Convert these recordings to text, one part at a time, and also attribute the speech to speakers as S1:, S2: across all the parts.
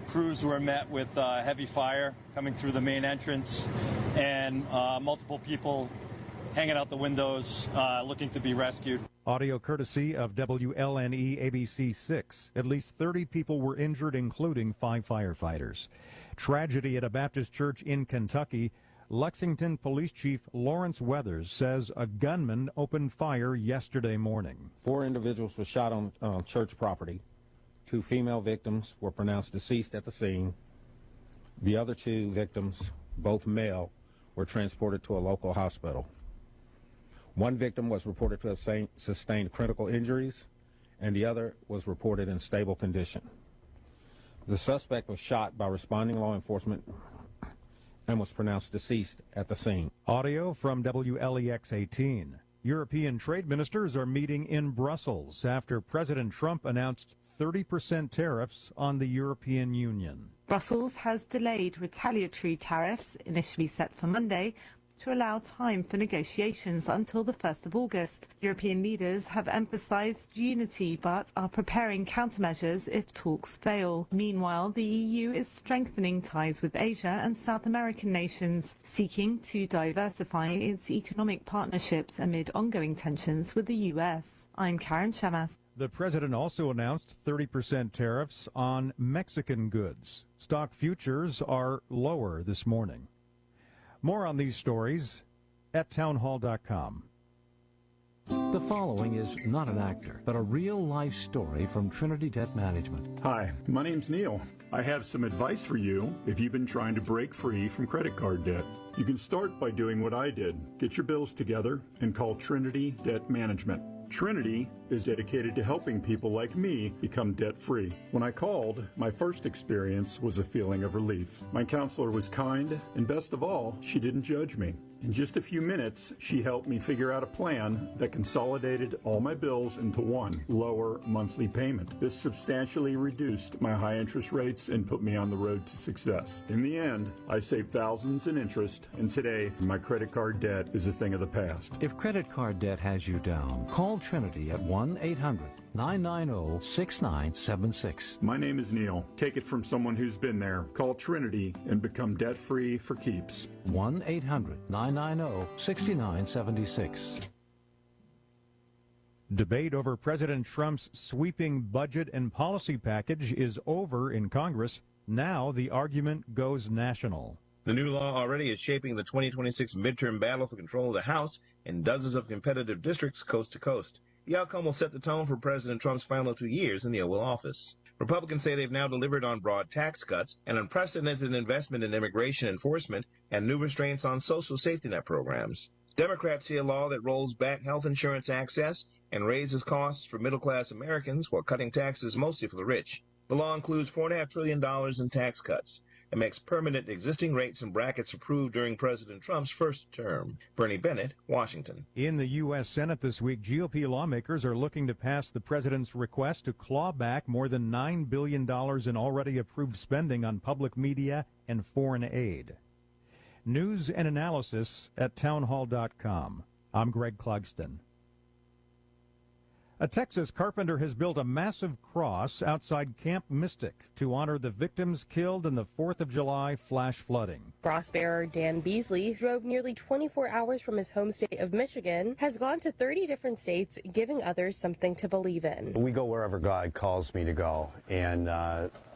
S1: crews were met with heavy fire coming through the main entrance, and multiple people hanging out the windows looking to be rescued.
S2: Audio courtesy of WLNE ABC 6. At least 30 people were injured, including 5 firefighters. Tragedy at a Baptist church in Kentucky. Lexington Police Chief Lawrence Weathers says a gunman opened fire yesterday morning.
S3: 4 individuals were shot on church property. 2 female victims were pronounced deceased at the scene. The other 2 victims, both male, were transported to a local hospital. 1 victim was reported to have sustained critical injuries, and the other was reported in stable condition. The suspect was shot by responding law enforcement and was pronounced deceased at the scene.
S2: Audio from WLEX 18. European trade ministers are meeting in Brussels after President Trump announced 30% tariffs on the European Union.
S4: Brussels has delayed retaliatory tariffs, initially set for Monday, to allow time for negotiations until the 1st of August. European leaders have emphasized unity but are preparing countermeasures if talks fail. Meanwhile, the EU is strengthening ties with Asia and South American nations, seeking to diversify its economic partnerships amid ongoing tensions with the US. I'm Karen Shamas.
S2: The president also announced 30% tariffs on Mexican goods. Stock futures are lower this morning. More on these stories at townhall.com.
S5: The following is not an actor, but a real-life story from Trinity Debt Management.
S6: Hi, my name's Neil. I have some advice for you if you've been trying to break free from credit card debt. You can start by doing what I did. Get your bills together and call Trinity Debt Management. Trinity is dedicated to helping people like me become debt-free. When I called, my first experience was a feeling of relief. My counselor was kind, and best of all, she didn't judge me. In just a few minutes, she helped me figure out a plan that consolidated all my bills into one lower monthly payment. This substantially reduced my high interest rates and put me on the road to success. In the end, I saved thousands in interest, and today, my credit card debt is a thing of the past.
S5: If credit card debt has you down, call Trinity at 1-800-990-6976.
S6: My name is Neil. Take it from someone who's been there. Call Trinity and become debt-free for keeps.
S5: 1-800-990-6976.
S2: Debate over President Trump's sweeping budget and policy package is over in Congress. Now the argument goes national.
S7: The new law already is shaping the 2026 midterm battle for control of the House in dozens of competitive districts coast to coast. The outcome will set the tone for President Trump's final 2 years in the Oval Office. Republicans say they've now delivered on broad tax cuts, an unprecedented investment in immigration enforcement, and new restraints on social safety net programs. Democrats see a law that rolls back health insurance access and raises costs for middle-class Americans while cutting taxes mostly for the rich. The law includes $4.5 trillion in tax cuts. It makes permanent existing rates and brackets approved during President Trump's first term. Bernie Bennett, Washington.
S2: In the U.S. Senate this week, GOP lawmakers are looking to pass the president's request to claw back more than $9 billion in already approved spending on public media and foreign aid. News and analysis at townhall.com. I'm Greg Clugston. A Texas carpenter has built a massive cross outside Camp Mystic to honor the victims killed in the 4th of July flash flooding.
S8: Cross bearer Dan Beasley drove nearly 24 hours from his home state of Michigan, has gone to 30 different states, giving others something to believe in.
S9: We go wherever God calls me to go, and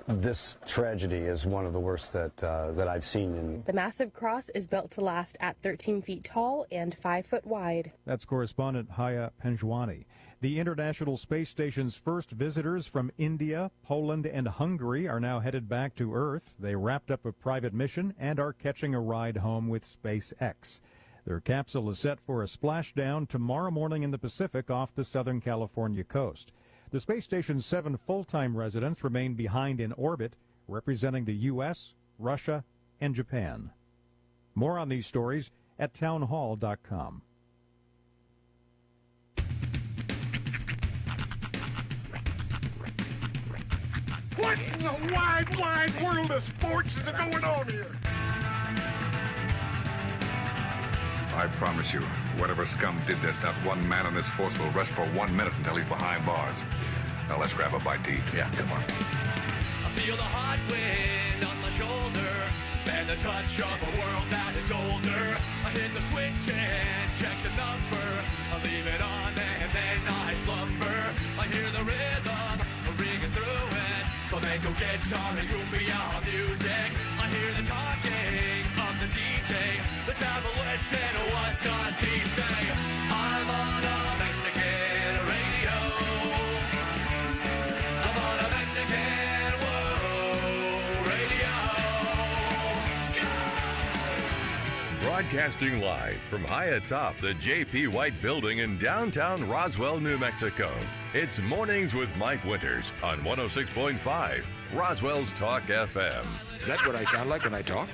S9: this tragedy is one of the worst that I've seen.
S8: The massive cross is built to last at 13 feet tall and 5 foot wide.
S2: That's correspondent Haya Penjwani. The International Space Station's first visitors from India, Poland, and Hungary are now headed back to Earth. They wrapped up a private mission and are catching a ride home with SpaceX. Their capsule is set for a splashdown tomorrow morning in the Pacific off the Southern California coast. The space station's 7 full-time residents remain behind in orbit, representing the U.S., Russia, and Japan. More on these stories at townhall.com.
S10: What in the wide, wide world of sports is going on here?
S11: I promise you, whatever scum did this, not one man in this force will rest for 1 minute until he's behind bars. Now let's grab a bite to eat.
S10: Yeah, come on.
S12: feel the hot wind on my shoulder and the touch of a world that is older. I hit the switch and check the number. I leave it on and then I slumber. I hear the rhythm ringing through it. Flamenco guitar and cumbia music. I hear the talking of the DJ. The Travelician, what does he say? I'm on a Mexican radio. I'm on a Mexican radio.
S13: Broadcasting live from high atop the J.P. White Building in downtown Roswell, New Mexico. It's Mornings with Mike Winters on 106.5 Roswell's Talk FM.
S14: Is that what I sound like when I talk?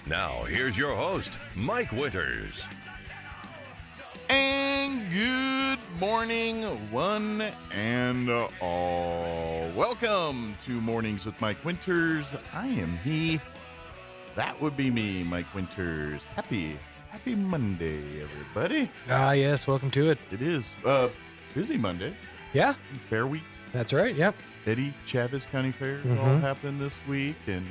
S13: Now, here's your host, Mike Winters.
S15: And good morning, one and all. Welcome to Mornings with Mike Winters. I am he. That would be me, Mike Winters. Happy Monday, everybody.
S16: Yes, welcome to it.
S15: It is busy Monday.
S16: Yeah.
S15: Fair weeks.
S16: That's right, yep.
S15: Eddie Chavez County Fair all happened this week, and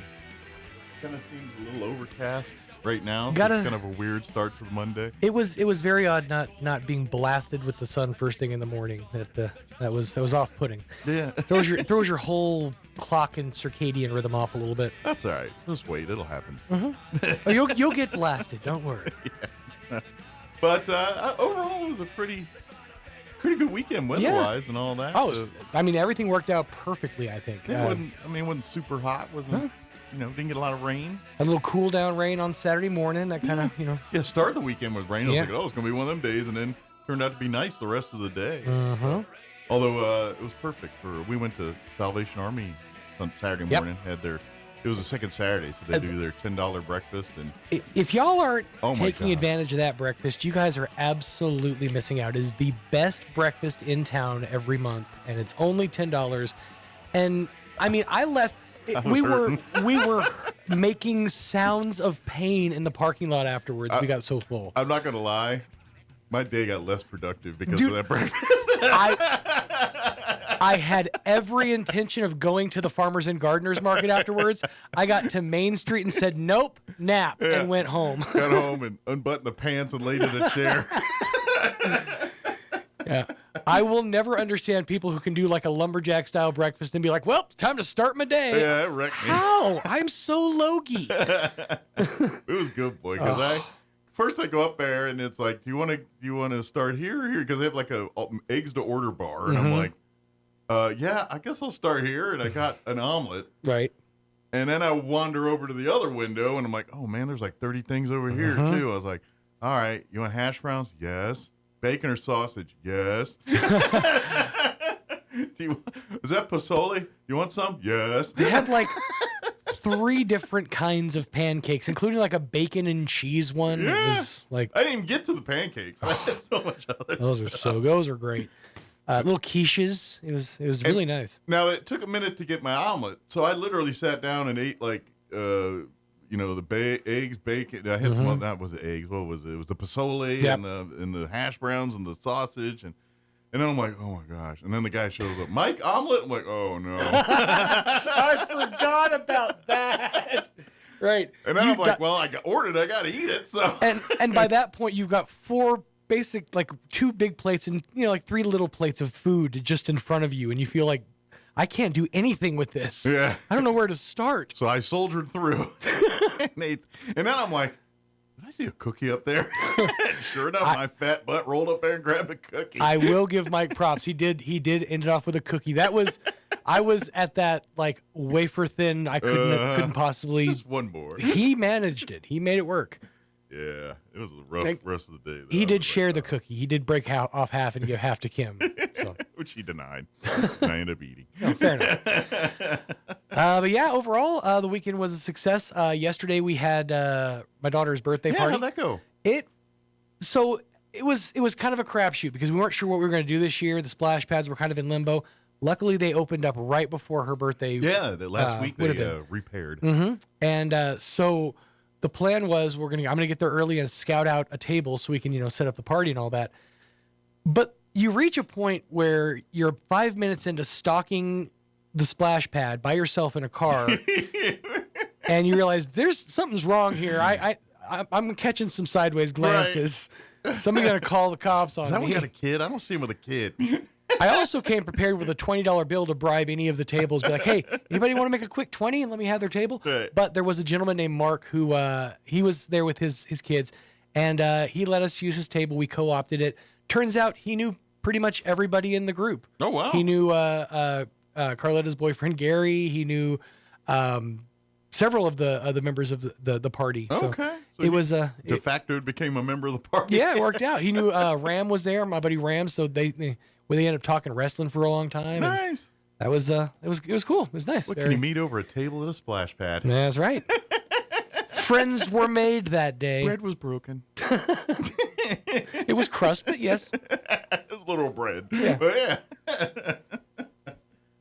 S15: kind of seems a little overcast right now, so it's kind of a weird start to Monday.
S16: It was very odd not being blasted with the sun first thing in the morning. That was off-putting.
S15: Yeah.
S16: throws your whole clock and circadian rhythm off a little bit.
S15: That's all right. Just wait, it'll happen.
S16: Oh, you'll get blasted. Don't worry.
S15: Yeah. But overall, it was a pretty good weekend weather-wise and all that.
S16: Oh, I mean, everything worked out perfectly, I think.
S15: It wasn't super hot. Didn't get a lot of rain.
S16: A little cool down rain on Saturday morning. That kind of,
S15: Yeah, started the weekend with rain. I was like, it's going to be one of them days, and then turned out to be nice the rest of the day. Although it was perfect we went to Salvation Army on Saturday morning. It was the second Saturday, so they do their $10 breakfast. And
S16: if y'all aren't taking advantage of that breakfast, you guys are absolutely missing out. It is the best breakfast in town every month, and it's only $10. And I mean, I left. We were making sounds of pain in the parking lot afterwards. We got so full.
S15: I'm not gonna lie, my day got less productive because of that breakfast.
S16: I had every intention of going to the Farmers and Gardeners Market afterwards. I got to Main Street and said, nope, nap, and went home.
S15: Got home and unbuttoned the pants and laid in a chair.
S16: Yeah. I will never understand people who can do like a lumberjack style breakfast and be like, well, it's time to start my day.
S15: Yeah, it wrecked me.
S16: How? I'm so logy.
S15: It was good, boy, because first I go up there and it's like, do you want to start here or here? Because they have like a eggs to order bar. And I'm like, yeah, I guess I'll start here. And I got an omelet.
S16: Right.
S15: And then I wander over to the other window and I'm like, oh man, there's like 30 things over here too. I was like, all right, you want hash browns? Yes. Bacon or sausage? Yes. Is that pozole? You want some? Yes.
S16: They had like 3 different kinds of pancakes, including like a bacon and cheese one.
S15: Yeah.
S16: It was like
S15: I didn't even get to the pancakes. I had so much other
S16: Those are great. Little quiches. It was really nice.
S15: Now it took a minute to get my omelet, so I literally sat down and ate like the eggs, bacon. I had some. That was the eggs. What was it? It was the pozole and the hash browns and the sausage and then I'm like, oh my gosh! And then the guy shows up, Mike, omelet. I'm like, oh no!
S16: I forgot about that. Right.
S15: And then I'm like, well, I ordered. I got to eat it. So
S16: and by that point, you've got 4 basic, like 2 big plates and like 3 little plates of food just in front of you, and you feel like, I can't do anything with this.
S15: Yeah.
S16: I don't know where to start.
S15: So I soldiered through. And then I'm like, did I see a cookie up there? Sure enough, my fat butt rolled up there and grabbed a cookie.
S16: I will give Mike props. He did end it off with a cookie. I was at that like wafer thin. I couldn't possibly.
S15: Just one more.
S16: He managed it. He made it work.
S15: Yeah, it was a rough rest of the day.
S16: He did share the cookie. He did break off half and give half to Kim. So.
S15: Which he denied. And I ended up eating.
S16: Oh, fair enough. But yeah, overall, the weekend was a success. Yesterday we had my daughter's birthday party.
S15: How'd that go?
S16: It was kind of a crapshoot because we weren't sure what we were going to do this year. The splash pads were kind of in limbo. Luckily, they opened up right before her birthday.
S15: Yeah, the last week they repaired.
S16: Mm-hmm. And so the plan was I'm gonna get there early and scout out a table so we can set up the party and all that. But you reach a point where you're 5 minutes into stalking the splash pad by yourself in a car, and you realize something's wrong here. I'm catching some sideways glances. Right. Somebody's gonna call the cops on me.
S15: Has that one got a kid? I don't see him with a kid.
S16: I also came prepared with a $20 bill to bribe any of the tables. Be like, hey, anybody want to make a quick 20 and let me have their table?
S15: Right.
S16: But there was a gentleman named Mark who he was there with his kids, and he let us use his table. We co-opted it. Turns out he knew pretty much everybody in the group.
S15: Oh, wow.
S16: He knew Carletta's boyfriend, Gary. He knew several of the members of the party.
S15: Okay.
S16: So it was
S15: de facto became a member of the party.
S16: Yeah, it worked out. He knew Ram was there, my buddy Ram. So they ended up talking wrestling for a long time.
S15: Nice.
S16: That was it was cool. It was nice.
S15: What, can you meet over a table at a splash pad?
S16: That's right. Friends were made that day.
S15: Bread was broken.
S16: It was crust, but yes.
S15: It was little bread.
S16: Yeah.
S15: But yeah.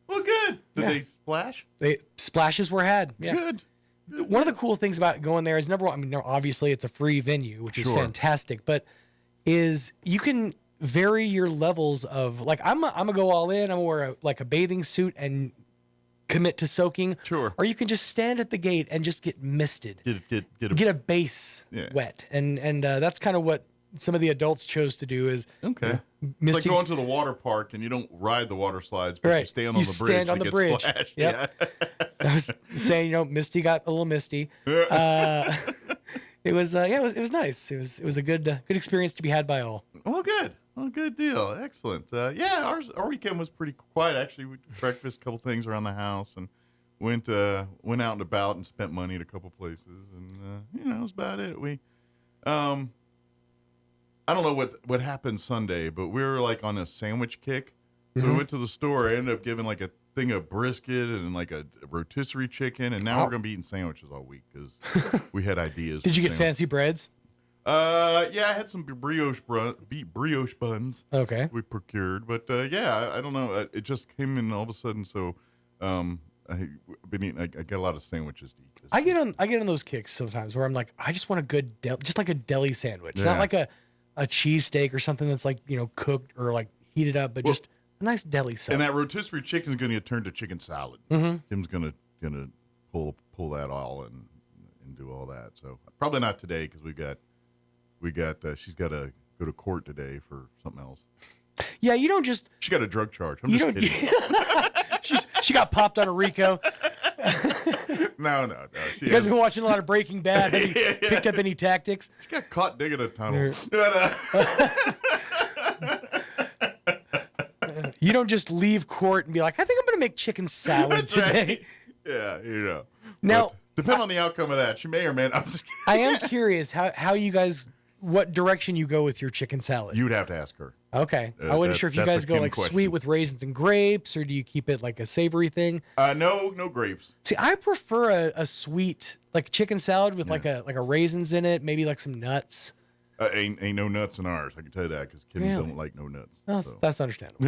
S15: Well, good. Did they splash?
S16: Splashes were had. Yeah.
S15: Good.
S16: One of the cool things about going there is, number one, I mean, obviously it's a free venue, which is fantastic, but is you can vary your levels of, like, I'm gonna go all in. I'm gonna wear a bathing suit and commit to soaking.
S15: Sure.
S16: Or you can just stand at the gate and just get misted. Get a base wet, and that's kind of what some of the adults chose to do. Is
S15: okay. It's like going to the water park and you don't ride the water slides, but you stand on the bridge.
S16: Stand on the bridge.
S15: Splashed.
S16: Yep. Yeah. I was saying, Misty got a little misty. It was nice. It was a good experience to be had by all.
S15: Well, good. Well, good deal. Excellent. Our weekend was pretty quiet actually. We did breakfast, a couple things around the house, and went out and about and spent money at a couple places, and that was about it. We I don't know what happened Sunday, but we were like on a sandwich kick. So we went to the store. I ended up giving like a thing of brisket and like a rotisserie chicken, and now we're gonna be eating sandwiches all week because we had ideas.
S16: Did you get fancy breads?
S15: I had some brioche buns.
S16: Okay.
S15: We procured, but I don't know. It just came in all of a sudden. So I've been eating. I got a lot of sandwiches to eat.
S16: I get on those kicks sometimes where I'm like, I just want a good just like a deli sandwich, not like a cheesesteak or something that's like cooked or like heated up, but just a nice deli salad.
S15: And that rotisserie chicken is going to get turned to chicken salad.
S16: Mm-hmm.
S15: Kim's gonna pull that all and do all that. So probably not today because we got she's got to go to court today for something else.
S16: Yeah, you don't just.
S15: She got a drug charge. I'm just kidding.
S16: She got popped on a RICO.
S15: No.
S16: You guys have been watching a lot of Breaking Bad. Have you picked up any tactics?
S15: She got caught digging a tunnel.
S16: You don't just leave court and be like, I think I'm going to make chicken salad today.
S15: Right. Yeah,
S16: Now,
S15: depending on the outcome of that, she may or may not.
S16: I am curious how you guys, what direction you go with your chicken salad.
S15: You'd have to ask her.
S16: Okay. I wasn't sure if you guys go like sweet with raisins and grapes, or do you keep it like a savory thing?
S15: No grapes.
S16: See, I prefer a sweet, like chicken salad with like a raisins in it, maybe like some nuts.
S15: Ain't no nuts in ours. I can tell you that because kids don't like no nuts.
S16: Well,
S15: so.
S16: That's understandable.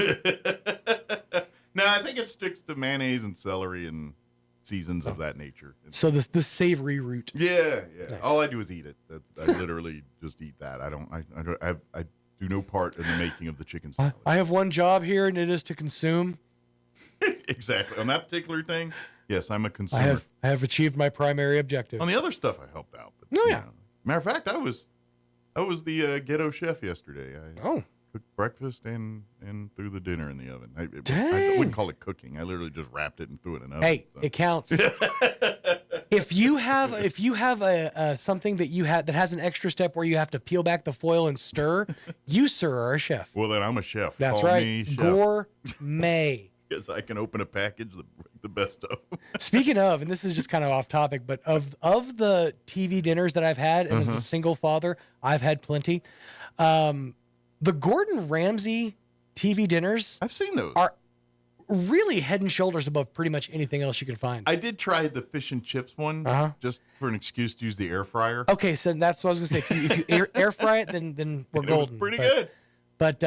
S15: No, I think it sticks to mayonnaise and celery and seasons of that nature.
S16: So the savory route.
S15: Yeah.
S16: Nice.
S15: All I do is eat it. I literally just eat that. I do no part in the making of the chicken salad.
S16: I have one job here, and it is to consume.
S15: Exactly. On that particular thing, yes, I'm a consumer.
S16: I have achieved my primary objective.
S15: On the other stuff, I helped out. But, matter of fact, I was the ghetto chef yesterday. I cooked breakfast and threw the dinner in the oven. I wouldn't call it cooking. I literally just wrapped it and threw it in an oven.
S16: Hey, it counts. If you have a something that that has an extra step where you have to peel back the foil and stir, you, sir, are a chef.
S15: Well, then I'm a chef.
S16: That's
S15: Call
S16: right.
S15: me chef.
S16: Gourmet.
S15: Yes, I can open a package the best of.
S16: Speaking of, and this is just kind of off topic, but of the TV dinners that I've had, and as a single father, I've had plenty. The Gordon Ramsay TV dinners,
S15: I've seen those,
S16: are really head and shoulders above pretty much anything else you can find.
S15: I did try the fish and chips one just for an excuse to use the air fryer.
S16: Okay, so that's what I was going to say. If you air fry it, then we're golden.
S15: It was pretty good.
S16: But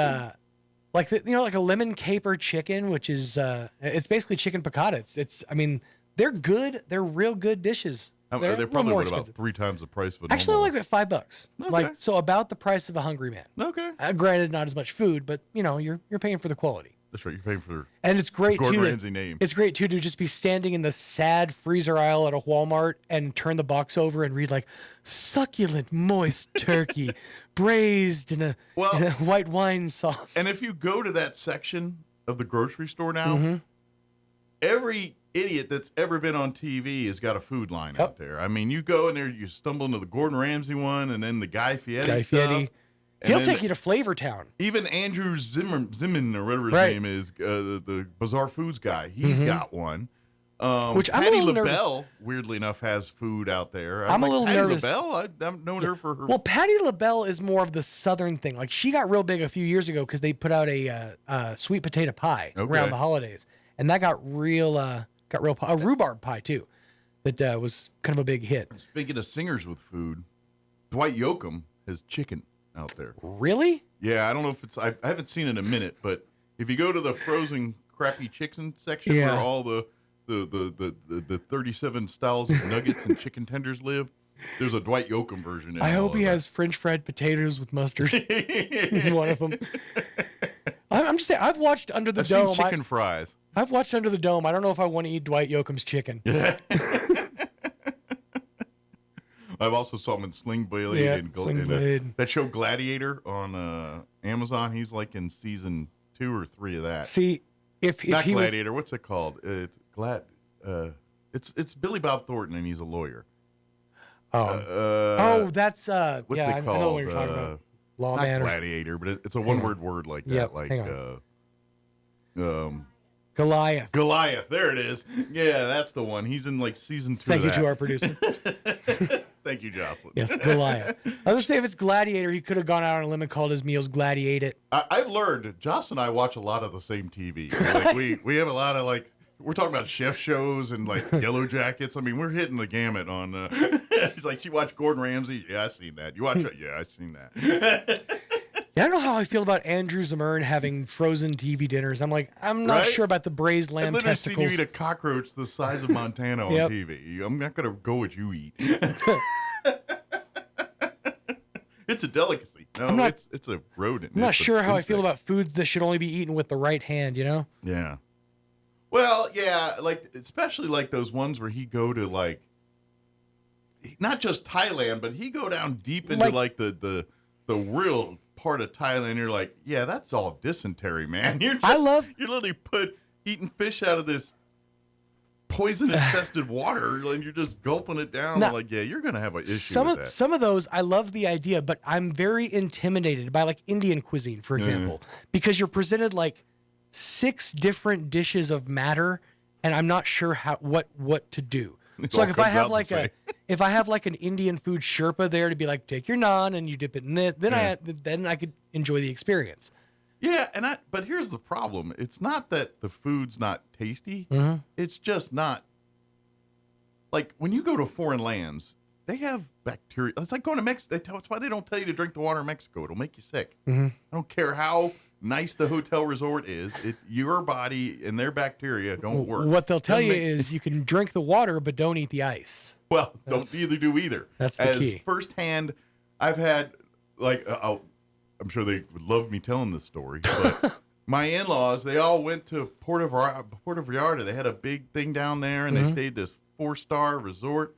S16: like like a lemon caper chicken, which is it's basically chicken piccata. It's I mean, they're good. They're real good dishes.
S15: They're probably about 3 times the price of a
S16: Actually, I
S15: normal
S16: like it at $5.
S15: Okay.
S16: Like, so about the price of a Hungry Man.
S15: Okay.
S16: Granted, not as much food, but you're paying for the quality.
S15: That's right. You're paying for
S16: And it's great
S15: Gordon
S16: too.
S15: Ramsay name.
S16: It's great too to just be standing in the sad freezer aisle at a Walmart and turn the box over and read like succulent, moist turkey, braised in a white wine sauce.
S15: And if you go to that section of the grocery store now,
S16: Mm-hmm.
S15: every idiot that's ever been on TV has got a food line out there. I mean, you go in there, you stumble into the Gordon Ramsay one, and then the Guy Fieri stuff.
S16: He'll take you to Flavor Town.
S15: Even Andrew Zimmern, or whatever his name is, the Bizarre Foods guy, he's got one.
S16: Which I'm a
S15: Patti
S16: little
S15: LaBelle,
S16: nervous.
S15: weirdly enough, has food out there.
S16: I'm a little
S15: Patti
S16: nervous.
S15: LaBelle, I've known her for her.
S16: Well, Patti LaBelle is more of the southern thing. Like she got real big a few years ago because they put out a sweet potato pie around the holidays, and that got real a rhubarb pie too, that was kind of a big hit.
S15: Speaking of singers with food, Dwight Yoakam has chicken out there.
S16: Really?
S15: Yeah, I don't know if it's. I haven't seen it in a minute, but if you go to the frozen crappy chicken section where all the 37 styles of nuggets and chicken tenders live, there's a Dwight Yoakam version. In
S16: I
S15: all
S16: hope
S15: of
S16: he
S15: that.
S16: has French fried potatoes with mustard in one of them. I'm just saying. I've watched Under the
S15: I've seen
S16: Dome.
S15: chicken fries.
S16: I've watched Under the Dome. I don't know if I want to eat Dwight Yoakam's chicken.
S15: Yeah. I've also saw him in Sling Blade and
S16: Sling Blade.
S15: That show Gladiator on Amazon. He's like in season 2 or 3 of that.
S16: See, if
S15: not
S16: he
S15: Gladiator, what's it called? It's Billy Bob Thornton and he's a lawyer.
S16: That's
S15: what's it called?
S16: I know what you're talking about. Lawman.
S15: Not Gladiator, but it's a one-word like that.
S16: Goliath.
S15: Goliath. There it is. Yeah, that's the one. He's in like season 2.
S16: Thank
S15: of
S16: you
S15: that.
S16: to our producer.
S15: Thank you, Jocelyn.
S16: Yes, Goliath. I was gonna say if it's Gladiator, he could have gone out on a limb and called his meals Gladiate It.
S15: I've learned. Jocelyn and I watch a lot of the same TV. Like we have a lot of like. We're talking about chef shows and like Yellow Jackets. I mean, we're hitting the gamut on. He's like, you watch Gordon Ramsay? Yeah, I seen that. You watch it? Yeah, I seen that.
S16: Yeah, I don't know how I feel about Andrew Zimmern having frozen TV dinners. I'm like, I'm not sure about the braised lamb
S15: I've
S16: testicles.
S15: seen you eat a cockroach the size of Montana on TV. I'm not gonna go what you eat. It's a delicacy. No, it's a rodent.
S16: I'm not sure how
S15: insect.
S16: I feel about foods that should only be eaten with the right hand. You know?
S15: Yeah. Well, yeah, like especially like those ones where he go to like not just Thailand, but he go down deep into like the real part of Thailand. You're like, yeah, that's all dysentery, man. You're literally eating fish out of this poison infested water, and you're just gulping it down.
S16: Now,
S15: like, yeah, you're gonna have an issue with that.
S16: Some of those, I love the idea, but I'm very intimidated by like Indian cuisine, for example, because you're presented like 6 different dishes of matter, and I'm not sure what to do.
S15: It
S16: So
S15: all
S16: like if I
S15: comes
S16: have
S15: out
S16: like
S15: the
S16: if I have like an Indian food Sherpa there to be like, take your naan and you dip it in this, then I could enjoy the experience.
S15: Yeah, but here's the problem. It's not that the food's not tasty. It's just not. Like, when you go to foreign lands, they have bacteria. It's like going to Mexico. That's why they don't tell you to drink the water in Mexico. It'll make you sick. I don't care how nice the hotel resort is. Your body and their bacteria don't work.
S16: What they'll tell you is you can drink the water, but don't eat the ice.
S15: Well, don't do either.
S16: That's the key.
S15: Firsthand, I've had, like, I'm sure they would love me telling this story, but my in-laws, they all went to Puerto Vallarta. They had a big thing down there, and they stayed this 4-star resort.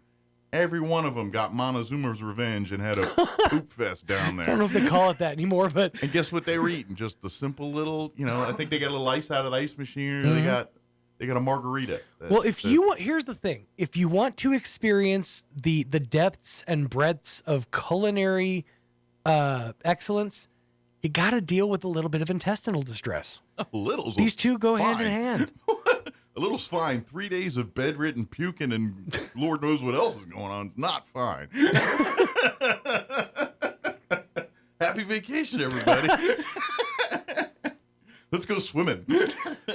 S15: Every one of them got Montezuma's revenge and had a poop fest down there.
S16: I don't know if they call it that anymore, but
S15: and guess what they were eating? Just the simple little, I think they got a little ice out of the ice machine. Or they got a margarita.
S16: Well, here's the thing: if you want to experience the depths and breadths of culinary excellence, you got to deal with a little bit of intestinal distress.
S15: A little.
S16: These two go hand in hand.
S15: A little's fine. 3 days of bedridden puking and Lord knows what else is going on. It's not fine. Happy vacation, everybody. Let's go swimming.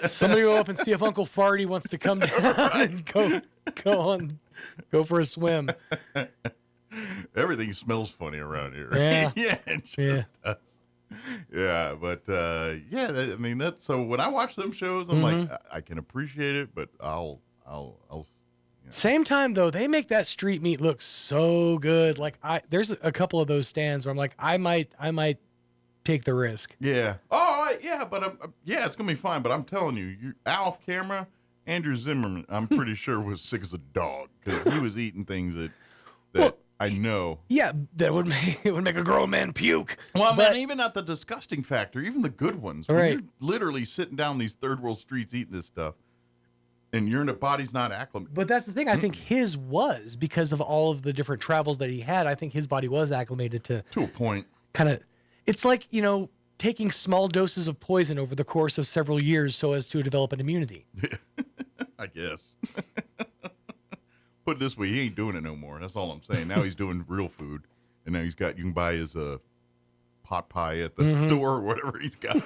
S16: Somebody go up and see if Uncle Farty wants to come down and go for a swim.
S15: Everything smells funny around here.
S16: Yeah.
S15: Yeah, it just does. Yeah, but so when I watch them shows, I'm like, I can appreciate it, but I'll
S16: Same time, though, they make that street meat look so good. Like, there's a couple of those stands where I'm like, I might take the risk.
S15: Yeah. Oh, yeah, but yeah, it's gonna be fine. But I'm telling you, off camera, Andrew Zimmerman, I'm pretty sure was sick as a dog because he was eating things that I know.
S16: Yeah, that would make a grown man puke.
S15: Well, man, even at the disgusting factor, even the good ones, when you're literally sitting down these third world streets eating this stuff, and your body's not acclimated.
S16: But that's the thing. I think his was because of all of the different travels that he had. I think his body was acclimated to
S15: a point.
S16: Kind of, it's like taking small doses of poison over the course of several years so as to develop an immunity.
S15: I guess. Put it this way, he ain't doing it no more. That's all I'm saying. Now he's doing real food, and now you can buy his pot pie at the store or whatever he's got.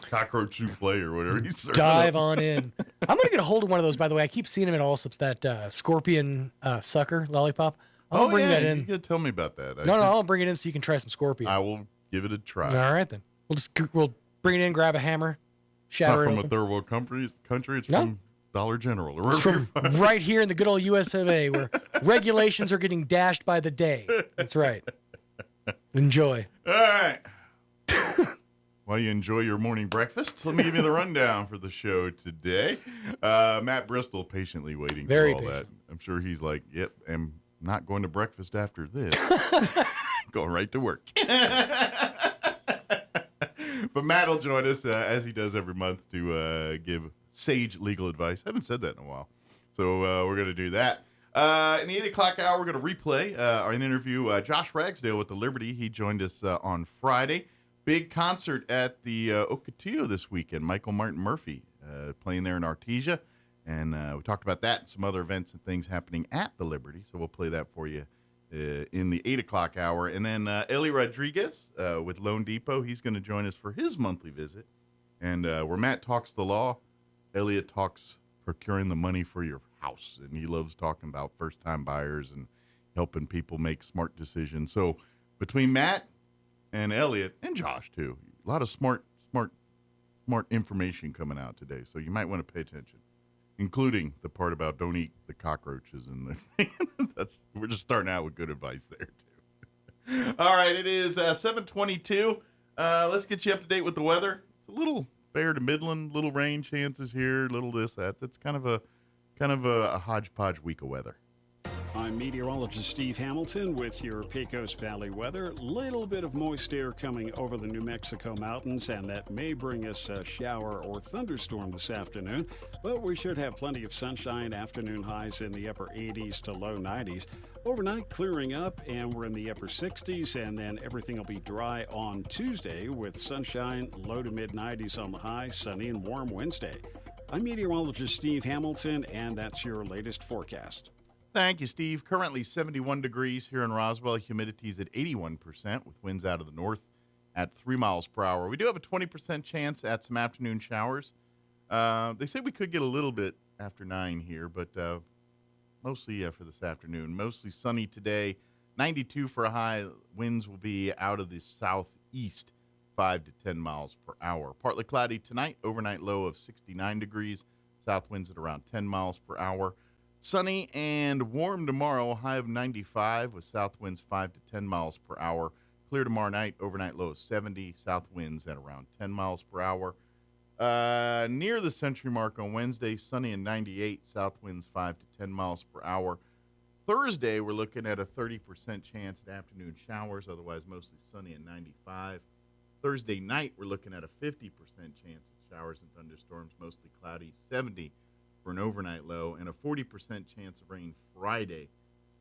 S15: Cockroach souffle or whatever he's serving.
S16: Dive on in. I'm gonna get a hold of one of those. By the way, I keep seeing him at Allsup's. That scorpion sucker lollipop. I'll bring that in.
S15: You gotta tell me about that.
S16: No, I'll bring it in so you can try some scorpion.
S15: I will give it a try.
S16: All right then. We'll bring it in, grab a hammer, shatter it.
S15: It's not
S16: open.
S15: from a third world country. It's from Dollar General. Or
S16: it's from right here in the good old US of A, where regulations are getting dashed by the day. That's right. Enjoy.
S15: All right. While you enjoy your morning breakfast, let me give you the rundown for the show today. Matt Bristol patiently waiting for all that. I'm sure he's like, yep, I'm not going to breakfast after this. Going right to work. But Matt will join us, as he does every month, to give sage legal advice. I haven't said that in a while. So we're going to do that. In the 8 o'clock hour, we're going to replay an interview. Josh Ragsdale with the Liberty. He joined us on Friday. Big concert at the Ocotillo this weekend. Michael Martin Murphy playing there in Artesia. And we talked about that and some other events and things happening at the Liberty. So we'll play that for you in the 8 o'clock hour. And then Eli Rodriguez with Loan Depot. He's going to join us for his monthly visit. And where Matt talks the law, Elliot talks procuring the money for your house. And he loves talking about first-time buyers and helping people make smart decisions. So between Matt and Elliot and Josh too, a lot of smart information coming out today. So you might want to pay attention, including the part about don't eat the cockroaches and we're just starting out with good advice there too. All right, it is 7:22. Let's get you up to date with the weather. It's a little fair to Midland, little rain chances here, little this that. It's kind of a hodgepodge week of weather.
S17: I'm meteorologist Steve Hamilton with your Pecos Valley weather. Little bit of moist air coming over the New Mexico mountains, and that may bring us a shower or thunderstorm this afternoon. But we should have plenty of sunshine, afternoon highs in the upper 80s to low 90s. Overnight clearing up, and we're in the upper 60s, and then everything will be dry on Tuesday with sunshine, low to mid 90s on the high, sunny and warm Wednesday. I'm meteorologist Steve Hamilton, and that's your latest forecast.
S15: Thank you, Steve. Currently 71 degrees here in Roswell. Humidity's at 81% with winds out of the north at 3 miles per hour. We do have a 20% chance at some afternoon showers. They say we could get a little bit after 9 here, but mostly for this afternoon. Mostly sunny today. 92 for a high. Winds will be out of the southeast, 5 to 10 miles per hour. Partly cloudy tonight. Overnight low of 69 degrees. South winds at around 10 miles per hour. Sunny and warm tomorrow, high of 95 with south winds 5 to 10 miles per hour. Clear tomorrow night, overnight low of 70, south winds at around 10 miles per hour. Near the century mark on Wednesday, sunny and 98, south winds 5 to 10 miles per hour. Thursday, we're looking at a 30% chance at afternoon showers, otherwise mostly sunny and 95. Thursday night, we're looking at a 50% chance of showers and thunderstorms, mostly cloudy, 70 for an overnight low, and a 40% chance of rain Friday,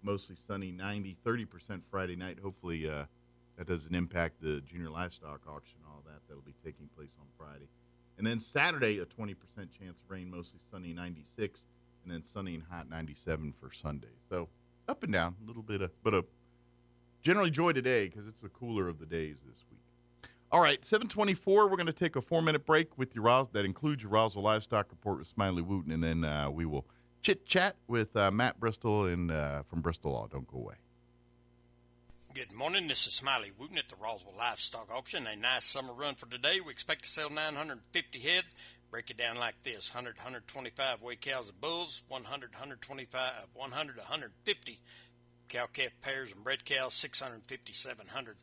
S15: mostly sunny, 90, 30% Friday night. Hopefully that doesn't impact the junior livestock auction, all that. That'll be taking place on Friday. And then Saturday, a 20% chance of rain, mostly sunny, 96, and then sunny and hot, 97 for Sunday. So up and down, a little bit of, but generally joy today because it's the cooler of the days this week. All right, 7:24, we're going to take a 4-minute break with your that includes your Roswell Livestock Report with Smiley Wooten, and then we will chit-chat with Matt Bristol and from Bristol Law. Don't go away.
S18: Good morning, this is Smiley Wooten at the Roswell Livestock Auction. A nice summer run for today. We expect to sell 950 head Break it down like this: 100, 125 weight cows of bulls, 100, 125, 100, 150 cow-calf pairs and bred cows, 650, 700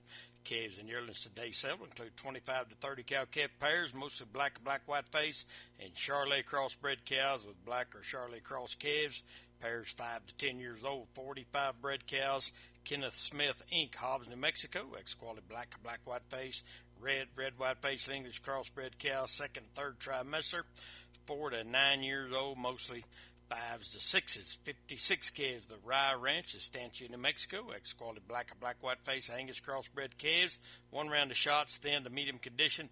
S18: calves and yearlings today sale will include 25 to 30 cow-calf pairs, mostly black white face, and Charolais crossbred cows with black or Charolais cross calves. Pairs 5 to 10 years old, 45 bred cows. Kenneth Smith, Inc., Hobbs, New Mexico, ex-quality black white face, red white face English crossbred cows, second, third trimester, 4 to 9 years old, mostly 5s to 6s, 56 calves. The Rye Ranch, Estancia, New Mexico, ex-quality black white face Angus crossbred calves, 1 round of shots, thin to medium condition,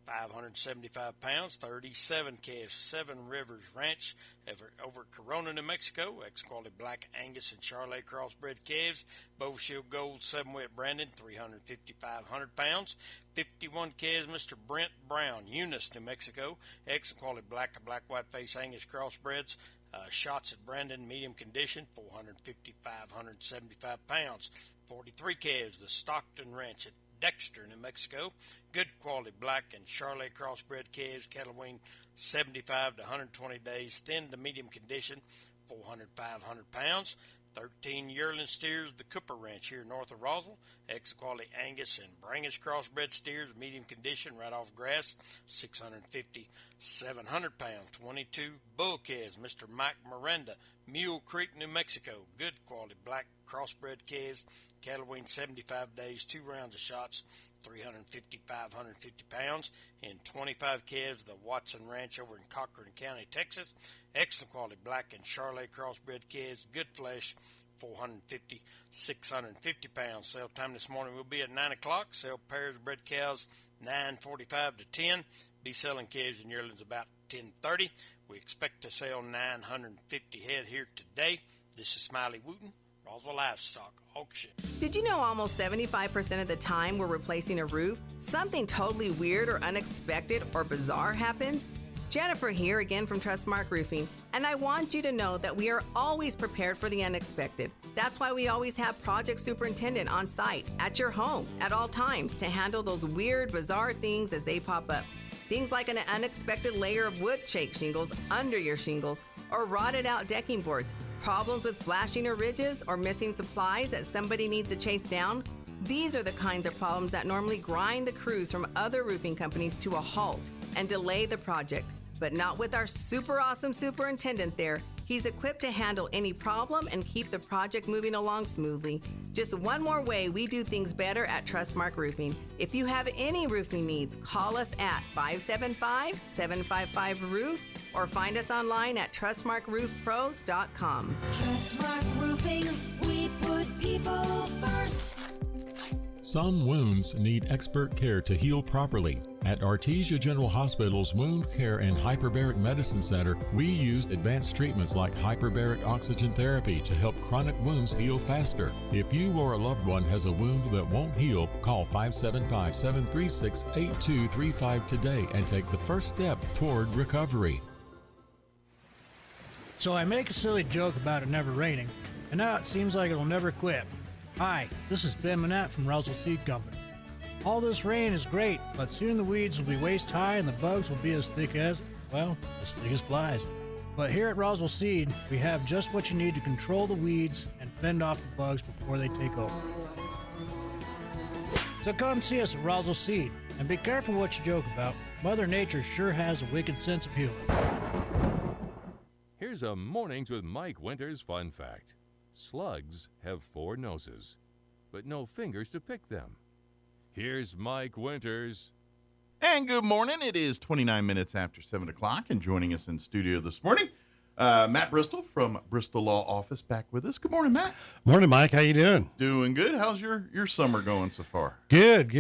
S18: 575 pounds, 37 calves. 7 Rivers Ranch over Corona, New Mexico, ex-quality black Angus and Charolais crossbred calves, Bovill Gold 7-wet Brandon, 350-500 pounds. 51 calves, Mr. Brent Brown, Eunice, New Mexico, ex-quality black white face Angus crossbreds, shots at Brandon, medium condition, 450-575 pounds. 43 calves, the Stockton Ranch at Dexter, New Mexico, good quality black and Charolais crossbred calves, cattle weaned 75 to 120 days, thin to medium condition, 400-500 pounds. 13 yearling steers, the Cooper Ranch here north of Roswell, ex-quality Angus and Brangus crossbred steers, medium condition, right off grass, 650-700 pounds. 22 bull calves, Mr. Mike Miranda, Mule Creek, New Mexico, good quality black crossbred calves, cattle weaned 75 days, 2 rounds of shots, 350-550 pounds. In 25 calves, the Watson Ranch over in Cochran County, Texas, excellent quality black and Charolais crossbred calves, good flesh, 450-650 pounds. Sale time this morning will be at 9 o'clock. Sell pairs of bred cows 9:45 to 10. Be selling calves and yearlings about 10:30. We expect to sell 950 head here today. This is Smiley Wooten, Roswell Livestock Auction.
S19: Did you know almost 75% of the time we're replacing a roof, something totally weird or unexpected or bizarre happens? Jennifer here again from Trustmark Roofing, and I want you to know that we are always prepared for the unexpected. That's why we always have project superintendent on site at your home at all times to handle those weird, bizarre things as they pop up. Things like an unexpected layer of wood shake shingles under your shingles or rotted out decking boards, problems with flashing or ridges, or missing supplies that somebody needs to chase down. These are the kinds of problems that normally grind the crews from other roofing companies to a halt and delay the project. But not with our super awesome superintendent there. He's equipped to handle any problem and keep the project moving along smoothly. Just one more way we do things better at Trustmark Roofing. If you have any roofing needs, call us at 575-755-ROOF or find us online at trustmarkroofpros.com.
S20: Trustmark Roofing, we put people first.
S21: Some wounds need expert care to heal properly. At Artesia General Hospital's Wound Care and Hyperbaric Medicine Center, we use advanced treatments like hyperbaric oxygen therapy to help chronic wounds heal faster. If you or a loved one has a wound that won't heal, call 575-736-8235 today and take the first step toward recovery.
S22: So I make a silly joke about it never raining, and now it seems like it'll never quit. Hi, this is Ben Manette from Roswell Seed Company. All this rain is great, but soon the weeds will be waist high and the bugs will be as thick as flies. But here at Roswell Seed, we have just what you need to control the weeds and fend off the bugs before they take over. So come see us at Roswell Seed, and be careful what you joke about. Mother Nature sure has a wicked sense of humor.
S13: Here's a Mornings with Mike Winters fun fact. Slugs have 4 noses, but no fingers to pick them. Here's Mike Winters.
S15: And good morning. It is 29 minutes after 7 o'clock, and joining us in studio this morning, Matt Bristol from Bristol Law Office back with us. Good morning, Matt.
S23: Morning, Mike. How you doing?
S15: Doing good. How's your summer going so far?
S23: Good.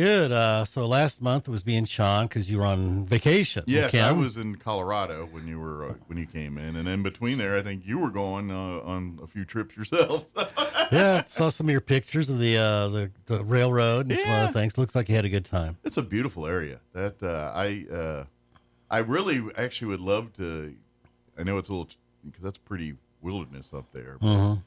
S23: So last month was being Sean because you were on vacation.
S15: Yes, I was in Colorado when you were when you came in, and in between there, I think you were going on a few trips yourself.
S23: Yeah, saw some of your pictures of the railroad and some other things. Looks like you had a good time.
S15: It's a beautiful area. That I really actually would love to. I know it's a little because that's pretty wilderness up there. But,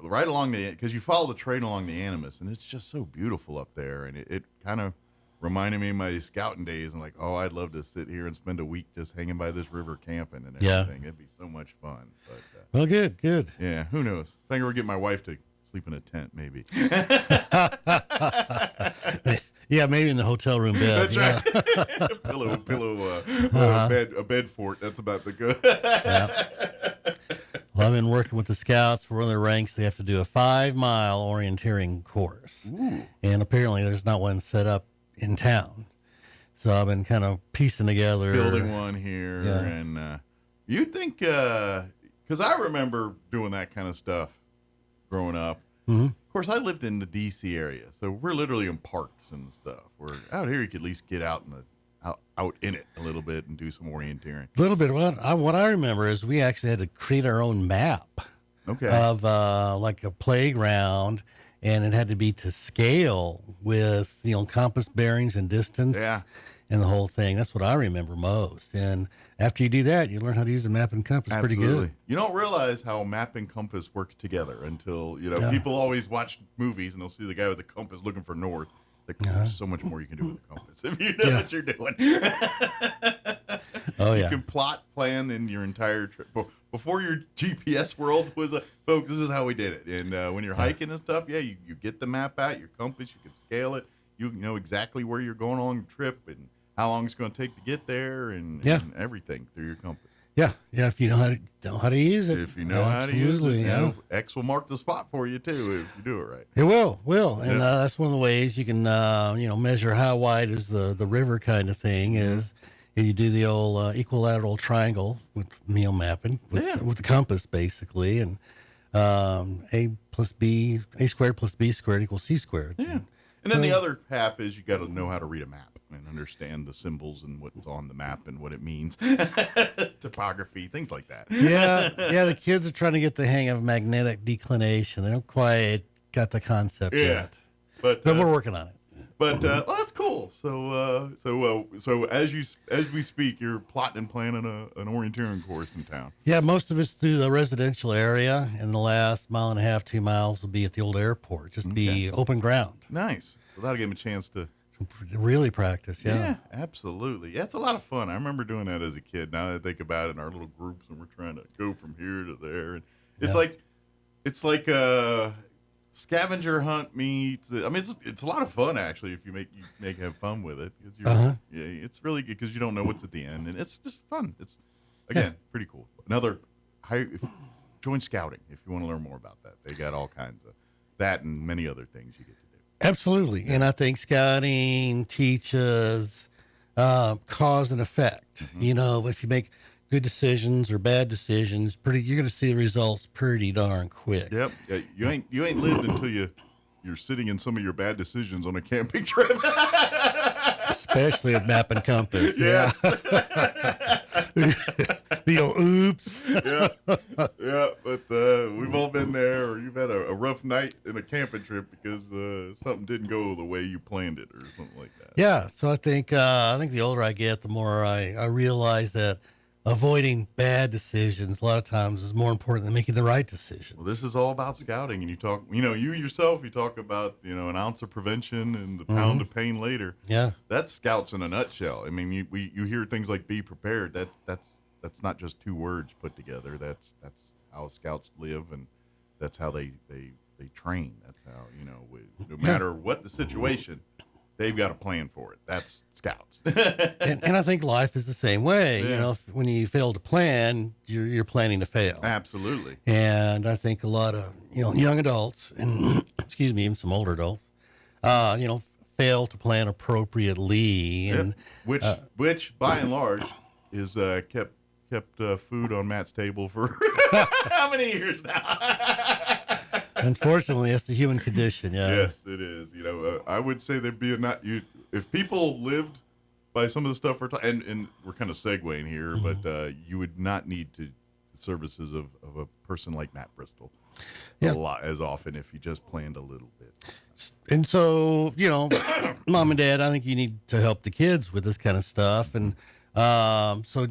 S15: right along because you follow the train along the Animus, and it's just so beautiful up there, and it kind of reminding me of my scouting days, and like, oh, I'd love to sit here and spend a week just hanging by this river camping and everything. It'd be so much fun. But,
S23: well, good.
S15: Yeah, who knows? I think we'll get my wife to sleep in a tent, maybe.
S23: Yeah, maybe in the hotel room bed.
S15: That's right. A bed fort. That's about the good.
S23: Yeah. Well, I've been working with the scouts for one of their ranks. They have to do a 5-mile orienteering course.
S15: Ooh.
S23: And apparently there's not one set up in town. So I've been kind of piecing together.
S15: Building one here.
S23: Yeah.
S15: And you think, because I remember doing that kind of stuff growing up.
S23: Mm-hmm.
S15: Of course, I lived in the D.C. area, so we're literally in parks and stuff. We're out here, you could at least get out in it a little bit and do some orienteering.
S23: A little bit. What I remember is we actually had to create our own map of like a playground, and it had to be to scale with compass bearings and distance.
S15: Yeah.
S23: And the whole thing. That's what I remember most. And after you do that, you learn how to use a map and compass.
S15: Absolutely.
S23: Pretty good.
S15: You don't realize how map and compass work together until, people always watch movies and they'll see the guy with the compass looking for north. Like, there's so much more you can do with a compass if you know what you're doing.
S23: Oh, yeah.
S15: You can plot, plan in your entire trip. Before your GPS world was, folks, this is how we did it. And when you're hiking and stuff, you get the map out, your compass, you can scale it. You know exactly where you're going on the trip and how long it's going to take to get there and everything through your compass.
S23: Yeah. If you know how to use it.
S15: If you know how to use it, X will mark the spot for you too if you do it right.
S23: It will. And that's one of the ways you can, measure how wide is the river kind of thing is you do the old equilateral triangle with mapping with the compass basically. And A squared plus B squared equals C squared.
S15: Yeah. And then the other half is you got to know how to read a map and understand the symbols and what's on the map and what it means. Topography, things like that.
S23: Yeah, the kids are trying to get the hang of magnetic declination. They don't quite got the concept yet.
S15: But
S23: we're working on it.
S15: But that's cool. So as we speak, you're plotting and planning an orienteering course in town.
S23: Yeah, most of it's through the residential area, and the last 1.5 miles, 2 miles will be at the old airport. Just be open ground.
S15: Nice. So that'll give them a chance to
S23: really practice. Yeah,
S15: absolutely. Yeah, it's a lot of fun. I remember doing that as a kid. Now that I think about it, in our little groups, and we're trying to go from here to there, and it's like a scavenger hunt meets. I mean, it's a lot of fun actually if you have fun with it. It's really good because you don't know what's at the end, and it's just fun. It's pretty cool. Join scouting if you want to learn more about that. They got all kinds of that and many other things you get to do.
S23: Absolutely, and I think scouting teaches cause and effect. Mm-hmm. If you make good decisions or bad decisions, you're going to see the results pretty darn quick.
S15: Yep. You ain't lived until you're sitting in some of your bad decisions on a camping trip.
S23: Especially with map and compass.
S15: Yes.
S23: The old oops.
S15: Yeah. But we've all been there, or you've had a rough night in a camping trip because something didn't go the way you planned it, or something like that.
S23: Yeah. So I think the older I get, the more I realize that avoiding bad decisions a lot of times is more important than making the right decisions.
S15: Well, this is all about scouting, and you talk, you yourself, you talk about, an ounce of prevention and the pound of pain later.
S23: Yeah.
S15: That's scouts in a nutshell. I mean, you hear things like be prepared. That's not just two words put together. That's how scouts live, and that's how they train. That's how, no matter what the situation, they've got a plan for it. That's scouts.
S23: and I think life is the same way.
S15: Yeah.
S23: When you fail to plan, you're planning to fail.
S15: Absolutely.
S23: And I think a lot of young adults and even some older adults, fail to plan appropriately, and
S15: which by and large is kept food on Matt's table for how many years now?
S23: Unfortunately, it's the human condition. Yeah.
S15: Yes, it is. I would say there'd be if people lived by some of the stuff we're talking, and we're kind of segueing here, but you would not need the services of a person like Matt Bristol a lot as often if you just planned a little bit.
S23: And so, mom and dad, I think you need to help the kids with this kind of stuff, and so.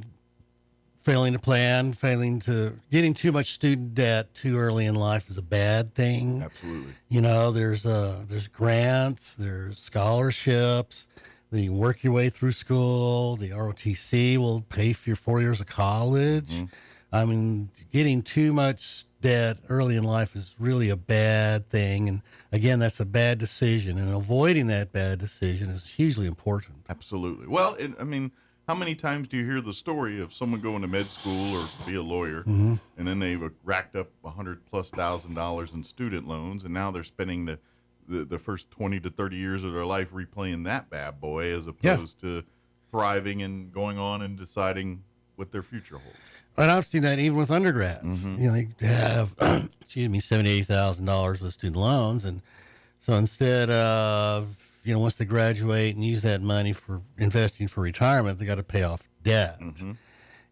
S23: Failing to plan, getting too much student debt too early in life is a bad thing.
S15: Absolutely.
S23: There's grants, there's scholarships, Then you work your way through school. The ROTC will pay for your 4 years of college.
S15: Mm-hmm.
S23: I mean, getting too much debt early in life is really a bad thing. And again, that's a bad decision. And avoiding that bad decision is hugely important.
S15: Absolutely. Well, I mean, how many times do you hear the story of someone going to med school or be a lawyer,
S23: Mm-hmm.
S15: and then they've racked up $100,000+ in student loans, and now they're spending the first 20 to 30 years of their life replaying that bad boy, as opposed to thriving and going on and deciding what their future holds.
S23: And I've seen that even with undergrads.
S15: Mm-hmm.
S23: You know, they have, $70,000, $80,000 with student loans. And so instead of, once they graduate and use that money for investing for retirement, they got to pay off debt.
S15: Mm-hmm.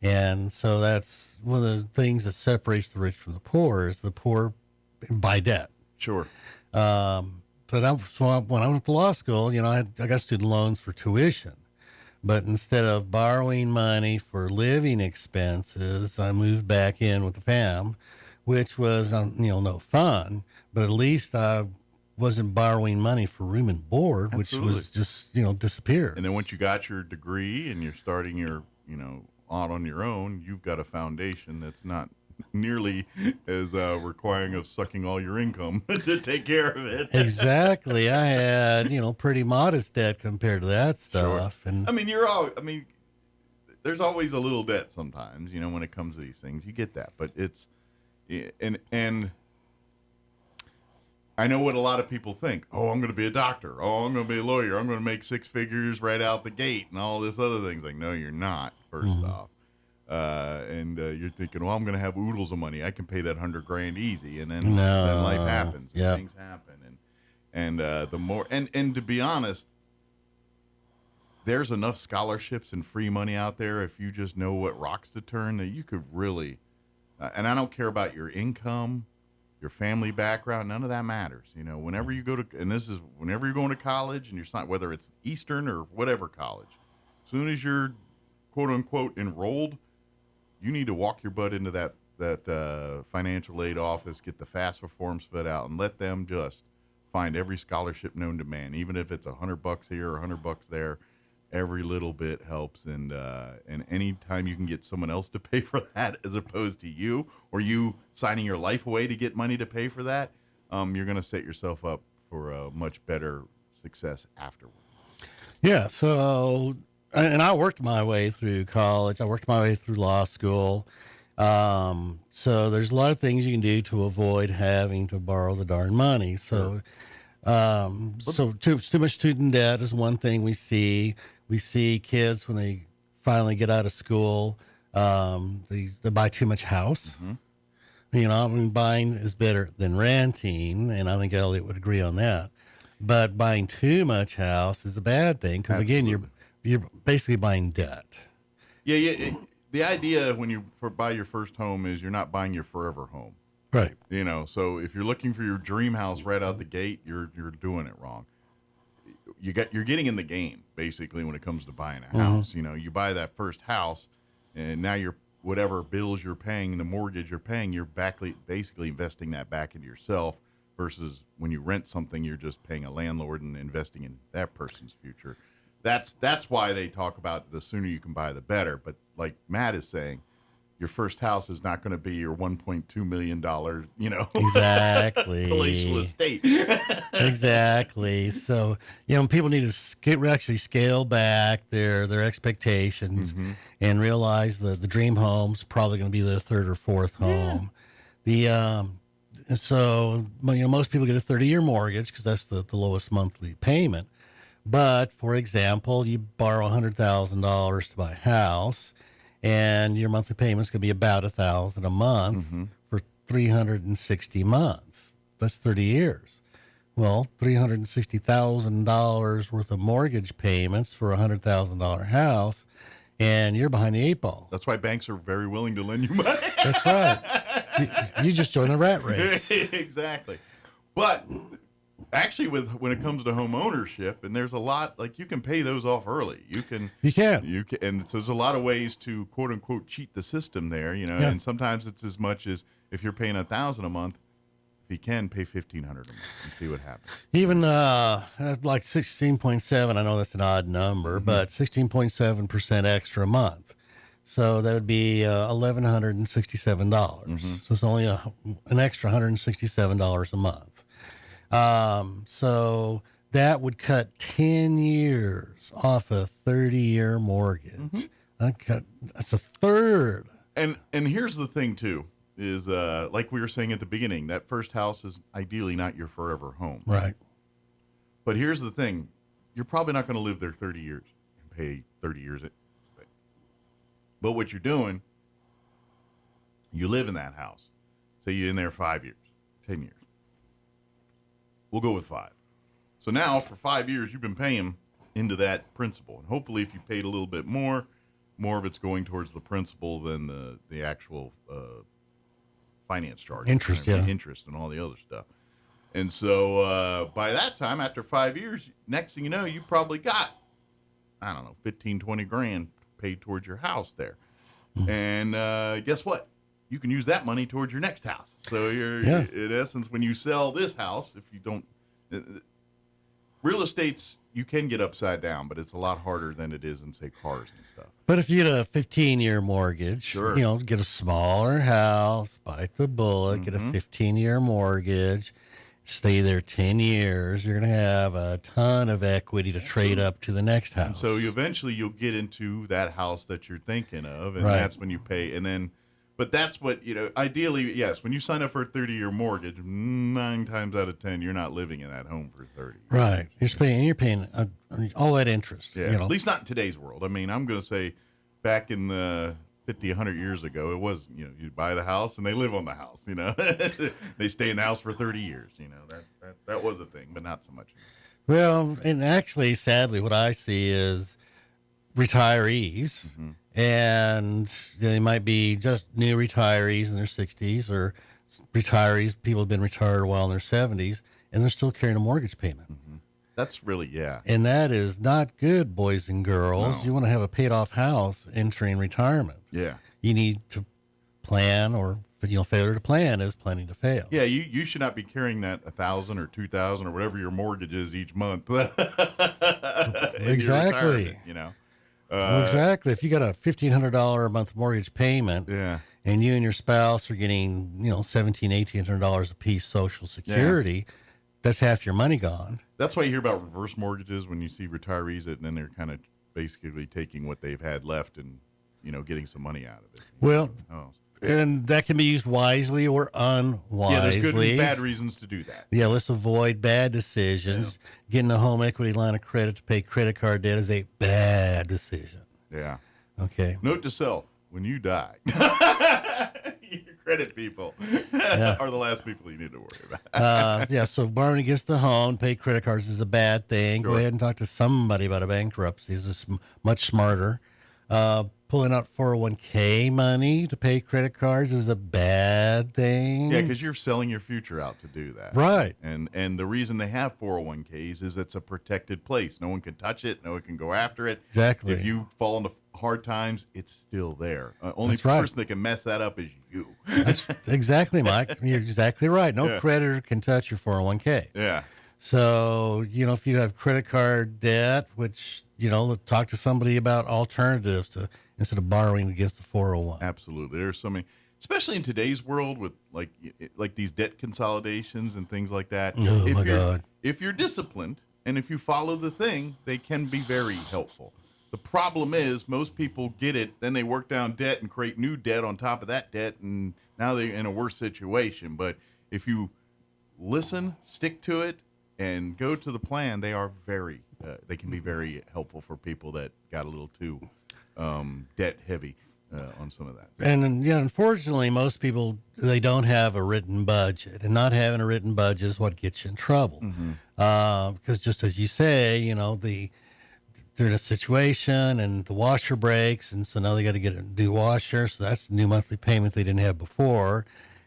S23: And so that's one of the things that separates the rich from the poor is the poor buy debt.
S15: Sure.
S23: But when I went to law school, I got student loans for tuition. But instead of borrowing money for living expenses, I moved back in with the fam, which was, no fun. But at least I wasn't borrowing money for room and board, which was just, disappeared.
S15: And then once you got your degree and you're starting your, out on your own, you've got a foundation that's not nearly as requiring of sucking all your income to take care of it.
S23: Exactly. I had, pretty modest debt compared to that stuff.
S15: Sure.
S23: And
S15: I mean, there's always a little debt sometimes, when it comes to these things. You get that. But it's, and I know what a lot of people think. Oh, I'm going to be a doctor. Oh, I'm going to be a lawyer. I'm going to make six figures right out the gate and all this other things. Like, no, you're not, first off. And you're thinking, well, I'm going to have oodles of money. I can pay that $100,000 easy. And then life happens. And things happen. And the more, and to be honest, there's enough scholarships and free money out there. If you just know what rocks to turn, that you could really, and I don't care about your income, your family background, none of that matters. Whenever you go to, and this is whenever you're going to college and you're not, whether it's Eastern or whatever college, as soon as you're quote unquote enrolled, you need to walk your butt into that financial aid office, get the FAFSA forms filled out, and let them just find every scholarship known to man, even if it's $100 here or $100 there. Every little bit helps, and any time you can get someone else to pay for that as opposed to you, or you signing your life away to get money to pay for that, you're going to set yourself up for a much better success afterwards.
S23: Yeah. So, and I worked my way through college. I worked my way through law school. So there's a lot of things you can do to avoid having to borrow the darn money. So, too much student debt is one thing we see. We see kids when they finally get out of school, they buy too much house. Mm-hmm. Buying is better than renting, and I think Elliot would agree on that. But buying too much house is a bad thing because again, you're basically buying debt.
S15: Yeah. The idea when you buy your first home is you're not buying your forever home.
S23: Right.
S15: So if you're looking for your dream house right out the gate, you're doing it wrong. You're getting in the game basically when it comes to buying a house.
S23: Mm-hmm.
S15: You buy that first house, and now you're whatever bills you're paying, the mortgage you're paying, you're basically investing that back into yourself. Versus when you rent something, you're just paying a landlord and investing in that person's future. That's why they talk about the sooner you can buy, the better. But like Matt is saying, your first house is not going to be your $1.2 million,
S23: exactly
S15: palatial estate.
S23: Exactly. So, people need to actually scale back their expectations and realize that the dream home's probably going to be their third or fourth home. So, most people get a 30-year mortgage because that's the lowest monthly payment. But, for example, you borrow $100,000 to buy a house, and your monthly payment's going to be about $1,000 a month for 360 months. That's 30 years. Well, $360,000 worth of mortgage payments for a $100,000 house, and you're behind the eight ball.
S15: That's why banks are very willing to lend you money.
S23: That's right. You just joined the rat race.
S15: Exactly. But actually, when it comes to home ownership, and there's a lot, like you can pay those off early. You can, and so there's a lot of ways to quote unquote cheat the system there, and sometimes it's as much as if you're paying $1,000 a month, if you can, pay $1,500 a month and see what happens.
S23: Even like 16.7, I know that's an odd number, but 16.7% extra a month. So that would be $1,167. So it's only an extra $167 a month. So that would cut 10 years off a 30-year mortgage. That's a third.
S15: And here's the thing, too, is like we were saying at the beginning, that first house is ideally not your forever home.
S23: Right.
S15: But here's the thing. You're probably not going to live there 30 years and pay 30 years. But what you're doing, you live in that house. Say you're in there 5 years, 10 years. We'll go with 5. So now for 5 years, you've been paying into that principal. And hopefully if you paid a little bit more of it's going towards the principal than the actual finance charge.
S23: Interest, yeah.
S15: Interest and all the other stuff. And so by that time, after 5 years, next thing you know, you probably got, I don't know, 15, 20 grand paid towards your house there. And guess what? You can use that money towards your next house. So in essence, when you sell this house, if you don't, real estate's, you can get upside down, but it's a lot harder than it is in, say, cars and stuff.
S23: But if you get a 15-year mortgage, get a smaller house, bite the bullet, get a 15-year mortgage, stay there 10 years, you're going to have a ton of equity to trade up to the next house.
S15: And so eventually you'll get into that house that you're thinking of, and that's when you pay. And then, but that's what, ideally, yes, when you sign up for a 30-year mortgage, 9 times out of 10, you're not living in that home for 30 years.
S23: Right. You're paying all that interest.
S15: Yeah, at least not in today's world. I mean, I'm going to say back in the 50, 100 years ago, it was, you buy the house and they live on the house, They stay in the house for 30 years, that was a thing, but not so much.
S23: Well, and actually, sadly, what I see is retirees, and they might be just new retirees in their 60s or retirees, people have been retired a while in their 70s, and they're still carrying a mortgage payment.
S15: That's really,
S23: And that is not good, boys and girls.
S15: No.
S23: You want to have a paid-off house entering retirement.
S15: Yeah.
S23: You need to plan, or failure to plan is planning to fail.
S15: Yeah, you should not be carrying that $1,000 or $2,000 or whatever your mortgage is each month.
S23: Exactly. Exactly. If you got a $1,500 a month mortgage payment, and you and your spouse are getting $1,700, $1,800 a piece Social Security, that's half your money gone.
S15: That's why you hear about reverse mortgages when you see retirees, and then they're kind of basically taking what they've had left and getting some money out of it.
S23: Well, and that can be used wisely or unwisely.
S15: Yeah, there's good and bad reasons to do that.
S23: Yeah, let's avoid bad decisions. Getting a home equity line of credit to pay credit card debt is a bad decision.
S15: Yeah.
S23: Okay.
S15: Note to self, when you die, your credit people are the last people you need to worry about.
S23: So borrowing against the home, pay credit cards is a bad thing. Go ahead and talk to somebody about a bankruptcy. It's much smarter. Pulling out 401k money to pay credit cards is a bad thing.
S15: Yeah, because you're selling your future out to do that.
S23: Right.
S15: And the reason they have 401ks is it's a protected place. No one can touch it. No one can go after it.
S23: Exactly.
S15: If you fall into hard times, it's still there. Only person that can mess that up is you.
S23: That's exactly, Mike. You're exactly right. No creditor can touch your 401k.
S15: Yeah.
S23: So, if you have credit card debt, which, talk to somebody about alternatives to instead of borrowing against the 401.
S15: Absolutely. There's so many, especially in today's world with like these debt consolidations and things like that.
S23: Oh, my God.
S15: If you're disciplined and if you follow the thing, they can be very helpful. The problem is most people get it, then they work down debt and create new debt on top of that debt, and now they're in a worse situation. But if you listen, stick to it, and go to the plan, they are they can be very helpful for people that got a little too debt heavy on some of that.
S23: And unfortunately, most people, they don't have a written budget, and not having a written budget is what gets you in trouble. Because just as you say, they're in a situation and the washer breaks, and so now they got to get a new washer, so that's a new monthly payment they didn't have before.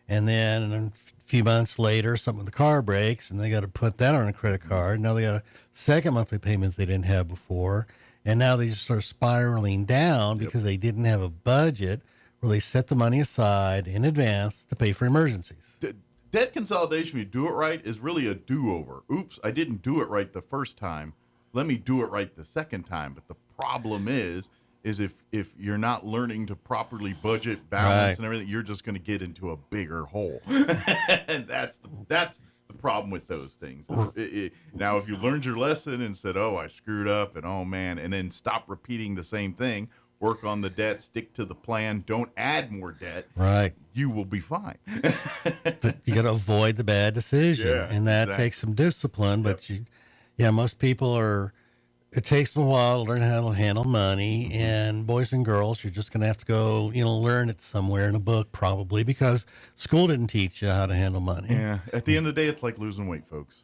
S23: And then a few months later, something with the car breaks, and they got to put that on a credit card. Now they got a second monthly payment they didn't have before, and now they just start spiraling down because they didn't have a budget where they set the money aside in advance to pay for emergencies.
S15: debt consolidation, when you do it right, is really a do-over. Oops, I didn't do it right the first time. Let me do it right the second time. But the problem is if you're not learning to properly budget, balance, and everything, you're just going to get into a bigger hole. And that's the problem with those things. Now, if you learned your lesson and said, oh, I screwed up, and oh, man, and then stop repeating the same thing, work on the debt, stick to the plan, don't add more debt,
S23: right,
S15: you will be fine.
S23: You got to avoid the bad decision, and that takes some discipline. But most people it takes them a while to learn how to handle money. And boys and girls, you're just going to have to go, learn it somewhere in a book, probably, because school didn't teach you how to handle money.
S15: Yeah. At the end of the day, it's like losing weight, folks.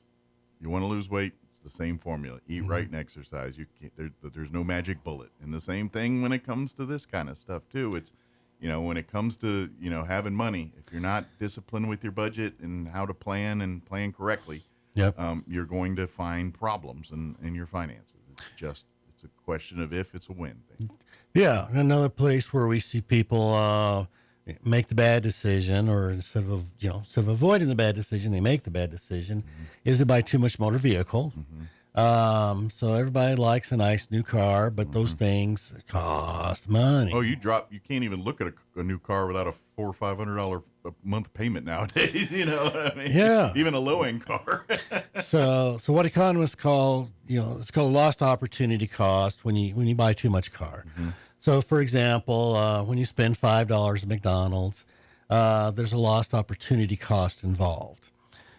S15: You want to lose weight, it's the same formula. Eat right and exercise. You can't, there's no magic bullet. And the same thing when it comes to this kind of stuff, too. It's, when it comes to, having money, if you're not disciplined with your budget and how to plan and plan correctly, you're going to find problems in your finances. It's a question of if, it's a when thing.
S23: Yeah. Another place where we see people make the bad decision, or instead of avoiding the bad decision, they make the bad decision, is to buy too much motor vehicle. So everybody likes a nice new car, but those things cost money.
S15: Oh, you can't even look at a new car without a $400 or $500 a month payment nowadays. You know what I mean?
S23: Yeah.
S15: Even a low-end car.
S23: So what economists call, it's called lost opportunity cost when you buy too much car. So, for example, when you spend $5 at McDonald's, there's a lost opportunity cost involved.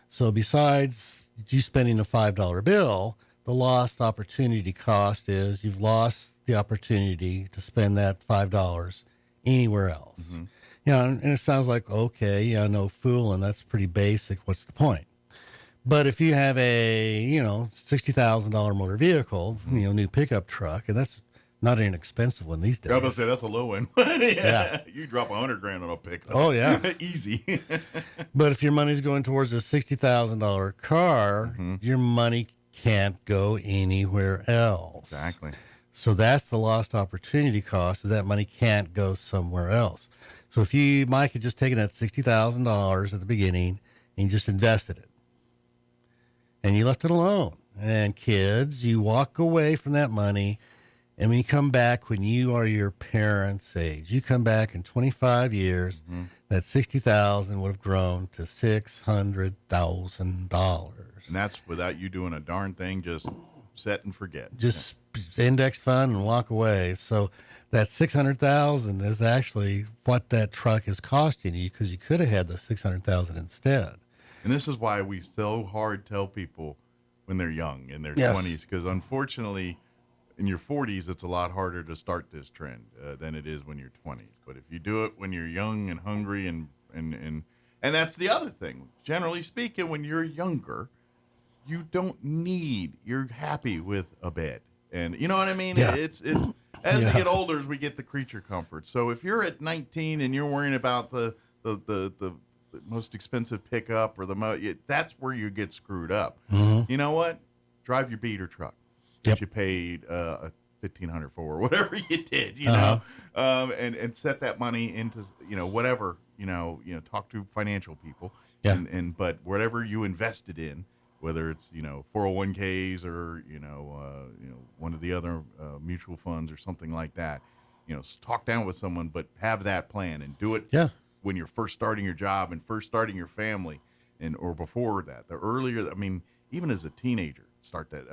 S23: So besides you spending a $5 bill, the lost opportunity cost is you've lost the opportunity to spend that $5 anywhere else. And it sounds like, okay, no fooling, that's pretty basic. What's the point? But if you have a, $60,000 motor vehicle, new pickup truck, and that's not an expensive one these days.
S15: I was going to say, that's a low one. Yeah. You drop $100,000 on a pickup.
S23: Oh, yeah.
S15: Easy.
S23: But if your money's going towards a $60,000 car, your money can't go anywhere else.
S15: Exactly.
S23: So that's the lost opportunity cost, is that money can't go somewhere else. So if Mike had just taken that $60,000 at the beginning and just invested it, and you left it alone, and kids, you walk away from that money, and when you come back, when you are your parents' age, you come back in 25 years, that $60,000 would have grown to $600,000.
S15: And that's without you doing a darn thing, just set and forget.
S23: Just index fund and walk away. So that $600,000 is actually what that truck is costing you, because you could have had the $600,000 instead.
S15: And this is why we so hard tell people when they're young, in their 20s, because unfortunately, in your 40s, it's a lot harder to start this trend than it is when you're 20s. But if you do it when you're young and hungry, and that's the other thing. Generally speaking, when you're younger, you're happy with a bed. And you know what I mean?
S23: Yeah.
S15: It's as we get older, as we get the creature comforts. So if you're at 19 and you're worrying about the most expensive pickup or that's where you get screwed up. You know what? Drive your beater truck that you paid $1,500 for, or whatever you did, know, and set that money into whatever talk to financial people, but whatever you invested in, whether it's 401ks or one of the other mutual funds or something like that, talk down with someone, but have that plan and do it. When you're first starting your job and first starting your family, or before that, the earlier, even as a teenager, start that.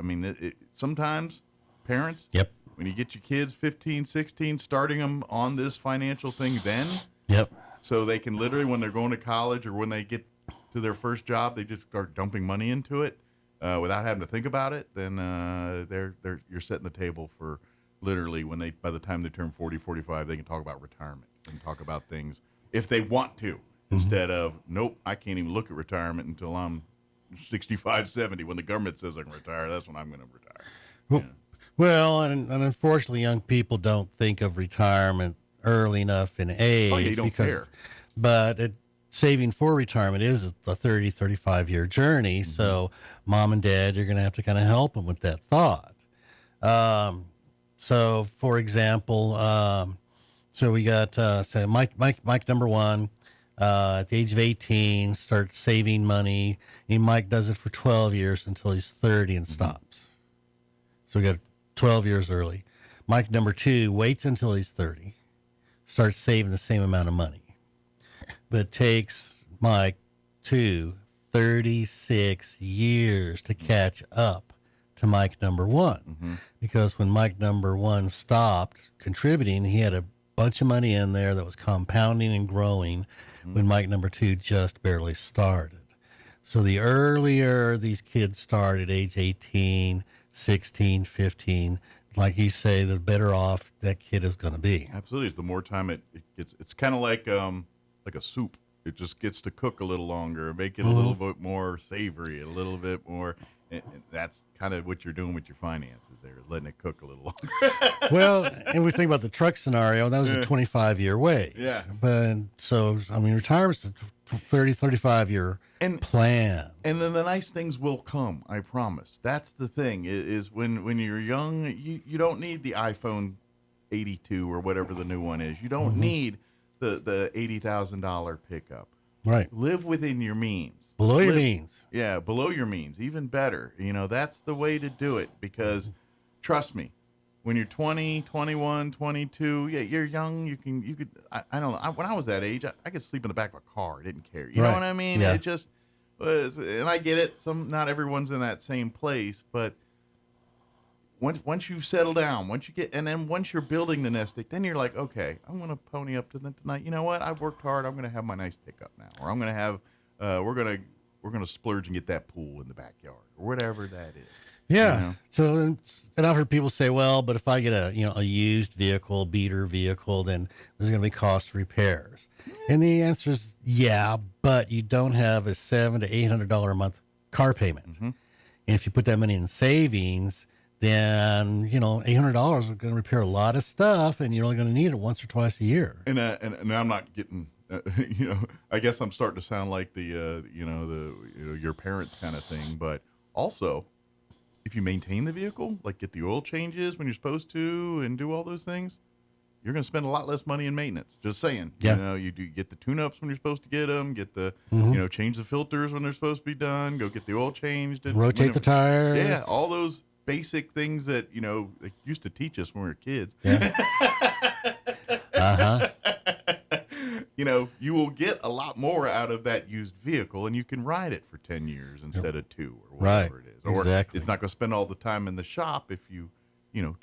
S15: Sometimes parents, when you get your kids 15, 16, starting them on this financial thing then, so they can literally, when they're going to college or when they get to their first job, they just start dumping money into it without having to think about it, then you're setting the table for literally by the time they turn 40, 45, they can talk about retirement and talk about things if they want to, instead of, nope, I can't even look at retirement until I'm 65, 70. When the government says I can retire, that's when I'm going to retire.
S23: Well, and unfortunately, young people don't think of retirement early enough in age.
S15: Oh, yeah, you don't care.
S23: But saving for retirement is a 30, 35-year journey. So mom and dad, you're going to have to kind of help them with that thought. So, for example, so we got Mike number one. at the age of 18, starts saving money. And Mike does it for 12 years until he's 30 and stops. So we got 12 years early. Mike number 2 waits until he's 30, starts saving the same amount of money. But it takes Mike 36 years to catch up to Mike number 1. Because when Mike number 1 stopped contributing, he had a bunch of money in there that was compounding and growing when Mike number 2 just barely started. So the earlier these kids start at age 18, 16, 15, like you say, the better off that kid is going to be.
S15: Absolutely. The more time it gets, it's kind of like a soup. It just gets to cook a little longer, make it a little bit more savory, a little bit more. And that's kind of what you're doing with your finances there, is letting it cook a little longer.
S23: Well, and we think about the truck scenario, that was a 25-year wait.
S15: Yeah.
S23: But so, I mean, retirement's a 30, 35-year plan.
S15: And then the nice things will come, I promise. That's the thing, is when you're young, you don't need the iPhone 82 or whatever the new one is. You don't need the $80,000 pickup.
S23: Right.
S15: Live within your means.
S23: Below your means.
S15: Yeah, below your means, even better. That's the way to do it, because trust me, when you're 20, 21, 22, yeah, you're young, you could, I don't know, when I was that age, I could sleep in the back of a car, I didn't care. You know what I mean?
S23: Yeah.
S15: It just was, and I get it, not everyone's in that same place, but once you settle down, once you're building the nest egg, then you're like, okay, I'm going to pony up to the tonight. You know what? I've worked hard. I'm going to have my nice pickup now, or I'm going to have, we're going to splurge and get that pool in the backyard, or whatever that is.
S23: Yeah. So, and I've heard people say, well, but if I get a used vehicle, beater vehicle, then there's going to be cost repairs. And the answer is, yeah, but you don't have a $700 to $800 a month car payment. And if you put that money in savings, then, $800 is going to repair a lot of stuff, and you're only going to need it once or twice a year.
S15: And I'm not getting, I guess I'm starting to sound like the your parents kind of thing. But also, if you maintain the vehicle, like get the oil changes when you're supposed to and do all those things, you're going to spend a lot less money in maintenance. Just saying.
S23: Yeah.
S15: You do get the tune-ups when you're supposed to get them, get the, change the filters when they're supposed to be done, go get the oil changed.
S23: Rotate the tires.
S15: Yeah, all those basic things that they used to teach us when we were kids.
S23: Yeah.
S15: You will get a lot more out of that used vehicle, and you can ride it for 10 years instead of 2 or whatever it is. Or
S23: exactly.
S15: It's not going to spend all the time in the shop if you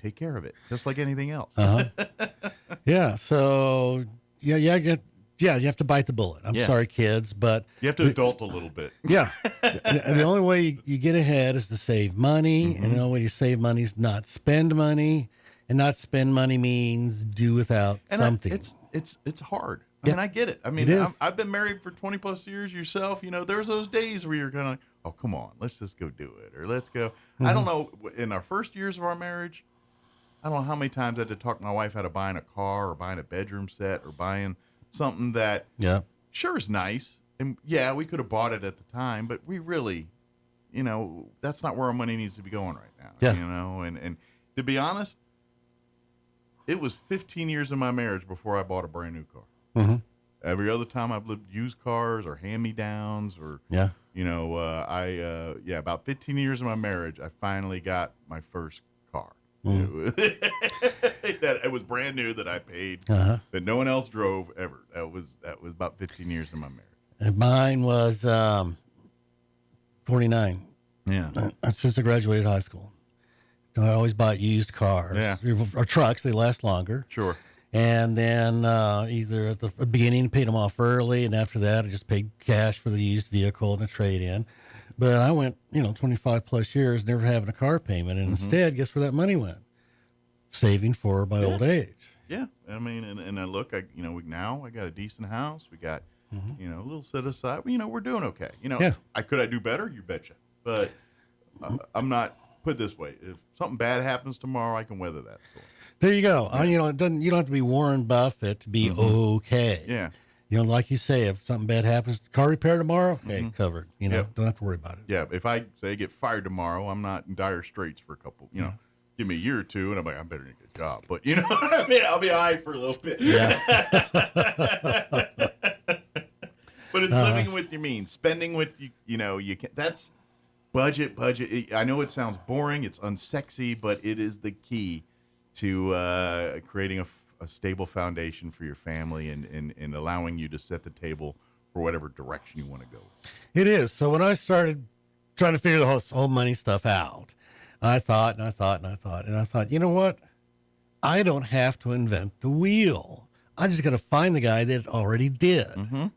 S15: take care of it, just like anything else.
S23: Yeah. So you have to bite the bullet. I'm sorry, kids, but
S15: you have to adult a little bit.
S23: Yeah. The only way you get ahead is to save money, and the only way you save money is not spend money, and not spend money means do without something.
S15: It's hard. I mean, I get it. I mean, I've been married for 20 plus years yourself. There's those days where you're going to, oh, come on, let's just go do it. Or let's go. I don't know. In our first years of our marriage, I don't know how many times I had to talk my wife out of buying a car or buying a bedroom set or buying something that sure is nice. And yeah, we could have bought it at the time, but we really, that's not where our money needs to be going right now.
S23: Yeah.
S15: And to be honest, it was 15 years of my marriage before I bought a brand new car. Every other time I've lived used cars or hand-me-downs or, about 15 years of my marriage, I finally got my first car. It was brand new that I paid, that no one else drove ever. That was about 15 years of my marriage.
S23: And mine was 49.
S15: Yeah.
S23: Since I graduated high school. I always bought used cars.
S15: Yeah.
S23: Or trucks. They last longer.
S15: Sure.
S23: And then either at the beginning, paid them off early, and after that, I just paid cash for the used vehicle and a trade-in. But I went, 25 plus years never having a car payment, and instead, guess where that money went? Saving for my old age.
S15: Yeah, I mean, and I look, now I got a decent house. We got, a little set aside. We're doing okay. Could I do better? You betcha. But I'm not. Put it this way: if something bad happens tomorrow, I can weather that storm.
S23: There you go. Yeah. You don't have to be Warren Buffett to be okay.
S15: Yeah.
S23: Like you say, if something bad happens, car repair tomorrow, okay, covered. Don't have to worry about it.
S15: Yeah. If I say get fired tomorrow, I'm not in dire straits for a couple. Give me a year or two, and I'm like, I better get a job. But I'll be all right for a little bit.
S23: Yeah.
S15: it's living with your means, spending what you can. That's budget. I know it sounds boring, it's unsexy, but it is the key to creating a stable foundation for your family and allowing you to set the table for whatever direction you want to go.
S23: It is. So when I started trying to figure the whole money stuff out, I thought, you know what? I don't have to invent the wheel. I just got to find the guy that already did.
S15: Mm-hmm.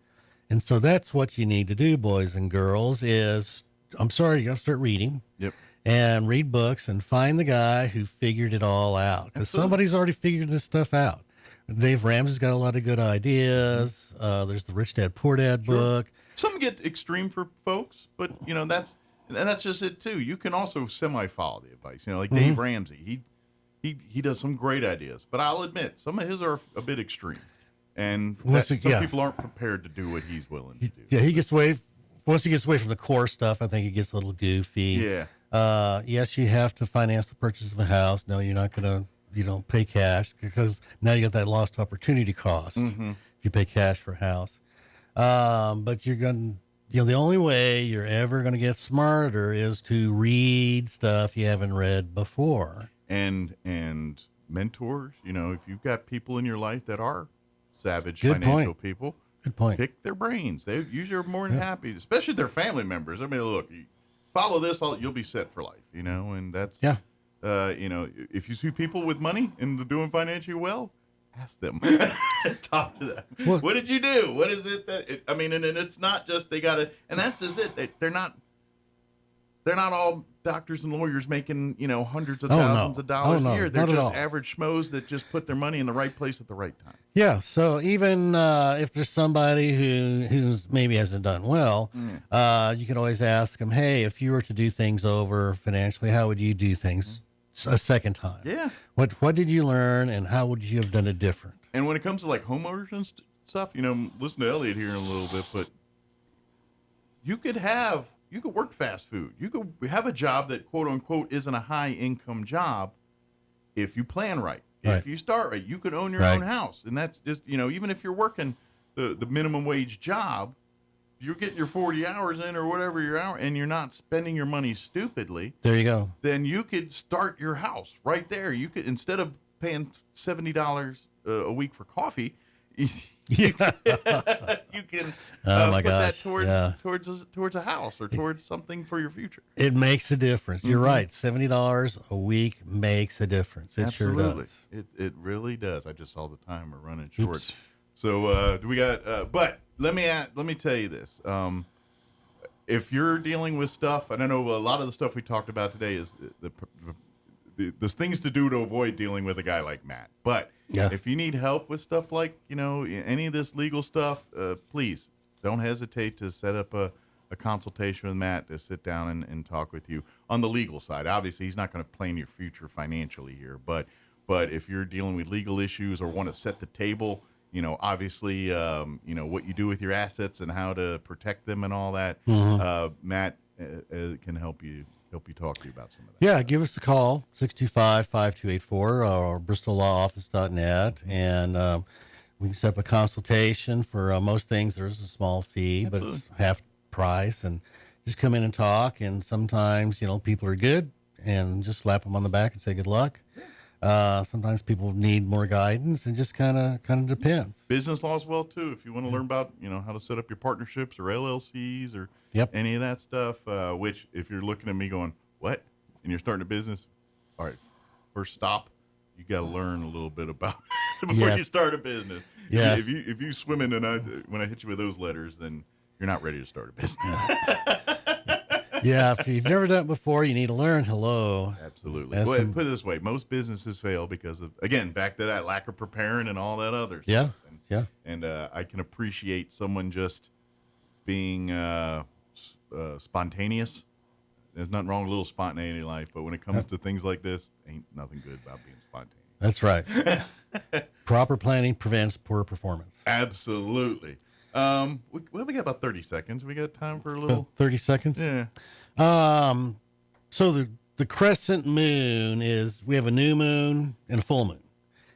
S23: And so that's what you need to do, boys and girls, is, you got to start reading.
S15: Yep.
S23: And read books and find the guy who figured it all out. Because somebody's already figured this stuff out. Dave Ramsey's got a lot of good ideas. There's the Rich Dad, Poor Dad book.
S15: Some get extreme for folks, but, that's just it, too. You can also semi-follow the advice. Like Dave Ramsey, he does some great ideas. But I'll admit, some of his are a bit extreme. And some people aren't prepared to do what he's willing to do.
S23: Yeah, once he gets away from the core stuff, I think it gets a little goofy.
S15: Yeah.
S23: Yes, you have to finance the purchase of a house. No, you're not going to, pay cash because now you got that lost opportunity cost if you pay cash for a house. But you're going to, the only way you're ever going to get smarter is to read stuff you haven't read before.
S15: And mentors, if you've got people in your life that are savage
S23: Good
S15: financial
S23: point.
S15: people,
S23: Good point.
S15: Pick their brains. They usually are more than happy, especially their family members. I mean, look, follow this, you'll be set for life, and that's, if you see people with money and they're doing financially well, ask them, talk to them. What did you do? What is it that, and it's not just, they got to, and that's just it. They're not all doctors and lawyers making, hundreds of thousands of dollars a year. They're just average schmoes that just put their money in the right place at the right time.
S23: Yeah. So even if there's somebody who's maybe hasn't done well, you can always ask them, hey, if you were to do things over financially, how would you do things a second time?
S15: Yeah.
S23: What did you learn and how would you have done it different?
S15: And when it comes to like homeowners and stuff, listen to Elliot here in a little bit, but you could work fast food. You could have a job that, quote unquote, isn't a high income job if you plan right. If you start right, you could own your own house. And that's just, even if you're working the minimum wage job, you're getting your 40 hours in or whatever your hour, and you're not spending your money stupidly.
S23: There you go.
S15: Then you could start your house right there. You could, instead of paying $70 a week for coffee, you can put that towards a house or towards something for your future.
S23: It makes a difference. You're right. $70 a week makes a difference. It
S15: Absolutely.
S23: Sure does.
S15: It really does. I just saw the timer running short. Oops. So do we got? But let me tell you this. If you're dealing with stuff, and I know a lot of the stuff we talked about today is the things to do to avoid dealing with a guy like Matt. But if you need help with stuff like, any of this legal stuff, please don't hesitate to set up a consultation with Matt to sit down and talk with you on the legal side. Obviously, he's not going to plan your future financially here, but if you're dealing with legal issues or want to set the table, obviously, what you do with your assets and how to protect them and all that, Matt can help you talk to you about some of that.
S23: Yeah, give us a call, 625-5284 or BristolLawOffice.net, and we can set up a consultation for most things. There's a small fee,
S15: Absolutely.
S23: But it's half price, and just come in and talk. And sometimes, people are good and just slap them on the back and say good luck. Sometimes people need more guidance, and just kind of depends.
S15: Business law as well too. If you want to learn about how to set up your partnerships or LLCs or any of that stuff, which if you're looking at me going what, and you're starting a business, all right, first stop, you got to learn a little bit about it before you start a business.
S23: Yes.
S15: If you swim in and when I hit you with those letters, then you're not ready to start a business.
S23: Yeah, if you've never done it before, you need to learn. Hello.
S15: Absolutely. Put it this way. Most businesses fail because of, again, back to that lack of preparing and all that other stuff. And I can appreciate someone just being spontaneous. There's nothing wrong with a little spontaneity in life, but when it comes to things like this, ain't nothing good about being spontaneous.
S23: That's right. Proper planning prevents poor performance.
S15: Absolutely. We got about 30 seconds. We got time for a little
S23: 30 seconds.
S15: Yeah.
S23: So the crescent moon we have a new moon and a full moon.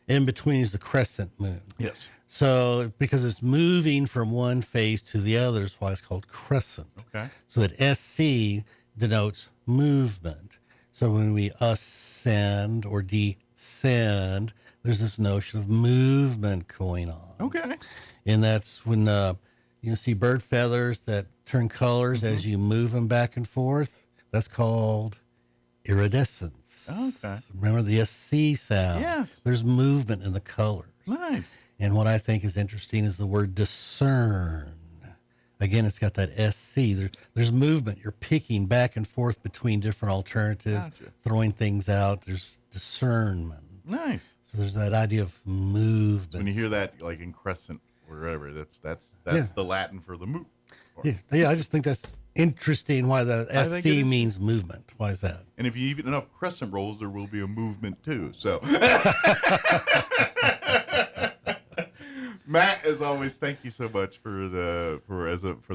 S23: In between is the crescent moon.
S15: Yes.
S23: So because it's moving from one phase to the other is why it's called crescent.
S15: Okay.
S23: So that SC denotes movement. So when we ascend or descend, there's this notion of movement going on.
S15: Okay.
S23: And that's when you see bird feathers that turn colors as you move them back and forth. That's called iridescence.
S15: Okay.
S23: Remember the SC sound?
S15: Yes.
S23: There's movement in the colors.
S15: Nice.
S23: And what I think is interesting is the word discern. Again, it's got that SC. There's movement. You're picking back and forth between different alternatives, throwing things out. There's discernment.
S15: Nice.
S23: So there's that idea of movement.
S15: When you hear that, like in crescent, wherever, that's the Latin for the move.
S23: Yeah, I just think that's interesting why the SC means movement. Why is that?
S15: And if you even enough crescent rolls, there will be a movement too. So, Matt, as always, thank you so much for the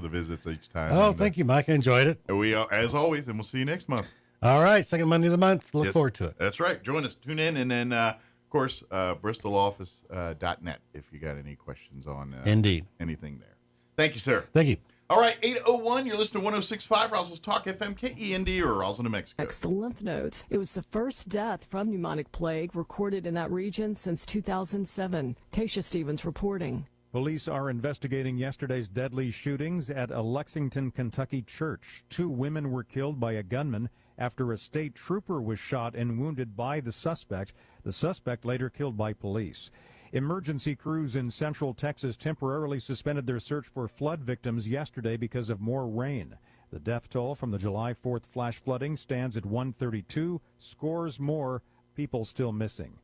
S15: visits each time.
S23: Oh, thank you, Mike. I enjoyed it.
S15: We as always, and we'll see you next month.
S23: All right, second Monday of the month. Look forward to it.
S15: That's right. Join us. Tune in, and then of course, bristoloffice.net if you got any questions on
S23: indeed
S15: anything there. Thank you, sir.
S23: Thank you.
S15: All right, 8:01. You're listening to 106.5 Roswell's Talk FM, KEND, or Roswell, New Mexico.
S1: The lymph nodes. It was the first death from pneumonic plague recorded in that region since 2007. Tasha Stevens reporting.
S2: Police are investigating yesterday's deadly shootings at a Lexington, Kentucky church. 2 women were killed by a gunman after a state trooper was shot and wounded by the suspect. The suspect later killed by police. Emergency crews in central Texas temporarily suspended their search for flood victims yesterday because of more rain. The death toll from the July 4th flash flooding stands at 132, scores more people still missing.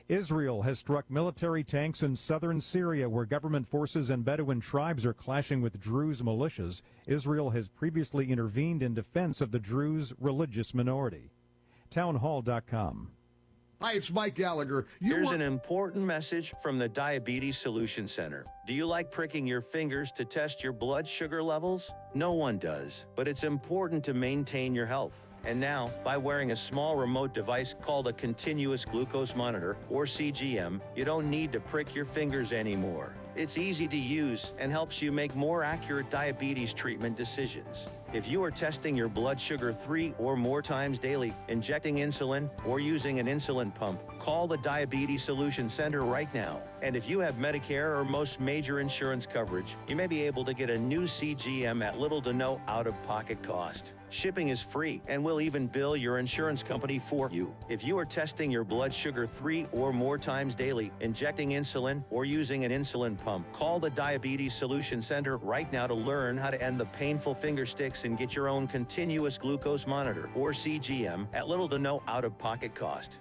S2: Israel has struck military tanks in southern Syria where government forces and Bedouin tribes are clashing with Druze militias. Israel has previously intervened in defense of the Druze religious minority. Townhall.com.
S3: Hi, it's Mike Gallagher.
S4: Here's an important message from the Diabetes Solution Center. Do you like pricking your fingers to test your blood sugar levels? No one does, but it's important to maintain your health. And now, by wearing a small remote device called a continuous glucose monitor, or CGM, you don't need to prick your fingers anymore. It's easy to use and helps you make more accurate diabetes treatment decisions. If you are testing your blood sugar 3 or more times daily, injecting insulin, or using an insulin pump, call the Diabetes Solution Center right now. And if you have Medicare or most major insurance coverage, you may be able to get a new CGM at little to no out-of-pocket cost. Shipping is free, and we'll even bill your insurance company for you. If you are testing your blood sugar 3 or more times daily, injecting insulin, or using an insulin pump, call the Diabetes Solution Center right now to learn how to end the painful finger sticks and get your own continuous glucose monitor, or CGM, at little to no out-of-pocket cost.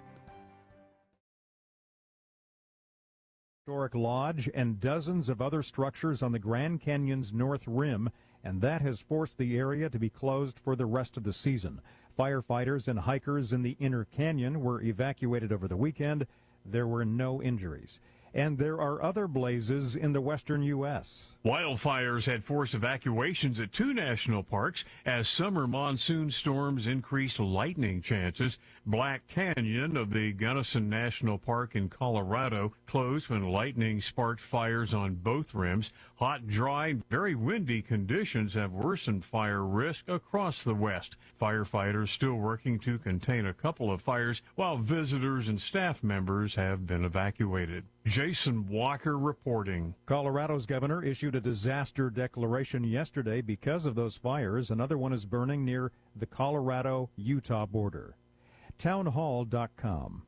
S2: Historic Lodge and dozens of other structures on the Grand Canyon's north rim, and that has forced the area to be closed for the rest of the season. Firefighters and hikers in the inner canyon were evacuated over the weekend. There were no injuries. And there are other blazes in the western U.S.
S24: Wildfires had forced evacuations at 2 national parks as summer monsoon storms increased lightning chances. Black Canyon of the Gunnison National Park in Colorado closed when lightning sparked fires on both rims. Hot, dry, very windy conditions have worsened fire risk across the west. Firefighters still working to contain a couple of fires, while visitors and staff members have been evacuated. Jason Walker reporting.
S2: Colorado's governor issued a disaster declaration yesterday because of those fires. Another one is burning near the Colorado-Utah border. Townhall.com.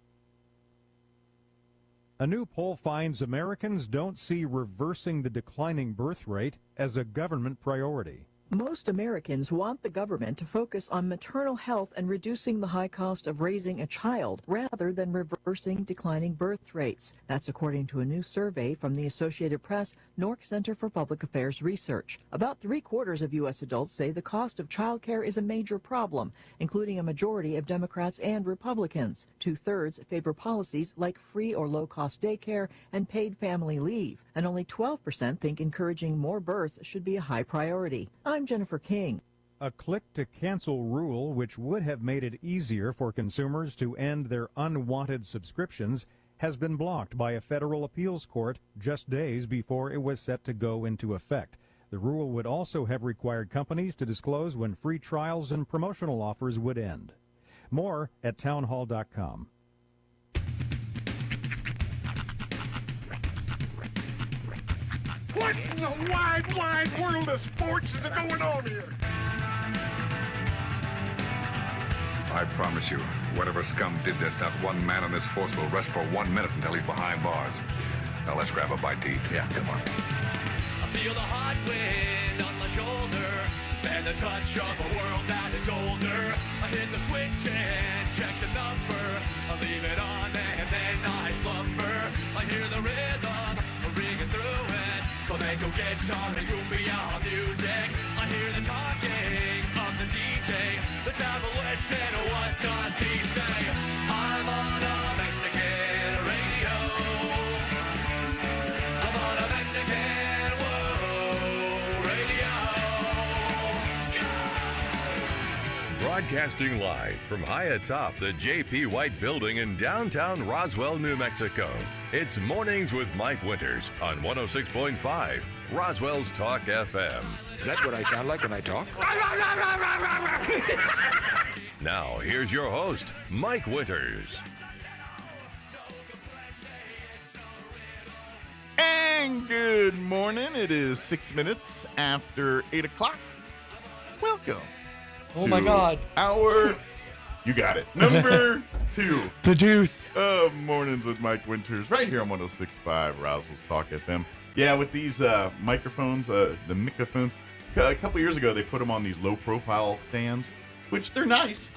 S2: A new poll finds Americans don't see reversing the declining birth rate as a government priority.
S25: Most Americans want the government to focus on maternal health and reducing the high cost of raising a child rather than reversing declining birth rates. That's according to a new survey from the Associated Press Nork Center for Public Affairs Research. About 3/4 of U.S. adults say the cost of child care is a major problem, including a majority of Democrats and Republicans. 2/3 favor policies like free or low-cost daycare and paid family leave, and only 12% think encouraging more births should be a high priority. I'm Jennifer King.
S2: A click-to-cancel rule, which would have made it easier for consumers to end their unwanted subscriptions, has been blocked by a federal appeals court just days before it was set to go into effect. The rule would also have required companies to disclose when free trials and promotional offers would end. More at townhall.com.
S10: What in the wide world of sports is going on here?
S11: I promise you, whatever scum did this, not one man on this force will rest for 1 minute until he's behind bars. Now let's grab a bite to eat. Yeah, come on.
S12: I feel the hot wind on my shoulder and the touch of a world that is older. I hit the switch and check the number. I leave it on and then I slumber. I hear the rhythm ringing through it. Flamenco guitar and cumbia music. I hear the talking of the DJ. The traveler said, what does he say? I'm on a Mexican radio. I'm on a Mexican radio.
S13: Broadcasting live from high atop the J.P. White Building in downtown Roswell, New Mexico. It's Mornings with Mike Winters on 106.5 Roswell's Talk FM.
S14: Is that what I sound like when I talk?
S13: Now, here's your host, Mike Winters.
S15: And good morning. It is 6 minutes after 8 o'clock. Welcome.
S16: Oh my God.
S15: You got it. Number 2.
S16: The deuce.
S15: Mornings with Mike Winters, right here on 106.5 Roswell's Talk FM. Yeah, with these microphones, the microphones, a couple years ago, they put them on these low-profile stands, which they're nice,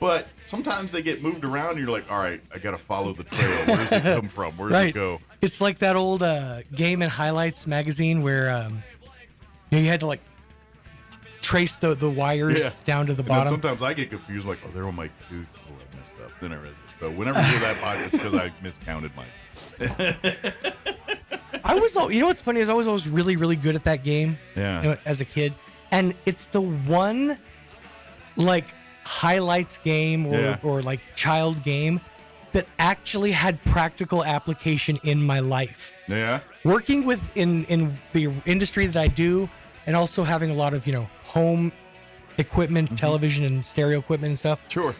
S15: but sometimes they get moved around, and you're like, all right, I got to follow the trail. Where does it come from? Where does it go?
S16: It's like that old Game and Highlights magazine where you had to, like, trace the wires down to the bottom.
S15: Sometimes I get confused, like, oh, they're on my tooth. Oh, I messed up. Then I read it. So whenever you do that podcast, it's because I miscounted mine.
S16: You know what's funny is I was always really, really good at that game as a kid. And it's the one, like, highlights game or like, child game that actually had practical application in my life.
S15: Yeah.
S16: Working in the industry that I do, and also having a lot of, home equipment, television and stereo equipment and stuff.
S15: Sure.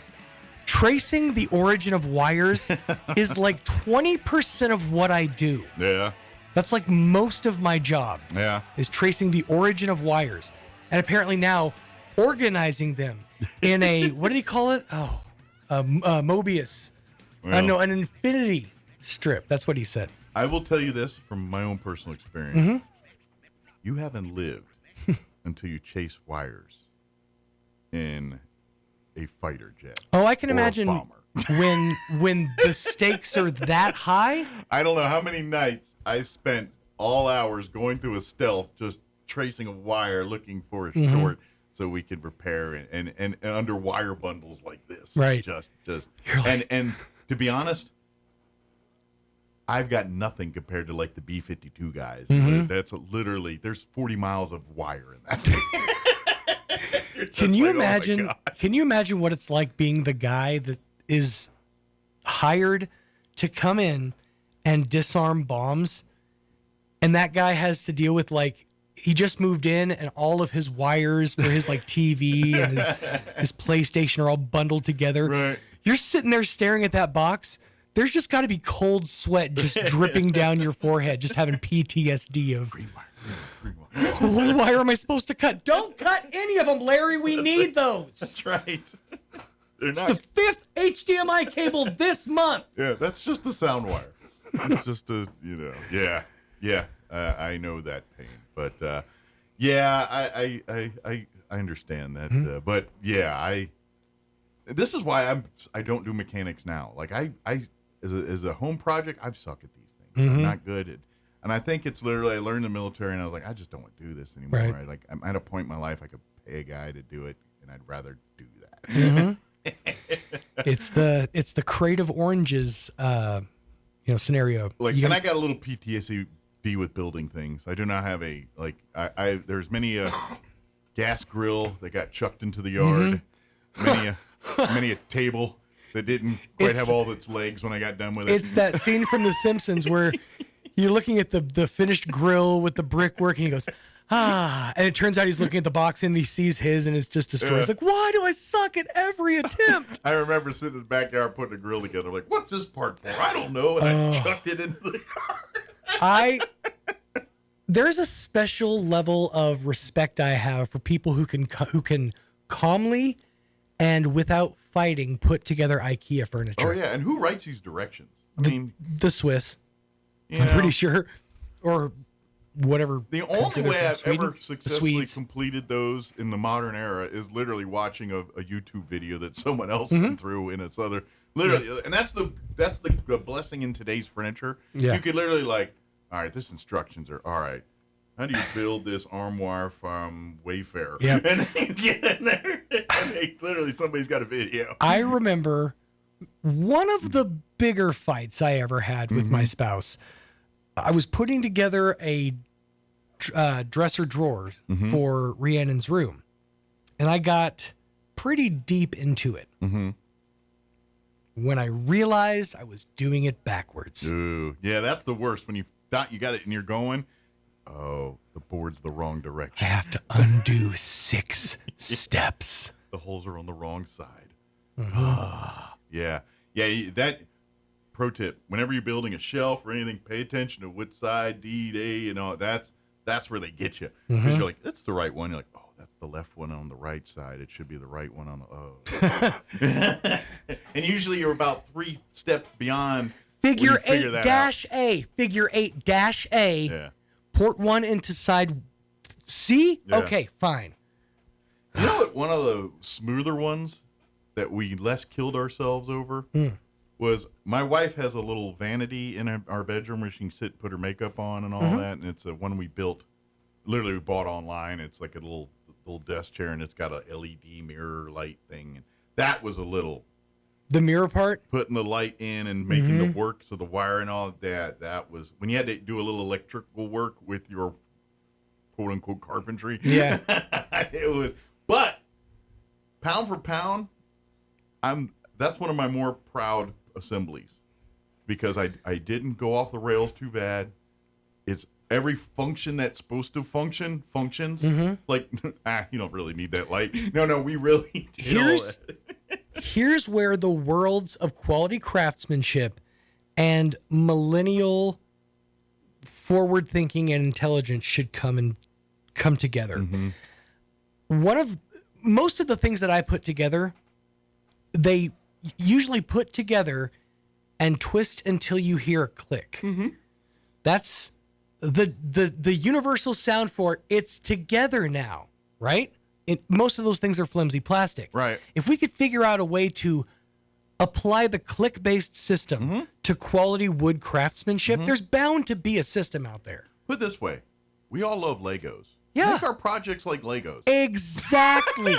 S16: Tracing the origin of wires is like 20% of what I do.
S15: Yeah.
S16: That's like most of my job.
S15: Yeah.
S16: Is tracing the origin of wires. And apparently now organizing them in a, what did he call it? Oh, Mobius. No, an infinity strip. That's what he said.
S15: I will tell you this from my own personal experience. Mm-hmm. You haven't lived until you chase wires in a fighter jet.
S16: Oh, I can imagine when the stakes are that high.
S15: I don't know how many nights I spent all hours going through a stealth, just tracing a wire, looking for a short so we could repair and under wire bundles like this.
S16: Right.
S15: Just and to be honest, I've got nothing compared to like the B-52 guys. Mm-hmm. That's literally, there's 40 miles of wire in that thing.
S16: Can you imagine? Can you imagine what it's like being the guy that is hired to come in and disarm bombs, and that guy has to deal with, like, he just moved in and all of his wires for his like TV and his PlayStation are all bundled together.
S15: Right.
S16: You're sitting there staring at that box. There's just got to be cold sweat just dripping down your forehead, just having PTSD of. Green wire. What wire am I supposed to cut? Don't cut any of them, Larry. We need those.
S15: That's right.
S16: It's the 5th HDMI cable this month.
S15: Yeah, that's just the sound wire. It's just a, yeah. I know that pain, but I understand that. But yeah, this is why I don't do mechanics now. Like I as a home project, I suck at these things. I'm not good at. And I think it's literally, I learned in the military, and I was like, I just don't want to do this anymore.
S16: Right.
S15: Like, I'm at a point in my life I could pay a guy to do it, and I'd rather do that.
S16: Mm-hmm. It's the crate of oranges, scenario.
S15: Like, and I got a little PTSD with building things. I do not have a there's many a gas grill that got chucked into the yard, many a table that didn't quite have all its legs when I got done with it.
S16: It's that scene from The Simpsons where you're looking at the finished grill with the brickwork, and he goes, and it turns out he's looking at the box and he sees his and it's just destroyed. He's like, why do I suck at every attempt?
S15: I remember sitting in the backyard putting a grill together. Like, what's this part for? I don't know. And I chucked it into the yard.
S16: There's a special level of respect I have for people who can calmly and without fighting put together IKEA furniture.
S15: Oh, yeah. And who writes these directions? I mean,
S16: the Swiss. I'm pretty sure. Or whatever.
S15: The only way I've ever successfully completed those in the modern era is literally watching a YouTube video that someone else went through in its other. Literally, and that's the blessing in today's furniture.
S16: Yeah.
S15: You could literally like, all right, this instructions are all right. How do you build this armoire from Wayfair?
S16: Yep.
S15: And then you get in there, and literally somebody's got a video.
S16: I remember one of the bigger fights I ever had with my spouse. I was putting together a dresser drawer for Rhiannon's room, and I got pretty deep into it. When I realized I was doing it backwards.
S15: Ooh, yeah, that's the worst. When you thought you got it and you're going, oh, the board's the wrong direction.
S16: I have to undo 6 steps.
S15: The holes are on the wrong side. Yeah. That pro tip: whenever you're building a shelf or anything, pay attention to which side, D, A, and all. That's where they get you, because you're like, that's the right one. You're like, oh, that's the left one on the right side. It should be the right one on the and usually you're about 3 steps beyond.
S16: Figure 8-A. Figure 8-A.
S15: Yeah.
S16: Port 1 into side C.
S15: Yeah.
S16: Okay, fine.
S15: You know what? One of the smoother ones that we less killed ourselves over was my wife has a little vanity in our bedroom where she can sit, put her makeup on and all that. And it's a one we built, literally we bought online. It's like a little desk chair, and it's got a LED mirror light thing. And that was a little.
S16: The mirror part?
S15: Putting the light in and making the work, so the wire and all that. That was when you had to do a little electrical work with your quote unquote carpentry.
S16: Yeah.
S15: It was, but pound for pound, that's one of my more proud assemblies, because I didn't go off the rails too bad. It's every function that's supposed to functions. Like, you don't really need that light. No, we really did.
S16: Here's where the worlds of quality craftsmanship and millennial forward thinking and intelligence should come together. Most of the things that I put together, they usually put together and twist until you hear a click. That's the universal sound for it's together now, right? Most of those things are flimsy plastic.
S15: Right.
S16: If we could figure out a way to apply the click-based system to quality wood craftsmanship, there's bound to be a system out there.
S15: Put it this way, we all love Legos.
S16: Yeah.
S15: Make our projects like Legos.
S16: Exactly.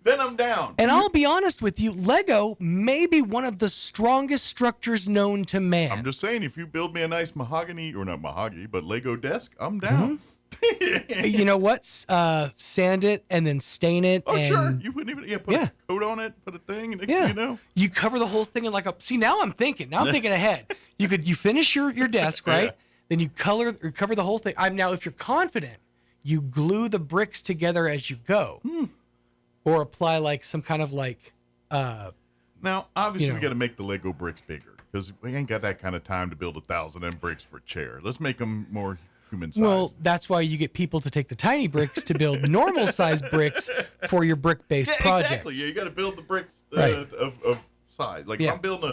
S15: Then I'm down.
S16: And I'll be honest with you, Lego may be one of the strongest structures known to man.
S15: I'm just saying, if you build me a nice mahogany, or not mahogany, but Lego desk, I'm down.
S16: You know what? Sand it and then stain it.
S15: Oh,
S16: and
S15: sure. You wouldn't even put a coat on it, put a thing, and next thing you know.
S16: You cover the whole thing in like a. See, now I'm thinking. Now I'm thinking ahead. You finish your desk, right?
S15: Yeah.
S16: Then you cover the whole thing. Now, if you're confident, you glue the bricks together as you go, or apply like some kind of like.
S15: Now, obviously, we got to make the Lego bricks bigger, because we ain't got that kind of time to build 1,000 M bricks for a chair. Let's make them more human size.
S16: Well, that's why you get people to take the tiny bricks to build normal size bricks for your brick-based projects.
S15: Exactly. Yeah, you got to build the bricks
S16: Right.
S15: of size. Like if I'm building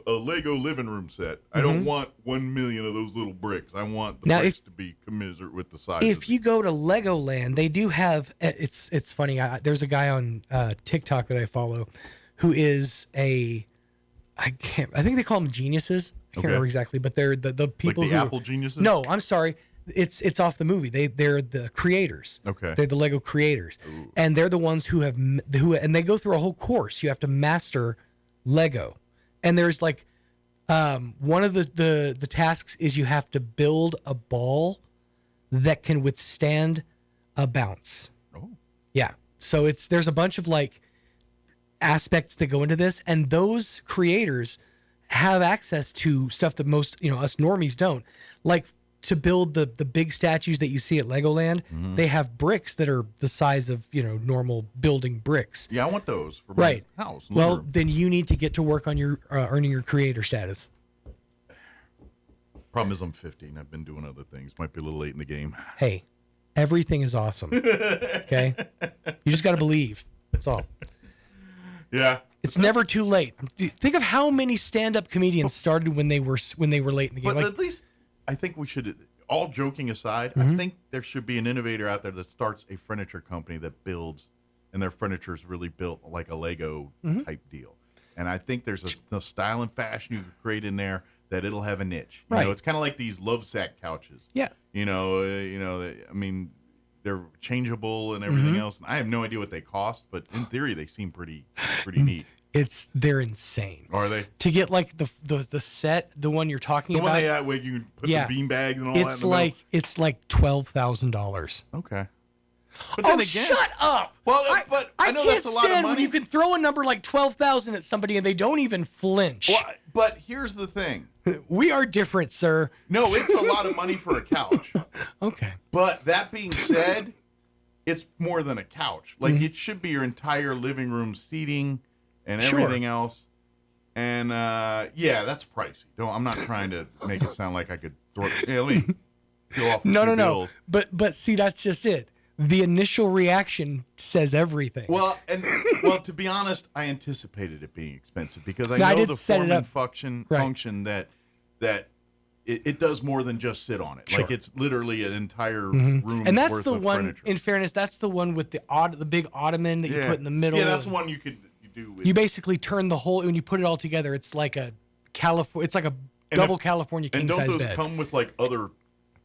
S15: a Lego living room set, I don't want 1 million of those little bricks. I want the bricks to be commensurate with the size.
S16: If you go to Legoland, they do have. It's funny. There's a guy on TikTok that I follow, who is I think they call them geniuses. I can't remember exactly, but they're the people
S15: like the
S16: who
S15: Apple geniuses.
S16: No, I'm sorry. It's off the movie. They're the creators.
S15: Okay.
S16: They're the Lego creators.
S15: Ooh.
S16: And they're the ones who and they go through a whole course. You have to master Lego. And there's like one of the tasks is you have to build a ball that can withstand a bounce.
S15: Oh.
S16: Yeah. So there's a bunch of like aspects that go into this, and those creators have access to stuff that most, us normies don't. Like to build the big statues that you see at Legoland, they have bricks that are the size of, normal building bricks.
S15: Yeah, I want those for my house.
S16: Well, then you need to get to work on your earning your creator status.
S15: Problem is I'm 50 and I've been doing other things. Might be a little late in the game.
S16: Hey, everything is awesome. Okay? You just got to believe. That's all.
S15: Yeah.
S16: It's never too late. Think of how many stand-up comedians started when they were late in the game.
S15: But at least I think we should, all joking aside, I think there should be an innovator out there that starts a furniture company that builds, and their furniture is really built like a Lego type deal. And I think there's a style and fashion you can create in there that it'll have a niche. You know, it's kind of like these love sack couches.
S16: Yeah.
S15: I mean, they're changeable and everything else. And I have no idea what they cost, but in theory, they seem pretty neat.
S16: They're insane.
S15: Are they?
S16: To get like the set, the one you're talking about.
S15: The one they have where you put the bean bags and all that in the middle?
S16: It's like $12,000.
S15: Okay. But then again,
S16: shut up!
S15: Well, but I know that's a lot of money.
S16: When you can throw a number like 12,000 at somebody and they don't even flinch.
S15: Well, but here's the thing.
S16: We are different, sir.
S15: No, it's a lot of money for a couch.
S16: Okay.
S15: But that being said, it's more than a couch. Like it should be your entire living room seating and everything else. And yeah, that's pricey. I'm not trying to make it sound like I could throw. Yeah, let me peel off.
S16: No. But see, that's just it. The initial reaction says everything.
S15: Well, to be honest, I anticipated it being expensive because I know the form and function that it does more than just sit on it.
S16: Sure.
S15: Like it's literally an entire room.
S16: And that's
S15: worth
S16: the
S15: of
S16: one.
S15: Furniture.
S16: In fairness, that's the one with the big ottoman that you put in the middle.
S15: Yeah, that's the one you do.
S16: You basically turn the whole when you put it all together. It's like a double California king size bed.
S15: And don't those come with like other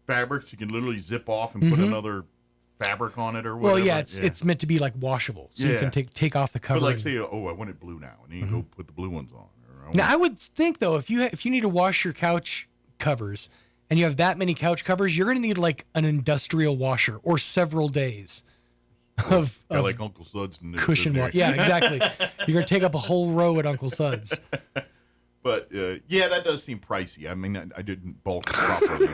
S15: fabrics you can literally zip off and put another fabric on it or whatever?
S16: Well, yeah, it's meant to be like washable, so you can take off the cover.
S15: But like say, I want it blue now, and you can go put the blue ones on.
S16: Now, I would think though, if you need to wash your couch covers, and you have that many couch covers, you're going to need like an industrial washer or several days of
S15: like Uncle Suds and
S16: cushion wash. Yeah, exactly. You're going to take up a whole row at Uncle Suds.
S15: But yeah, that does seem pricey. I mean, I didn't bulk it properly,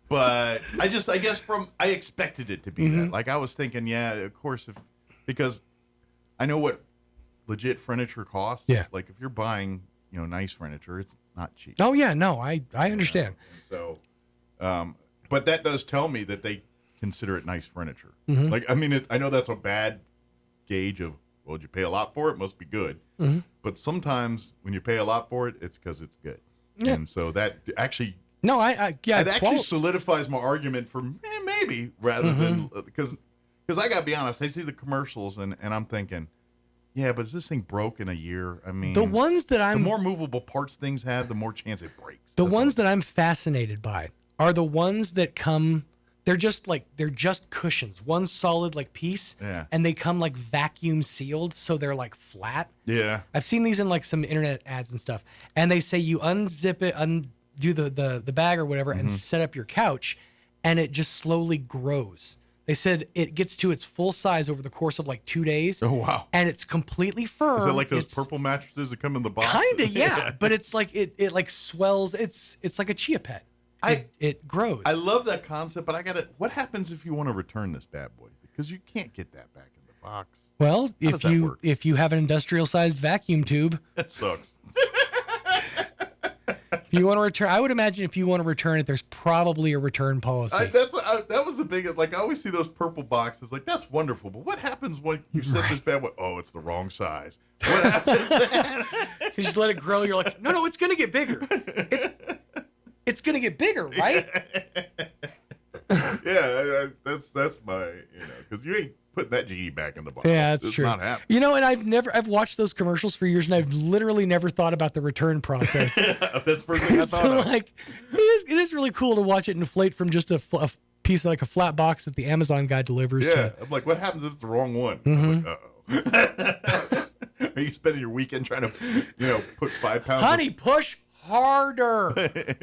S15: but I guess I expected it to be that. Like I was thinking, yeah, of course, because I know what legit furniture costs.
S16: Yeah.
S15: Like if you're buying, nice furniture, it's not cheap.
S16: Oh yeah, no, I understand.
S15: So, but that does tell me that they consider it nice furniture. Like, I mean, I know that's a bad gauge of, well, did you pay a lot for it? Must be good. But sometimes when you pay a lot for it, it's because it's good. Yeah. And so that actually.
S16: No, it
S15: actually solidifies my argument for maybe rather than because I gotta be honest, I see the commercials and I'm thinking, yeah, but is this thing broke in a year? I mean,
S16: the more
S15: movable parts things have, the more chance it breaks.
S16: The ones that I'm fascinated by are the ones that come. They're just cushions, one solid like piece, and they come like vacuum sealed, so they're like flat.
S15: Yeah,
S16: I've seen these in like some internet ads and stuff, and they say you unzip it, do the bag or whatever, and set up your couch, and it just slowly grows. They said it gets to its full size over the course of like 2 days.
S15: Oh wow!
S16: And it's completely firm.
S15: Is it like those purple mattresses that come in the box?
S16: Kinda, yeah. But it's like it like swells. It's like a chia pet. It grows.
S15: I love that concept, but what happens if you want to return this bad boy? Because you can't get that back in the box.
S16: Well, if you have an industrial sized vacuum tube,
S15: that sucks.
S16: If you want to return, I would imagine if you want to return it, there's probably a return policy.
S15: That was the biggest. Like I always see those purple boxes. Like that's wonderful, but what happens when you set this bad boy? Oh, it's the wrong size. What happens?
S16: You just let it grow. You're like, no, it's going to get bigger. It's going to get bigger, right?
S15: Yeah, that's my because you ain't putting that genie back in the box.
S16: Yeah, that's
S15: it's
S16: true.
S15: Not happening.
S16: And I've watched those commercials for years, and I've literally never thought about the return process.
S15: That's the first thing I thought
S16: so,
S15: of.
S16: like, it is really cool to watch it inflate from just a piece of like a flat box that the Amazon guy delivers.
S15: Yeah, I'm like, what happens if it's the wrong one? I'm like, uh-oh. Are you spending your weekend trying to, put 5 pounds?
S16: Honey, push harder.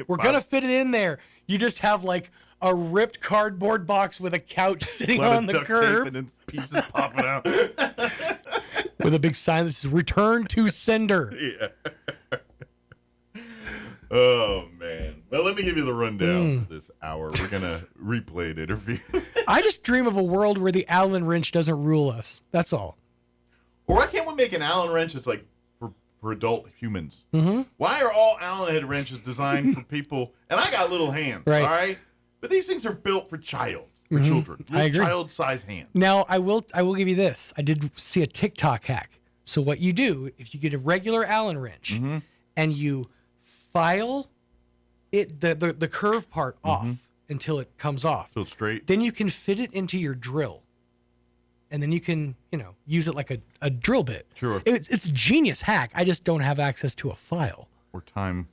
S16: We're gonna fit it in there. You just have like a ripped cardboard box with a couch sitting on the curb,
S15: and then pieces popping out.
S16: with a big sign that says "Return to Sender."
S15: Yeah. Oh, man. Well, let me give you the rundown for this hour. We're going to replay an interview.
S16: I just dream of a world where the Allen wrench doesn't rule us. That's all.
S15: Or why can't we make an Allen wrench that's like for adult humans?
S16: Mm-hmm.
S15: Why are all Allen head wrenches designed for people? And I got little hands,
S16: Right.
S15: all right? But these things are built for children.
S16: I agree.
S15: Child-sized hands.
S16: Now, I will give you this. I did see a TikTok hack. So what you do, if you get a regular Allen wrench and you file it the curved part off until it comes off.
S15: So it's straight.
S16: Then you can fit it into your drill. And then you can, use it like a drill bit.
S15: Sure.
S16: It's a genius hack. I just don't have access to a file.
S15: Or time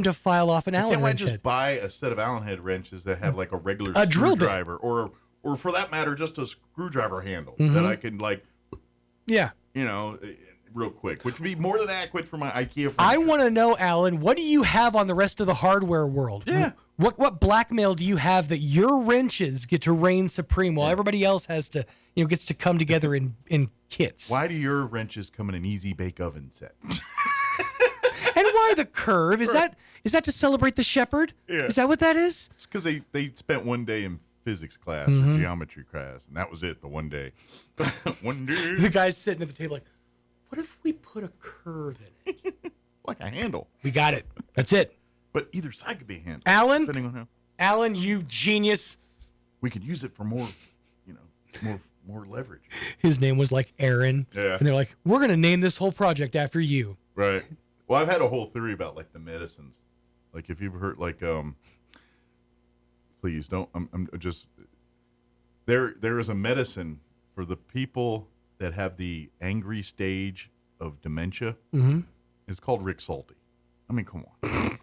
S16: to file off an Allen wrench.
S15: Can't I just buy a set of Allen head wrenches that have like a regular
S16: drill bit.
S15: screwdriver, or for that matter, just a screwdriver handle that I can real quick, which would be more than adequate for my IKEA furniture.
S16: I want to know, Alan, what do you have on the rest of the hardware world?
S15: Yeah.
S16: What blackmail do you have that your wrenches get to reign supreme while everybody else has to, gets to come together in kits?
S15: Why do your wrenches come in an easy bake oven set?
S16: And why the curve? Is that to celebrate the shepherd?
S15: Yeah.
S16: Is that what that is?
S15: It's because they spent one day in physics class or geometry class, and that was it. The one day. One day.
S16: The guy's sitting at the table like, what if we put a curve in it?
S15: Like a handle.
S16: We got it. That's it.
S15: But either side could be a handle.
S16: Alan?
S15: Depending on how.
S16: Alan, you genius.
S15: We could use it for more leverage.
S16: His name was like Aaron.
S15: Yeah.
S16: And they're like, we're going to name this whole project after you.
S15: Right. Well, I've had a whole theory about like the medicines. Like if you've heard like please don't I'm just there is a medicine for the people that have the angry stage of dementia. It's called Rick Salty. I mean, come on.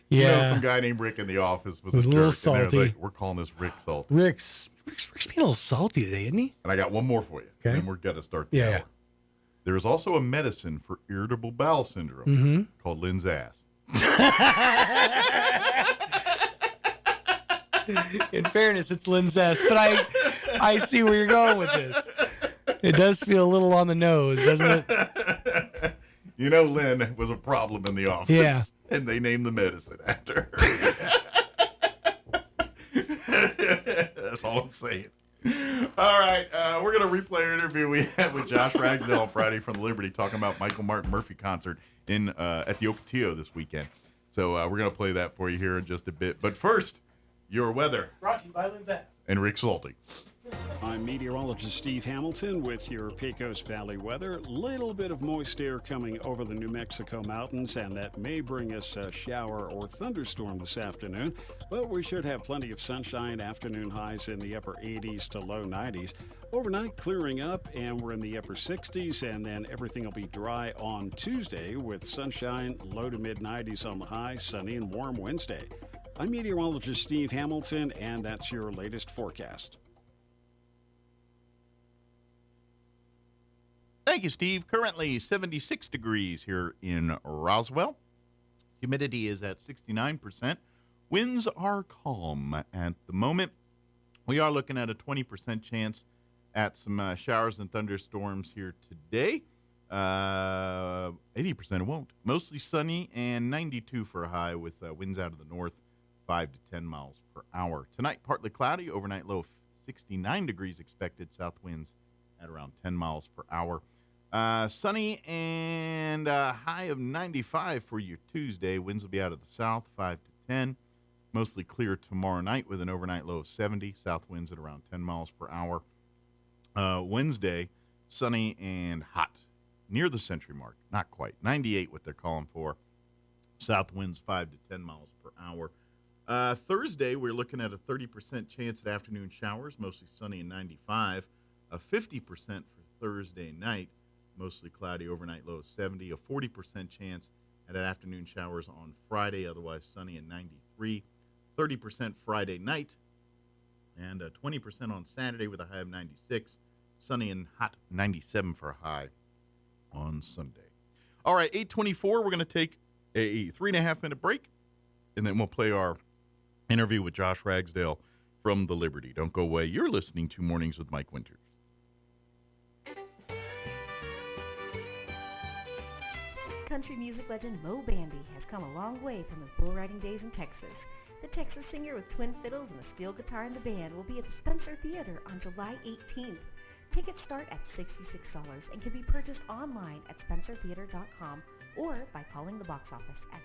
S16: Yeah.
S15: Some guy named Rick in the office was a
S16: little
S15: jerk, and
S16: salty.
S15: like, we're calling this Rick Salty.
S16: Rick's being a little salty today, isn't he?
S15: And I got one more for you.
S16: Okay.
S15: And we're going to start the hour.
S16: Yeah.
S15: There is also a medicine for irritable bowel syndrome called Lynn's ass.
S16: In fairness, it's Lynn's ass, but I see where you're going with this. It does feel a little on the nose, doesn't it?
S15: Lynn was a problem in the office.
S16: Yeah.
S15: And they named the medicine after her. That's all I'm saying. All right. We're going to replay our interview we had with Josh Ragsdale on Friday from the Liberty talking about Michael Martin Murphey concert at the Ocotillo this weekend. So we're going to play that for you here in just a bit. But first, your weather.
S16: Brought to you by Lynn's ass.
S15: And Rick Salty.
S17: I'm meteorologist Steve Hamilton with your Pecos Valley weather. Little bit of moist air coming over the New Mexico mountains, and that may bring us a shower or thunderstorm this afternoon. But we should have plenty of sunshine, afternoon highs in the upper 80s to low 90s. Overnight clearing up, and we're in the upper 60s, and then everything will be dry on Tuesday with sunshine, low to mid 90s on the high, sunny and warm Wednesday. I'm meteorologist Steve Hamilton, and that's your latest forecast.
S15: Thank you, Steve. Currently 76 degrees here in Roswell. Humidity is at 69%. Winds are calm at the moment. We are looking at a 20% chance at some showers and thunderstorms here today. 80% won't. Mostly sunny and 92 for a high with winds out of the north, 5 to 10 miles per hour. Tonight, partly cloudy. Overnight low of 69 degrees expected. South winds at around 10 miles per hour. Sunny and high of 95 for your Tuesday. Winds will be out of the south, 5 to 10. Mostly clear tomorrow night with an overnight low of 70. South winds at around 10 miles per hour. Wednesday, sunny and hot. Near the century mark. Not quite. 98 what they're calling for. South winds 5 to 10 miles per hour. Thursday, we're looking at a 30% chance at afternoon showers. Mostly sunny and 95. A 50% for Thursday night. Mostly cloudy, overnight low of 70. A 40% chance at afternoon showers on Friday, otherwise sunny and 93. 30% Friday night, and 20% on Saturday with a high of 96. Sunny and hot, 97 for a high on Sunday. All right, 8:24, we're going to take a 3.5-minute break, and then we'll play our interview with Josh Ragsdale from the Liberty. Don't go away. You're listening to Mornings with Mike Winters.
S5: country music legend Mo Bandy has come a long way from his bull riding days in Texas. The Texas singer with twin fiddles and a steel guitar in the band will be at the Spencer Theater on July 18th. Tickets start at $66 and can be purchased online at spencertheater.com or by calling the box office at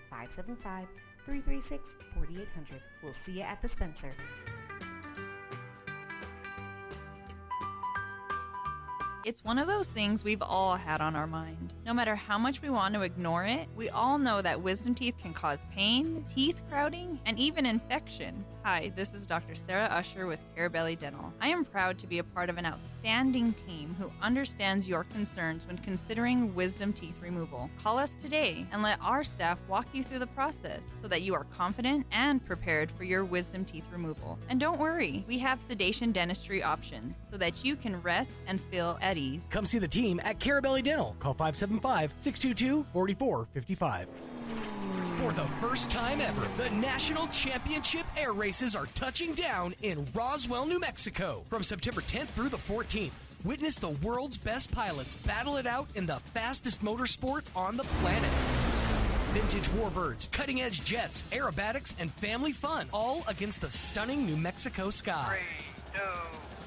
S5: 575-336-4800. We'll see you at the Spencer.
S6: It's one of those things we've all had on our mind. No matter how much we want to ignore it, we all know that wisdom teeth can cause pain, teeth crowding, and even infection. Hi, this is Dr. Sarah Usher with Carabelli Dental. I am proud to be a part of an outstanding team who understands your concerns when considering wisdom teeth removal. Call us today and let our staff walk you through the process so that you are confident and prepared for your wisdom teeth removal. And don't worry, we have sedation dentistry options so that you can rest and feel at ease.
S16: Come see the team at Carabelli Dental. Call 575-622-4455.
S7: For the first time ever, the National Championship Air Races are touching down in Roswell, New Mexico. From September 10th through the 14th, witness the world's best pilots battle it out in the fastest motorsport on the planet. Vintage warbirds, cutting-edge jets, aerobatics, and family fun, all against the stunning New Mexico sky. 3, 2,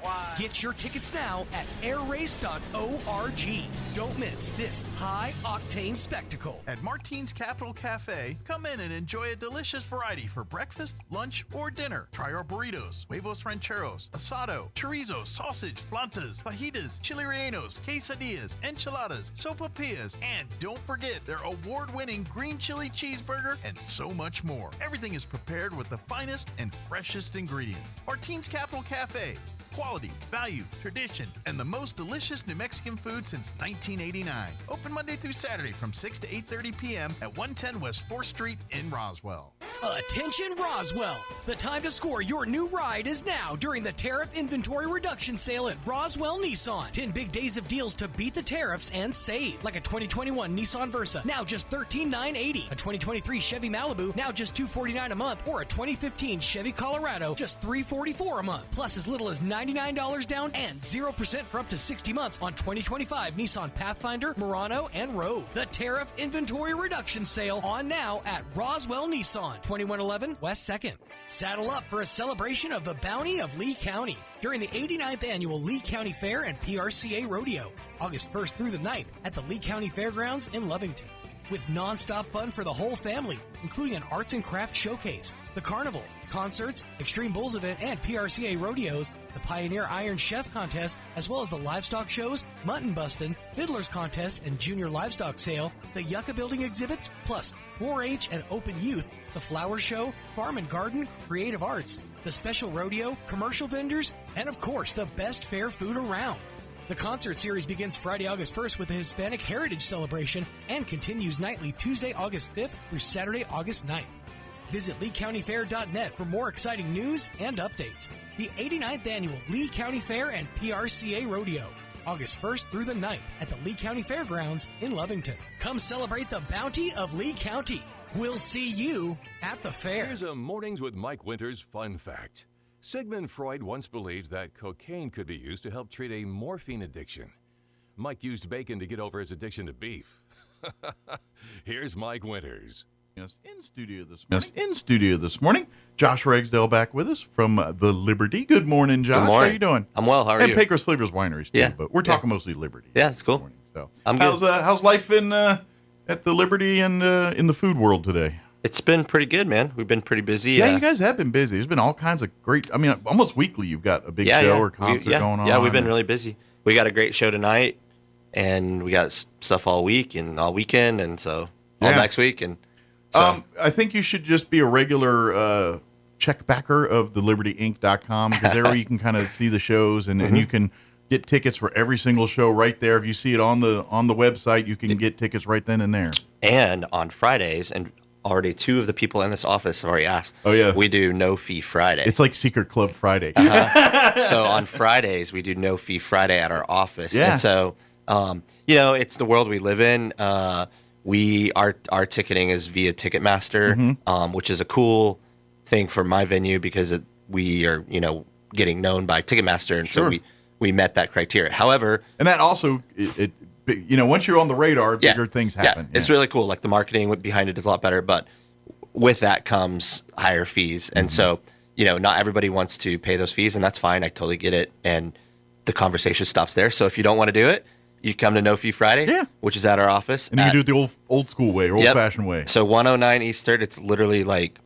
S7: 1. Get your tickets now at airrace.org. Don't miss this high-octane spectacle.
S8: At Martine's Capital Cafe, come in and enjoy a delicious variety for breakfast, lunch, or dinner. Try our burritos, huevos rancheros, asado, chorizo, sausage, flantas, fajitas, chili rellenos, quesadillas, enchiladas, sopapillas, and don't forget their award-winning green chili cheeseburger and so much more. Everything is prepared with the finest and freshest ingredients. Martine's Capital Cafe. Quality, value, tradition, and the most delicious New Mexican food since 1989. Open Monday through Saturday from 6 to 8:30 p.m. at 110 West 4th Street in Roswell.
S7: Attention Roswell! The time to score your new ride is now during the Tariff Inventory Reduction Sale at Roswell Nissan. 10 big days of deals to beat the tariffs and save. Like a 2021 Nissan Versa, now just $13,980. A 2023 Chevy Malibu, now just $249 a month. Or a 2015 Chevy Colorado, just $344 a month. Plus as little as $99 down and 0% for up to 60 months on 2025 Nissan Pathfinder, Murano, and Rogue. The Tariff Inventory Reduction Sale on now at Roswell Nissan, 2111 West 2nd. Saddle up for a celebration of the bounty of Lee County during the 89th Annual Lee County Fair and PRCA Rodeo, August 1st through the 9th at the Lee County Fairgrounds in Lovington. With nonstop fun for the whole family, including an arts and crafts showcase, the carnival, concerts, Extreme Bulls event, and PRCA rodeos, the Pioneer Iron Chef contest, as well as the livestock shows, mutton bustin', fiddlers contest, and junior livestock sale, the Yucca building exhibits, plus 4-H and open youth, the flower show, farm and garden, creative arts, the special rodeo, commercial vendors, and of course, the best fair food around. The concert series begins Friday, August 1st with the Hispanic Heritage Celebration and continues nightly Tuesday, August 5th through Saturday, August 9th. Visit LeeCountyFair.net for more exciting news and updates. The 89th Annual Lee County Fair and PRCA Rodeo, August 1st through the 9th at the Lee County Fairgrounds in Lovington. Come celebrate the bounty of Lee County. We'll see you at the fair.
S13: Here's a Mornings with Mike Winters fun fact. Sigmund Freud once believed that cocaine could be used to help treat a morphine addiction. Mike used bacon to get over his addiction to beef. Here's Mike Winters.
S15: Yes, in studio this morning. Josh Ragsdale back with us from the Liberty. Good morning, Josh.
S9: Good morning.
S15: How you doing?
S9: I'm well. How are you?
S15: And Pecos Flavors Wineries too,
S9: Yeah.
S15: but we're talking mostly Liberty.
S9: Yeah, it's cool.
S15: Morning, so
S9: I'm good.
S15: How's life been at the Liberty and in the food world today?
S9: It's been pretty good, man. We've been pretty busy.
S15: Yeah, you guys have been busy. There's been all kinds of great. I mean, almost weekly you've got a big show or concert going on.
S9: Yeah, we've been really busy. We got a great show tonight, and we got stuff all week and all weekend, and so all next week. And so
S15: I think you should just be a regular check backer of the libertyinc.com, because there you can kind of see the shows and you can get tickets for every single show right there. If you see it on the website, you can get tickets right then and there.
S9: And on Fridays, and already 2 of the people in this office have already asked.
S15: Oh, yeah.
S9: We do no fee Friday.
S15: It's like Secret Club Friday.
S9: So on Fridays, we do no fee Friday at our office.
S15: Yeah.
S9: And so, it's the world we live in. Our ticketing is via Ticketmaster, which is a cool thing for my venue because we are, getting known by Ticketmaster. And so we met that criteria. However,
S15: and that also, it once you're on the radar, bigger things happen.
S9: Yeah. It's really cool. Like the marketing behind it is a lot better, but with that comes higher fees. And so, not everybody wants to pay those fees, and that's fine. I totally get it. And the conversation stops there. So if you don't want to do it, you come to No Fee Friday, which is at our office.
S15: And you can do it the old school way, old-fashioned way.
S9: So 109 East 3rd, it's literally like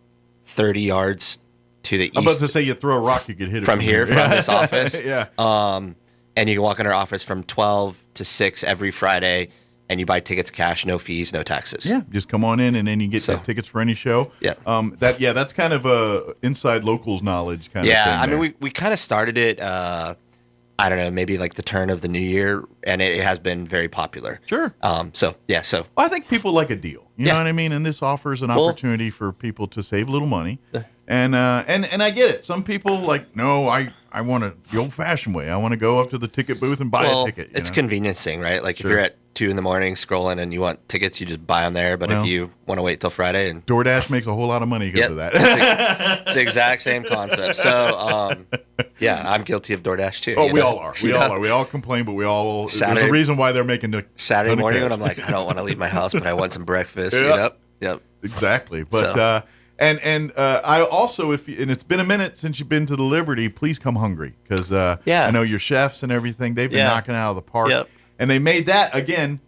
S9: 30 yards to the east.
S15: I'm about to say you throw a rock, you get hit
S9: from here, from this office.
S15: Yeah.
S9: And you can walk in our office from 12 to 6 every Friday, and you buy tickets cash, no fees, no taxes.
S15: Yeah, just come on in, and then you get tickets for any show.
S9: Yeah.
S15: That's kind of inside locals knowledge kind of thing.
S9: Yeah, I mean, we kind of started it, I don't know, maybe like the turn of the new year, and it has been very popular.
S15: Sure.
S9: So.
S15: Well, I think people like a deal. You know what I mean? And this offers an opportunity for people to save a little money. And I get it. Some people no, I want the old-fashioned way. I want to go up to the ticket booth and buy a ticket.
S9: It's a convenience thing, right? Like if you're at 2 a.m. scrolling and you want tickets, you just buy them there. But if you want to wait till Friday, and
S15: DoorDash makes a whole lot of money because of that.
S9: It's the exact same concept. So I'm guilty of DoorDash too.
S15: Oh, we all are. We all complain, but we all. There's a reason why they're making the
S9: Saturday morning when I'm like, I don't want to leave my house, but I want some breakfast. Yep.
S15: Exactly. But And I also, and it's been a minute since you've been to the Liberty, please come hungry because I know your chefs and everything, they've been knocking it out of the park.
S9: Yep.
S15: And they made that, again,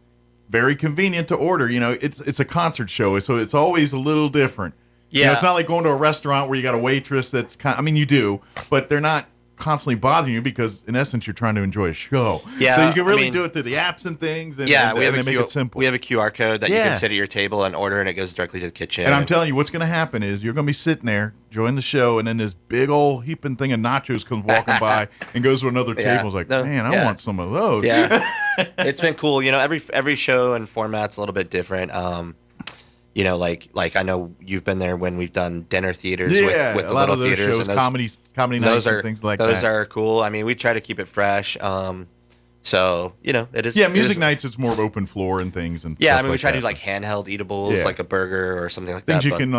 S15: very convenient to order. It's a concert show, so it's always a little different.
S9: Yeah.
S15: It's not like going to a restaurant where you got a waitress that's you do, but they're not constantly bothering you because, in essence, you're trying to enjoy a show.
S9: Yeah,
S15: so you can really do it through the apps and things. And,
S9: we have
S15: and make it simple.
S9: We have a QR code that you can sit at your table and order, and it goes directly to the kitchen.
S15: And I'm telling you, what's going to happen is you're going to be sitting there, enjoying the show, and then this big old heaping thing of nachos comes walking by and goes to another table. It's like, man, I want some of those.
S9: Yeah, it's been cool. Every show and format's a little bit different. Like I know you've been there when we've done dinner theaters with the
S15: a lot
S9: little
S15: of those
S9: theaters
S15: shows,
S9: and
S15: comedy nights and things like that.
S9: Those are cool. I mean, we try to keep it fresh. So it is.
S15: Yeah, music nights it's more of open floor and things and.
S9: Yeah, I mean we try to do like handheld eatables, like a burger or something like
S15: things
S9: that.
S15: You can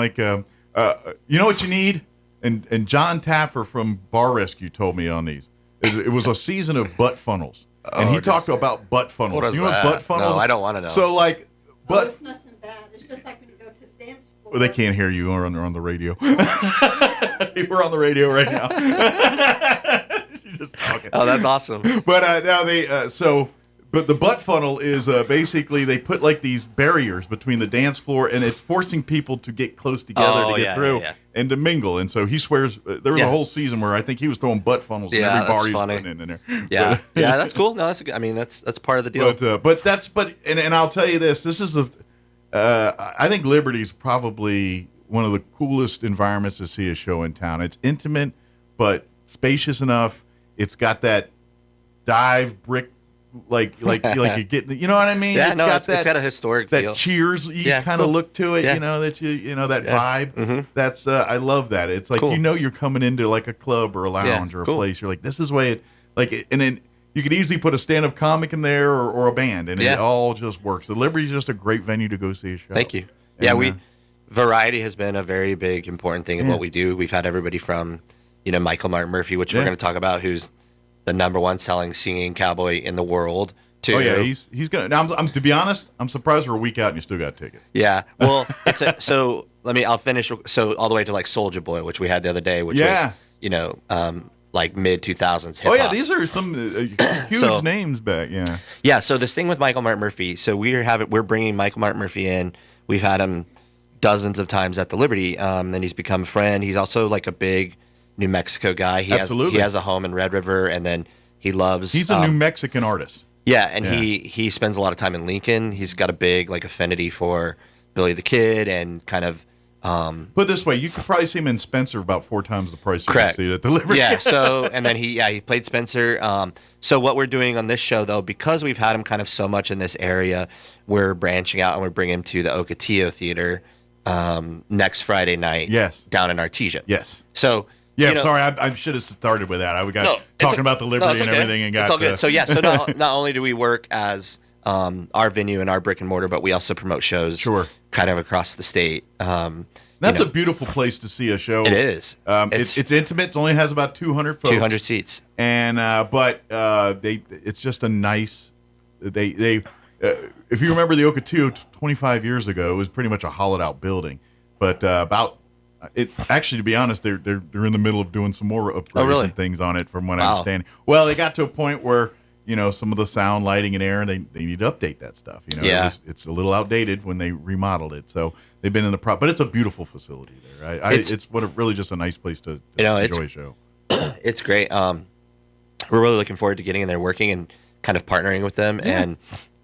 S15: you know what you need, and John Taffer from Bar Rescue told me on these. It was a season of butt funnels, and he talked about butt funnels.
S9: What is
S15: you know
S9: that?
S15: What butt funnels?
S9: No, I don't want to know.
S15: So butt.
S18: It's nothing bad. It's just like when you go to the dance floor.
S15: Well, they can't hear you. We're on the radio. We're on the radio right now. She's just talking.
S9: Oh, that's awesome.
S15: But now but the butt funnel is basically they put like these barriers between the dance floor, and it's forcing people to get close together to get through and to mingle. And so he swears there was a whole season where I think he was throwing butt funnels in every bar he was putting in there.
S9: Yeah, yeah, that's cool. No, that's part of the deal.
S15: And I'll tell you this is I think Liberty's probably one of the coolest environments to see a show in town. It's intimate, but spacious enough. It's got that dive brick. Like you get, you know what I mean?
S9: Yeah, it's got a historic
S15: that
S9: feel.
S15: Cheers, kind of look to it.
S9: Yeah.
S15: That that vibe.
S9: Mm-hmm.
S15: That's I love that. It's like
S9: cool.
S15: You're coming into like a club or a lounge or a place. You're like, this is the way it and then you could easily put a stand-up comic in there or a band, and it all just works. The Liberty's just a great venue to go see a show.
S9: Thank you.
S15: And,
S9: variety has been a very big important thing of what we do. We've had everybody from Michael Martin Murphey, which we're going to talk about, who's the #1 selling singing cowboy in the world.
S15: Oh yeah, he's gonna. Now, I'm to be honest, I'm surprised we're a week out and you still got tickets.
S9: Yeah, well, I'll finish. So all the way to like Soulja Boy, which we had the other day, which was like mid 2000s hip hop.
S15: Oh yeah, these are some huge names back. Yeah.
S9: Yeah. So this thing with Michael Martin Murphy. So we're bringing Michael Martin Murphy in. We've had him dozens of times at the Liberty, and he's become a friend. He's also like a big New Mexico guy. He has a home in Red River, and then he loves.
S15: He's a New Mexican artist.
S9: Yeah, and he spends a lot of time in Lincoln. He's got a big affinity for Billy the Kid and kind of.
S15: Put it this way, you could probably see him in Spencer about 4 times the price you can see it at the Liberty.
S9: Yeah. So and then he played Spencer. So what we're doing on this show though, because we've had him kind of so much in this area, we're branching out and we're bringing him to the Ocotillo Theater next Friday night.
S15: Yes.
S9: Down in Artesia.
S15: Yes.
S9: So.
S15: Yeah, sorry, I should have started with that. I got talking about the Liberty and everything, and got.
S9: It's all good. So not only do we work as our venue and our brick and mortar, but we also promote shows, kind of across the state.
S15: That's a beautiful place to see a show.
S9: It is.
S15: It's intimate. It only has about 200 folks.
S9: 200 seats.
S15: And it's just a nice. They if you remember the Ocotillo 25 years ago, it was pretty much a hollowed out building. But actually, to be honest, they're in the middle of doing some more upgrades and things on it, from what I understand. Well, they got to a point where some of the sound, lighting, and air, they need to update that stuff. It's a little outdated when they remodeled it, so they've been in the but it's a beautiful facility there. It's really just a nice place to enjoy a show.
S9: It's great. We're really looking forward to getting in there, working and kind of partnering with them and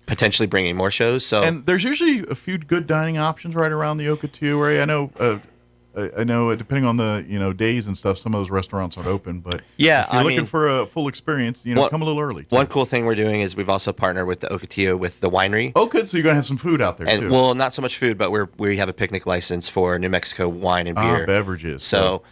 S9: potentially bringing more shows. So, and
S15: there's usually a few good dining options right around the Ocotillo area. I know depending on the days and stuff, some of those restaurants aren't open. But if you're looking for a full experience, come a little early.
S9: One cool thing we're doing is we've also partnered with the Ocotillo with the winery.
S15: Oh, good. So you're gonna have some food out there too.
S9: Well, not so much food, but we have a picnic license for New Mexico wine and beer
S15: beverages.
S9: So.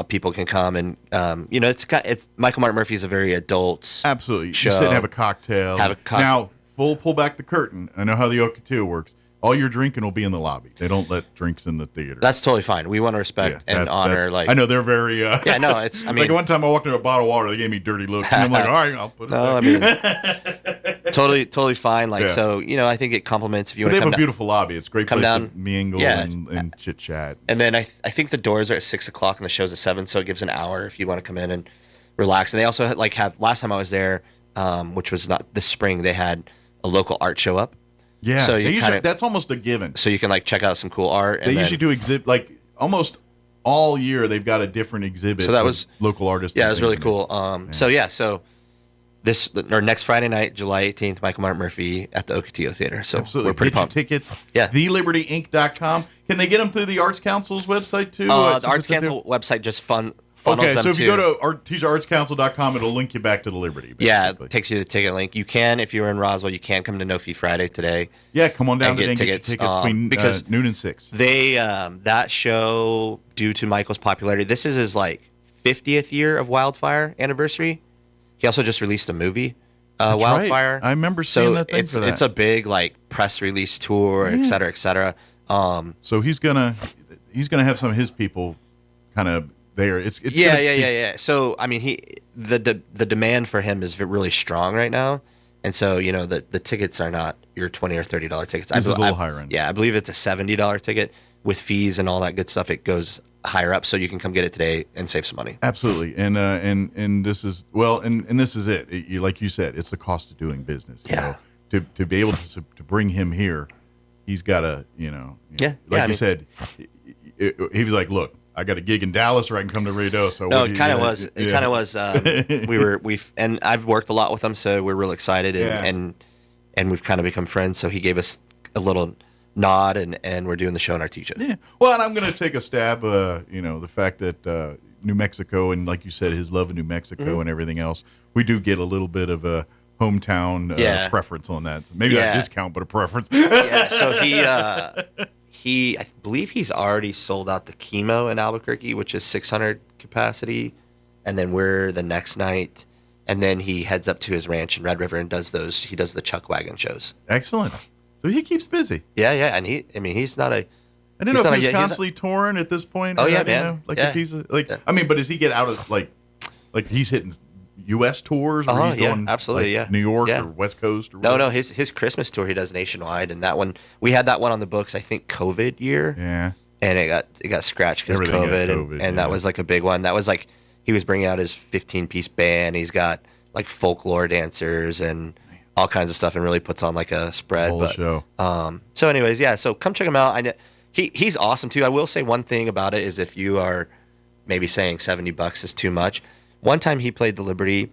S9: People can come and it's Michael Martin Murphy is a very adult show.
S15: You sit and have a cocktail. Now, pull back the curtain. I know how the Ocotillo works. All your drinking will be in the lobby. They don't let drinks in the theater.
S9: That's totally fine. We want to respect and honor.
S15: I know they're very.
S9: It's. I mean,
S15: like one time I walked into a bottle of water, they gave me dirty looks, and I'm like, all right, I'll put it back.
S9: Totally fine. So I think it complements if you want to come.
S15: They have a beautiful lobby. It's a great place to mingle and chit chat.
S9: And then I think the doors are at 6:00 and the show's at 7, so it gives an hour if you want to come in and relax. And they also have last time I was there, which was not this spring, they had a local art show up.
S15: Yeah, so that's almost a given.
S9: So you can check out some cool art.
S15: They usually do exhibit almost all year. They've got a different exhibit.
S9: So that was
S15: local artists.
S9: Yeah, it was really cool. So next Friday night, July 18th, Michael Martin Murphy at the Ocotillo Theater. So we're pretty pumped.
S15: Tickets. Yeah, thelibertyinc.com. Can they get them through the Arts Council's website too?
S9: The Arts Council website just funnels them
S15: so if you go to artscouncil.com, it'll link you back to the Liberty. Basically.
S9: Yeah, it takes you to the ticket link. You can, if you're in Roswell, you can come to No Fee Friday today.
S15: Yeah, come on down
S9: and get tickets
S15: between
S9: because
S15: noon and 6.
S9: They that show, due to Michael's popularity, this is his 50th year of Wildfire anniversary. He also just released a movie, Wildfire.
S15: Right. I remember seeing that thing
S9: for that. It's a big press release tour, et cetera, et cetera.
S15: So he's gonna have some of his people kind of there. It's
S9: yeah. So I mean, the demand for him is really strong right now, and so the tickets are not your $20 or $30 tickets.
S15: This is a little higher end.
S9: Yeah, I believe it's a $70 ticket with fees and all that good stuff. It goes higher up, so you can come get it today and save some money.
S15: Absolutely, and this is and this is it. Like you said, it's the cost of doing business.
S9: Yeah.
S15: To be able to bring him here, he's got to you said, he was like, look. I got a gig in Dallas, or I can come to Rio. So
S9: no, it kind of was. It kind of was. And I've worked a lot with him, so we're real excited, and we've kind of become friends. So he gave us a little nod, and we're doing the show in Artesia.
S15: Yeah. Well, and I'm going to take a stab. The fact that New Mexico, and like you said, his love of New Mexico and everything else, we do get a little bit of a hometown preference on that. So maybe not a discount, but a preference.
S9: So I believe he's already sold out the Chemo in Albuquerque, which is 600 capacity, and then we're the next night, and then he heads up to his ranch in Red River and does the Chuck Wagon shows.
S15: Excellent. So he keeps busy.
S9: Yeah, and he's not a.
S15: I didn't know if he's constantly touring at this point.
S9: Oh yeah, man.
S15: If he's but does he get out of like he's hitting U.S. tours? Or he's going,
S9: absolutely,
S15: New York or West Coast? Or
S9: no, his Christmas tour he does nationwide, and that one we had that one on the books. I think COVID year.
S15: Yeah.
S9: And it got scratched because COVID, and that was a big one. That was he was bringing out his 15-piece band. He's got folklore dancers and all kinds of stuff, and really puts on a spread.
S15: Show.
S9: So anyways, so come check him out. I know he's awesome too. I will say one thing about it is if you are maybe saying $70 is too much. One time he played the Liberty,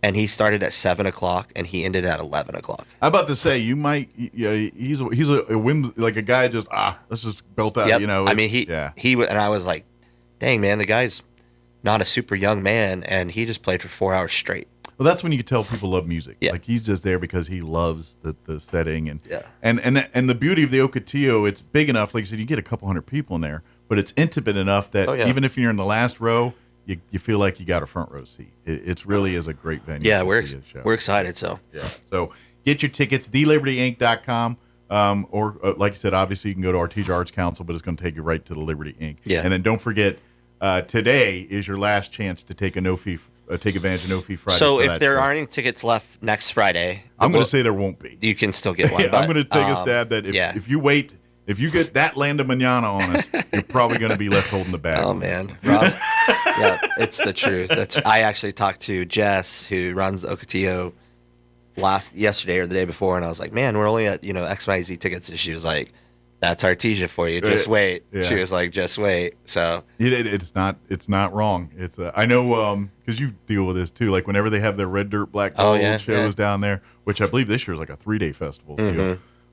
S9: and he started at 7:00 and he ended at 11:00.
S15: I'm about to say you might. He's a whim, a guy just let's just belt out.
S9: Yep. I mean he and I was like, dang man, the guy's not a super young man, and he just played for 4 hours straight.
S15: Well, that's when you can tell people love music. Yeah. He's just there because he loves the setting and the beauty of the Ocotillo. It's big enough, like I said, you get a couple hundred people in there, but it's intimate enough that even if you're in the last row, you feel like you got a front row seat. It really is a great venue.
S9: Yeah, we're excited. So
S15: so get your tickets, thelibertyinc.com. Or like I said, obviously you can go to Artesia Arts Council, but it's going to take you right to the Liberty Inc.
S9: Yeah.
S15: And then don't forget, today is your last chance to take a no-fee take advantage of No Fee Friday.
S9: So if there aren't any tickets left next Friday,
S15: I'm going to say there won't be.
S9: You can still get one.
S15: I'm going to take a stab that if you wait, if you get that Landa Manana on us, you're probably going to be left holding the bag.
S9: Oh man, Rob, yeah, it's the truth. I actually talked to Jess, who runs the Ocotillo, yesterday or the day before, and I was like, man, we're only at XYZ tickets, and she was like, that's Artesia for you. Just wait. Yeah. She was like, just wait. So
S15: it's not wrong. It's I know because you deal with this too. Like whenever they have their Red Dirt Black Gold shows down there, which I believe this year is like a 3-day festival.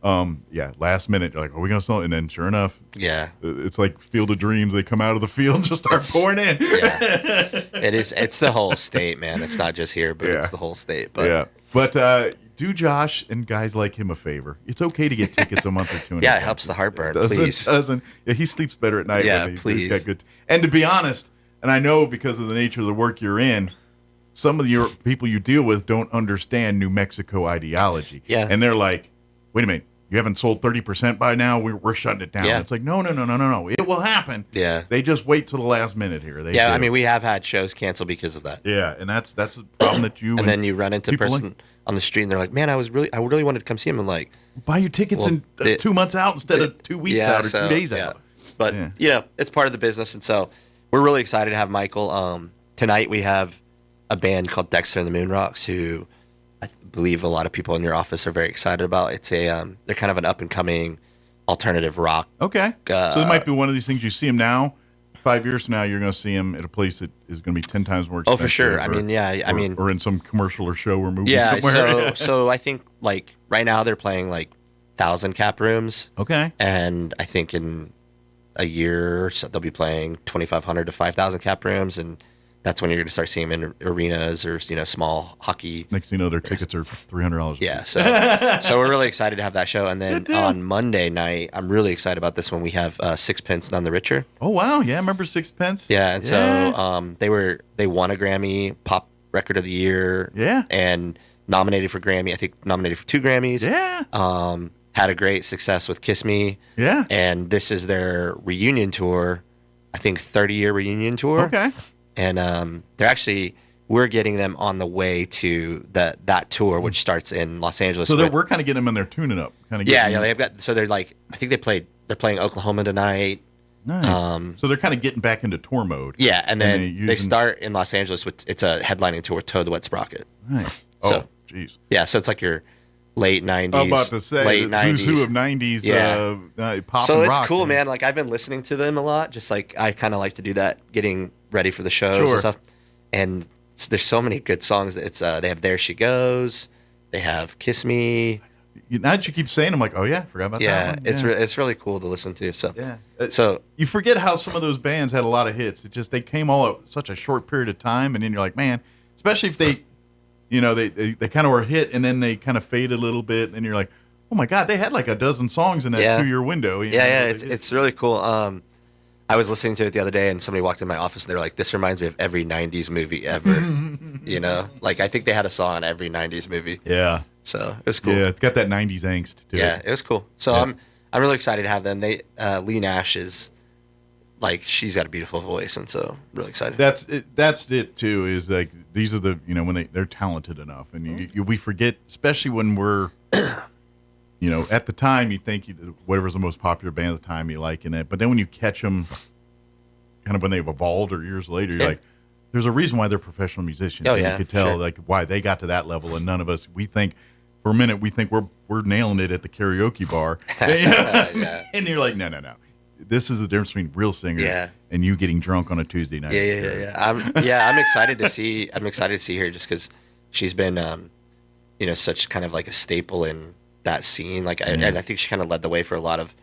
S15: Last minute you're like, are we gonna sell it? And then sure enough, it's like Field of Dreams. They come out of the field and just start pouring in.
S9: It is. It's the whole state, man. It's not just here, but it's the whole state. But do Josh and guys like him a favor. It's okay to get tickets a month or two. It helps the heartburn. Please.
S15: Yeah, he sleeps better at night.
S9: Yeah,
S15: he's got good. And to be honest, and I know because of the nature of the work you're in, some of your people you deal with don't understand New Mexico ideology.
S9: Yeah.
S15: And they're like, wait a minute, you haven't sold 30% by now? We're shutting it down.
S9: Yeah.
S15: It's like, no. It will happen.
S9: Yeah.
S15: They just wait till the last minute here.
S9: I mean, we have had shows canceled because of that.
S15: Yeah, and that's a problem that you
S9: and then you run into a person on the street and they're like, man, I really wanted to come see him. I'm like,
S15: buy your tickets in 2 months out instead of 2 weeks out or 2 days out.
S9: But it's part of the business, and so we're really excited to have Michael. Tonight we have a band called Dexter and the Moonrocks, who I believe a lot of people in your office are very excited about. It's they're kind of an up and coming alternative rock.
S15: Okay, so it might be one of these things. You see them now. 5 years from now, you're going to see them at a place that is going to be 10 times more expensive.
S9: Oh, for sure.
S15: Or in some commercial or show or movie somewhere.
S9: So I think like right now they're playing like 1,000 cap rooms.
S15: Okay.
S9: And I think in a year or so they'll be playing 2,500 to 5,000 cap rooms, and that's when you're going to start seeing them in arenas or small hockey.
S15: Next thing you know, their tickets are $300.
S9: Yeah, so we're really excited to have that show. And then on Monday night, I'm really excited about this one. We have Sixpence None the Richer.
S15: Oh wow, yeah, I remember Sixpence.
S9: Yeah, and so they won a Grammy Pop Record of the Year.
S15: Yeah,
S9: and nominated for Grammy. I think nominated for 2 Grammys.
S15: Yeah.
S9: Had a great success with Kiss Me.
S15: Yeah.
S9: And this is their reunion tour. I think 30-year reunion tour.
S15: Okay.
S9: And we're getting them on the way to that tour, which starts in Los Angeles.
S15: So we're kind of getting them in their tuning up.
S9: They've got. So they're like, I think they're playing Oklahoma tonight.
S15: Nice. So they're kind of getting back into tour mode.
S9: Yeah, and then they start in Los Angeles it's a headlining tour with Toad the Wet Sprocket.
S15: Nice.
S9: So,
S15: jeez.
S9: Yeah, so it's like your late 90s.
S15: I'm about to say,
S9: late 90s.
S15: Who's who of 90s pop
S9: so
S15: and
S9: it's
S15: rock,
S9: cool,
S15: man.
S9: Like, I've been listening to them a lot. Just like, I kind of like to do that, getting ready for the shows and stuff. And there's so many good songs. It's they have There She Goes. They have Kiss Me.
S15: Now that you keep saying, I'm like, oh yeah, forgot about that one.
S9: It's really cool to listen to. So
S15: so you forget how some of those bands had a lot of hits. It just they came all at such a short period of time, and then you're like, man, especially if they, they kind of were a hit, and then they kind of fade a little bit, and you're like, oh my God, they had like a dozen songs in that 2-year window.
S9: It's really cool. I was listening to it the other day, and somebody walked in my office, and they were like, this reminds me of every 90s movie ever. Like, I think they had a song in every 90s movie.
S15: Yeah.
S9: So it was cool.
S15: Yeah, it's got that 90s angst to it.
S9: Yeah, it was cool. So I'm really excited to have them. Lee Nash is, like, she's got a beautiful voice, and so I'm really excited.
S15: That's it too, is like, these are the, when they're talented enough, and we forget, especially when we're, at the time you think whatever's the most popular band at the time you like in it, but then when you catch them kind of when they've evolved or years later, you're like, there's a reason why they're professional musicians.
S9: Oh,
S15: and you could tell like why they got to that level, and none of us, we think for a minute we're nailing it at the karaoke bar. And you're like, no. This is the difference between real singers and you getting drunk on a Tuesday night.
S9: I'm excited to see. I'm excited to see her just because she's been, such kind of like a staple in that scene. Like, and I think she kind of led the way for a lot of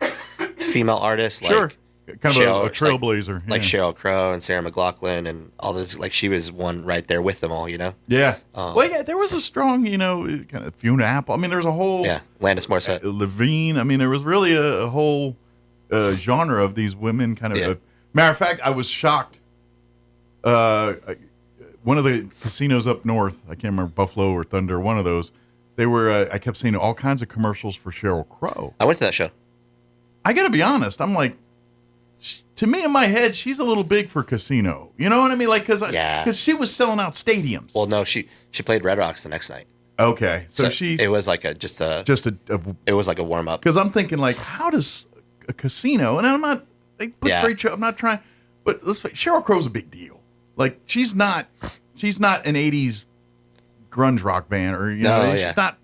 S9: female artists. Like,
S15: kind of a trailblazer.
S9: Like Sheryl Crow and Sarah McLachlan and all those. Like, she was one right there with them all.
S15: Yeah. There was a strong, kind of Fiona Apple. I mean, there was a whole.
S9: Yeah. Landis Morissette.
S15: Levine. I mean, there was really a whole genre of these women kind of. Matter of fact, I was shocked. One of the casinos up north, I can't remember, Buffalo or Thunder, one of those, they were, I kept seeing all kinds of commercials for Sheryl Crow.
S9: I went to that show.
S15: I got to be honest. I'm like, to me in my head, she's a little big for casino. You know what I mean? Like, because she was selling out stadiums.
S9: Well, no, she played Red Rocks the next night.
S15: Okay, so
S9: it was like it was like a warm up.
S15: Because I'm thinking like, how does a casino? And I'm not great show. I'm not trying, but let's face Sheryl Crow's a big deal. Like she's not an '80s grunge rock band or she's not.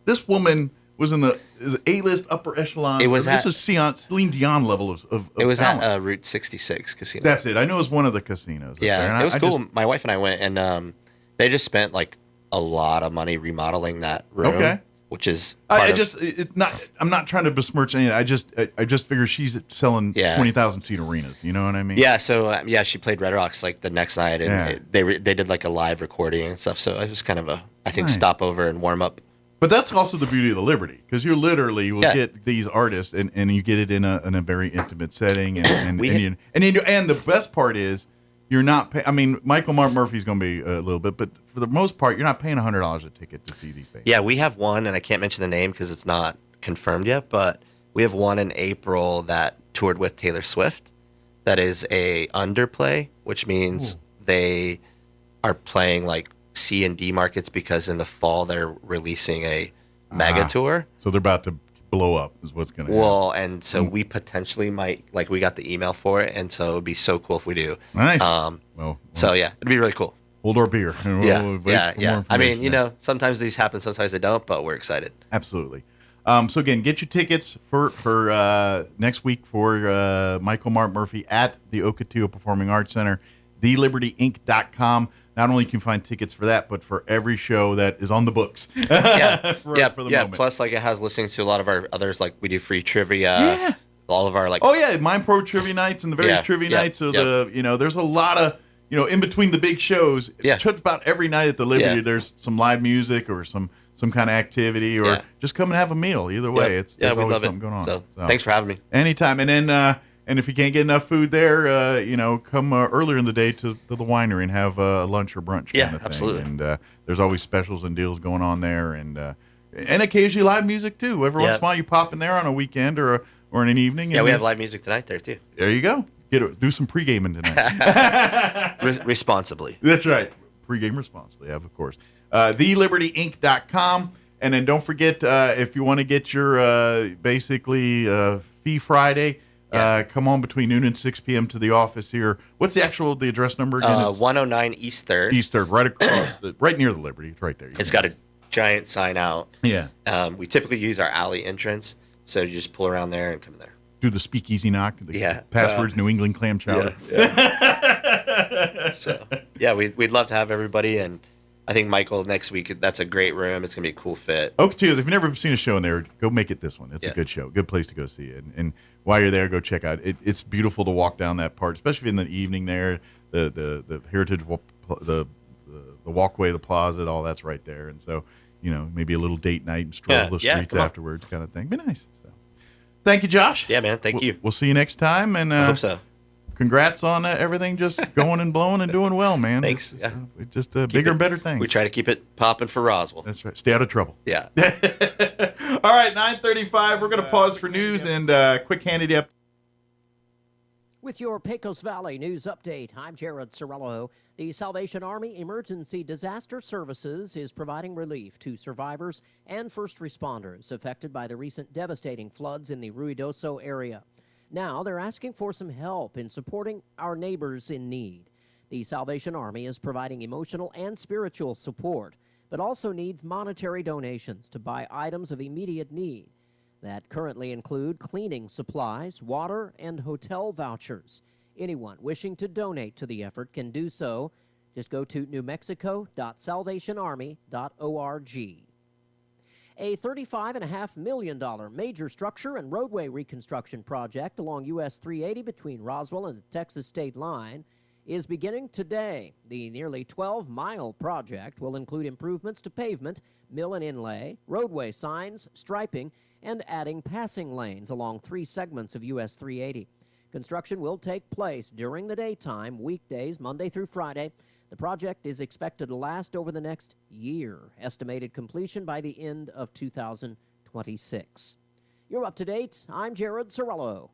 S15: This woman was in the A-list upper echelon. This is Celine Dion level of
S9: it was
S15: talent.
S9: at Route 66 casino.
S15: That's it. I know it was one of the casinos.
S9: Yeah, it was cool. My wife and I went, and they just spent like a lot of money remodeling that room. Okay. Which is I'm not trying to besmirch anything. I just figure she's selling 20,000 seat arenas. You know what I mean? Yeah. So she played Red Rocks like the next night, and they did like a live recording and stuff. So it was kind of a stopover and warm up.
S15: But that's also the beauty of the Liberty, because you literally will get these artists and you get it in a very intimate setting, and the best part is you're not. I mean, Michael Murphy's going to be a little bit, but for the most part, you're not paying $100 a ticket to see these things.
S9: Yeah, we have one, and I can't mention the name because it's not confirmed yet, but we have one in April that toured with Taylor Swift. That is a underplay, which means they are playing like C and D markets because in the fall they're releasing a mega tour.
S15: So they're about to blow up is what's going to happen.
S9: Well, and so we potentially might, like we got the email for it, and so it would be so cool if we do.
S15: Nice.
S9: So yeah, it'd be really cool.
S15: Hold our beer.
S9: Yeah. I mean, sometimes these happen, sometimes they don't, but we're excited.
S15: Absolutely. So again, get your tickets for next week for Michael Mark Murphy at the Ocotillo Performing Arts Center, thelibertyinc.com. Not only can you find tickets for that, but for every show that is on the books. For the moment.
S9: Plus, like, it has listings to a lot of our others. Like, we do free trivia. Yeah. All of our
S15: Mind Pro trivia nights and the various trivia nights. So there's a lot of in between the big shows. Just about every night at the Liberty, there's some live music or some kind of activity, or just come and have a meal. Either way, there's always something going on.
S9: So thanks for having me.
S15: Anytime, and then. And if you can't get enough food there, come earlier in the day to the winery and have lunch or brunch.
S9: Yeah,
S15: kind of thing.
S9: Absolutely.
S15: And there's always specials and deals going on there, and occasionally live music too. Every once in a while, you pop in there on a weekend or in an evening.
S9: Yeah, we have live music tonight there too.
S15: There you go. Do some pre-gaming tonight.
S9: Responsibly.
S15: That's right. Pre-game responsibly, of course. TheLibertyInc.com, and then don't forget if you want to get your Fee Friday. Come on between noon and 6 p.m. to the office here. What's the address number again?
S9: 109 East 3rd.
S15: East 3rd, right across, right near the Liberty. It's right there.
S9: It's got a giant sign out.
S15: Yeah.
S9: We typically use our alley entrance, so you just pull around there and come there.
S15: Do the speakeasy knock. Passwords, New England clam chowder.
S9: So, we'd love to have everybody, and I think Michael next week, that's a great room. It's going to be a cool fit.
S15: Ocotillo, if you've never seen a show in there, go make it this one. It's a good show. Good place to go see it. And while you're there, go check out. It's beautiful to walk down that part, especially in the evening there. The heritage, the walkway, the plaza, all that's right there. And so, maybe a little date night and stroll the streets afterwards kind of thing. Be nice. So, thank you, Josh.
S9: Yeah, man. Thank you.
S15: We'll see you next time. And
S9: I hope so.
S15: Congrats on everything just going and blowing and doing well, man.
S9: Thanks.
S15: It's just bigger and better things.
S9: We try to keep it popping for Roswell.
S15: That's right. Stay out of trouble.
S9: Yeah.
S15: All right, 9:35. We're going to pause for news and quick handy up.
S19: With your Pecos Valley News Update, I'm Jared Sorello. The Salvation Army Emergency Disaster Services is providing relief to survivors and first responders affected by the recent devastating floods in the Ruidoso area. Now they're asking for some help in supporting our neighbors in need. The Salvation Army is providing emotional and spiritual support, but also needs monetary donations to buy items of immediate need that currently include cleaning supplies, water, and hotel vouchers. Anyone wishing to donate to the effort can do so. Just go to newmexico.salvationarmy.org. A $35.5 million major structure and roadway reconstruction project along US 380 between Roswell and the Texas state line is beginning today. The nearly 12-mile project will include improvements to pavement, mill and inlay, roadway signs, striping, and adding passing lanes along 3 segments of US 380. Construction will take place during the daytime, weekdays, Monday through Friday. The project is expected to last over the next year. Estimated completion by the end of 2026. You're up to date. I'm Jared Sorello.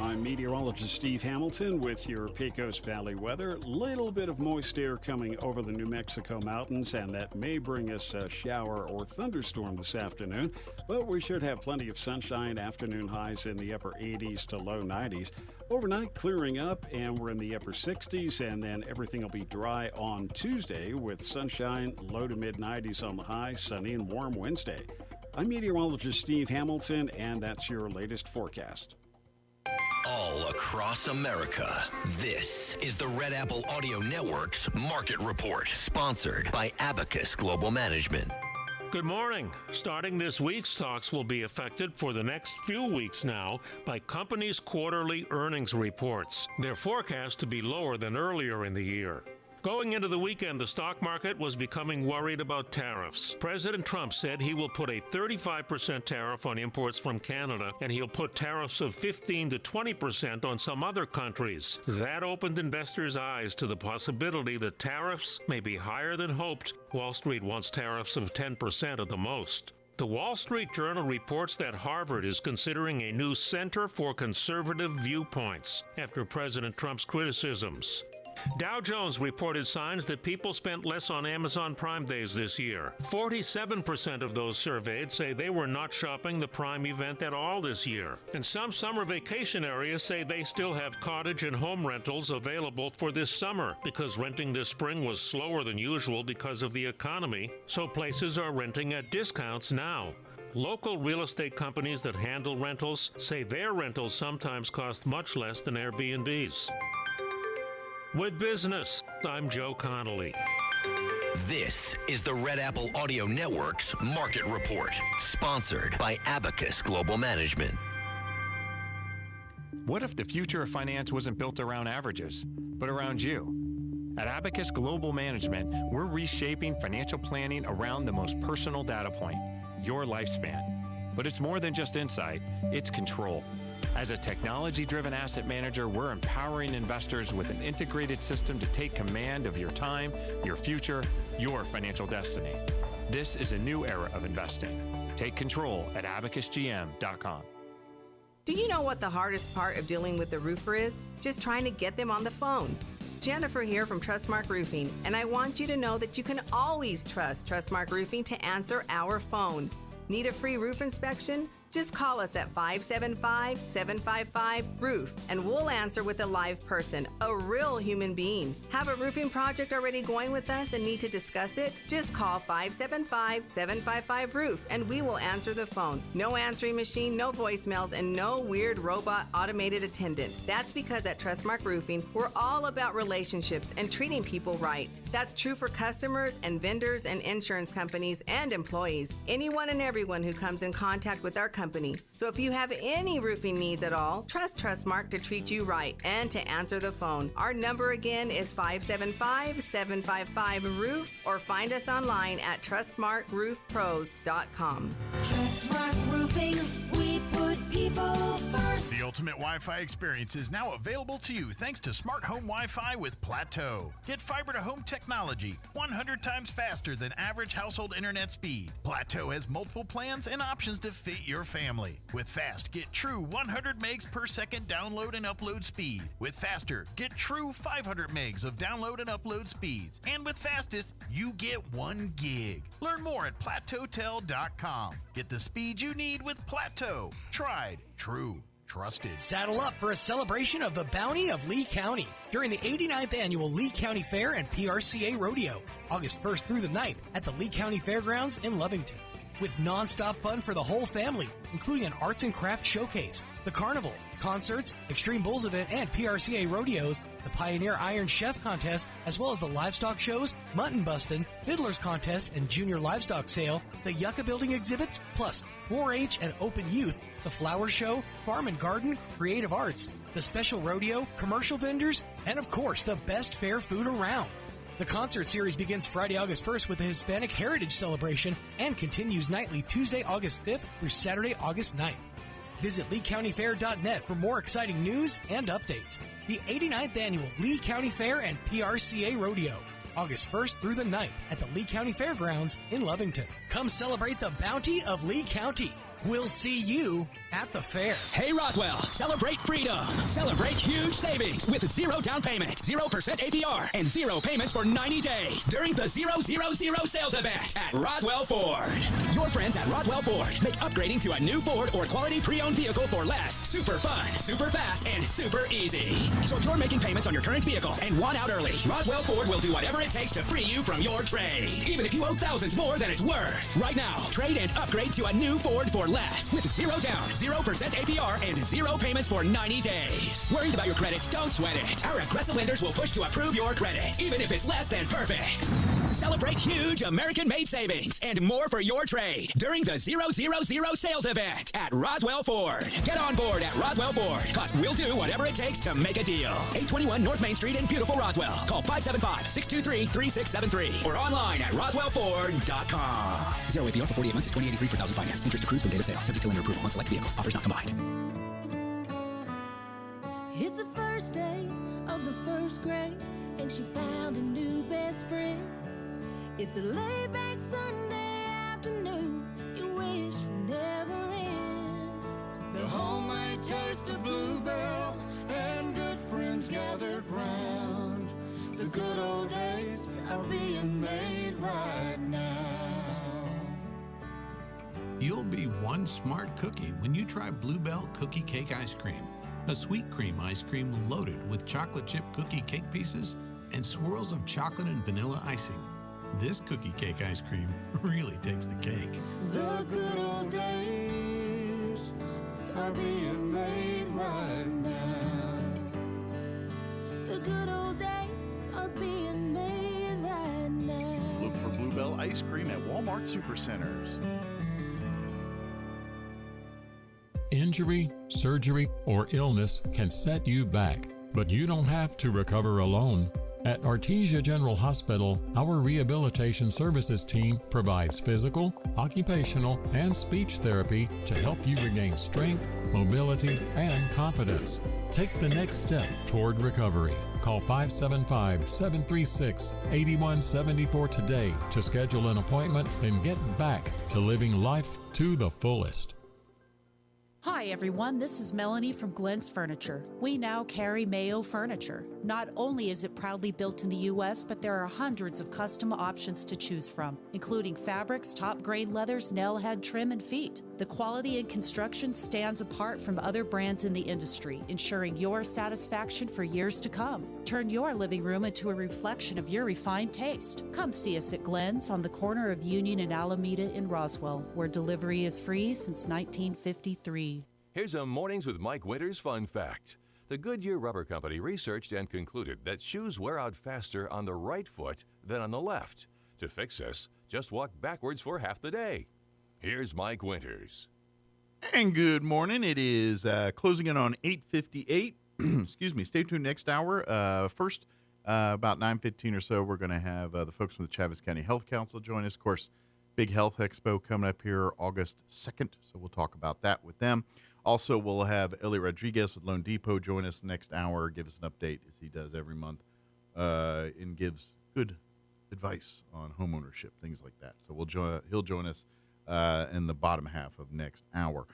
S17: I'm meteorologist Steve Hamilton with your Pecos Valley weather. Little bit of moist air coming over the New Mexico mountains, and that may bring us a shower or thunderstorm this afternoon. But we should have plenty of sunshine, afternoon highs in the upper 80s to low 90s. Overnight clearing up, and we're in the upper 60s, and then everything will be dry on Tuesday with sunshine, low to mid 90s on the high, sunny and warm Wednesday. I'm meteorologist Steve Hamilton, and that's your latest forecast.
S1: All across America, this is the Red Apple Audio Network's Market Report, sponsored by Abacus Global Management.
S20: Good morning. Starting this week, stocks will be affected for the next few weeks now by companies' quarterly earnings reports. They're forecast to be lower than earlier in the year. Going into the weekend, the stock market was becoming worried about tariffs. President Trump said he will put a 35% tariff on imports from Canada, and he'll put tariffs of 15 to 20% on some other countries. That opened investors' eyes to the possibility that tariffs may be higher than hoped. Wall Street wants tariffs of 10% at the most. The Wall Street Journal reports that Harvard is considering a new Center for Conservative Viewpoints after President Trump's criticisms. Dow Jones reported signs that people spent less on Amazon Prime Days this year. 47% of those surveyed say they were not shopping the Prime event at all this year. And some summer vacation areas say they still have cottage and home rentals available for this summer because renting this spring was slower than usual because of the economy, so places are renting at discounts now. Local real estate companies that handle rentals say their rentals sometimes cost much less than Airbnb's. With business, I'm Joe Connolly.
S1: This is the Red Apple Audio Network's Market Report, sponsored by Abacus Global Management.
S21: What if the future of finance wasn't built around averages, but around you? At Abacus Global Management, we're reshaping financial planning around the most personal data point, your lifespan. But it's more than just insight, it's control. As a technology-driven asset manager, we're empowering investors with an integrated system to take command of your time, your future, your financial destiny. This is a new era of investing. Take control at abacusgm.com.
S22: Do you know what the hardest part of dealing with the roofer is? Just trying to get them on the phone. Jennifer here from Trustmark Roofing, and I want you to know that you can always trust Trustmark Roofing to answer our phone. Need a free roof inspection? Just call us at 575-755-ROOF and we'll answer with a live person, a real human being. Have a roofing project already going with us and need to discuss it? Just call 575-755-ROOF and we will answer the phone. No answering machine, no voicemails, and no weird robot automated attendant. That's because at Trustmark Roofing, we're all about relationships and treating people right. That's true for customers and vendors and insurance companies and employees. Anyone and everyone who comes in contact with our company. So if you have any roofing needs at all, trust Trustmark to treat you right and to answer the phone. Our number again is 575-755-ROOF or find us online at trustmarkroofpros.com.
S12: Trustmark Roofing, we put people first.
S8: The ultimate Wi-Fi experience is now available to you thanks to Smart Home Wi-Fi with Plateau. Get fiber to home technology 100 times faster than average household internet speed. Plateau has multiple plans and options to fit your family. With Fast, get true 100 megs per second download and upload speed. With Faster, get true 500 megs of download and upload speeds. And with Fastest, you get 1 gig. Learn more at plateautel.com. Get the speed you need with Plateau. Tried, true, trusted.
S7: Saddle up for a celebration of the bounty of Lee County during the 89th Annual Lee County Fair and PRCA Rodeo, August 1st through the 9th at the Lee County Fairgrounds in Lovington. With non-stop fun for the whole family, including an arts and crafts showcase, the carnival, concerts, Extreme Bulls event, and PRCA rodeos, the Pioneer Iron Chef contest, as well as the livestock shows, mutton bustin', fiddlers contest, and junior livestock sale, the Yucca building exhibits, plus 4-H and open youth, the flower show, farm and garden, creative arts, the special rodeo, commercial vendors, and of course, the best fair food around. The concert series begins Friday, August 1st with the Hispanic Heritage Celebration and continues nightly Tuesday, August 5th through Saturday, August 9th. Visit LeeCountyFair.net for more exciting news and updates. The 89th Annual Lee County Fair and PRCA Rodeo, August 1st through the 9th at the Lee County Fairgrounds in Lovington. Come celebrate the bounty of Lee County. We'll see you at the fair.
S3: Hey, Roswell, celebrate freedom. Celebrate huge savings with zero down payment, 0% APR, and 0 payments for 90 days during the 000 sales event at Roswell Ford. Your friends at Roswell Ford make upgrading to a new Ford or quality pre-owned vehicle for less super fun, super fast, and super easy. So if you're making payments on your current vehicle and want out early, Roswell Ford will do whatever it takes to free you from your trade, even if you owe thousands more than it's worth. Right now, trade and upgrade to a new Ford for less with 0 down, 0% APR, and 0 payments for 90 days. Worried about your credit? Don't sweat it. Our aggressive lenders will push to approve your credit, even if it's less than perfect. Celebrate huge American-made savings and more for your trade during the 000 sales event at Roswell Ford. Get on board at Roswell Ford, because we'll do whatever it takes to make a deal. 821 North Main Street in beautiful Roswell. Call 575-623-3673 or online at roswellford.com. 0 APR for 48 months is $20.83 per thousand finance. Interest accrues from date of sale, subject to lender approval on select vehicles. Offers not combined.
S4: It's the first day of the first grade, and she found a new best friend. It's a laid-back Sunday afternoon you wish would never end.
S12: The homemade taste of Bluebell and good friends gathered round. The good old days are being made right now.
S23: You'll be one smart cookie when you try Bluebell Cookie Cake Ice Cream. A sweet cream ice cream loaded with chocolate chip cookie cake pieces and swirls of chocolate and vanilla icing. This cookie cake ice cream really takes the cake.
S12: The good old days are being made right now.
S4: The good old days are being made right now.
S8: Look for Bluebell ice cream at Walmart Supercenters.
S24: Injury, surgery, or illness can set you back, but you don't have to recover alone. At Artesia General Hospital, our rehabilitation services team provides physical, occupational, and speech therapy to help you regain strength, mobility, and confidence. Take the next step toward recovery. Call 575-736-8174 today to schedule an appointment and get back to living life to the fullest.
S25: Hi everyone, this is Melanie from Glenn's Furniture. We now carry Mayo Furniture. Not only is it proudly built in the U.S., but there are hundreds of custom options to choose from, including fabrics, top-grade leathers, nail head trim, and feet. The quality and construction stands apart from other brands in the industry, ensuring your satisfaction for years to come. Turn your living room into a reflection of your refined taste. Come see us at Glenn's on the corner of Union and Alameda in Roswell, where delivery is free since 1953.
S13: Here's a Mornings with Mike Winters fun fact. The Goodyear Rubber Company researched and concluded that shoes wear out faster on the right foot than on the left. To fix this, just walk backwards for half the day. Here's Mike Winters.
S15: And good morning. It is closing in on 8:58. Excuse me. Stay tuned next hour. First, about 9:15 or so, we're going to have the folks from the Chaves County Health Council join us. Of course, big health expo coming up here August 2nd, so we'll talk about that with them. Also, we'll have Ellie Rodriguez with Loan Depot join us next hour, give us an update as he does every month, and gives good advice on home ownership, things like that. So he'll join us in the bottom half of next hour.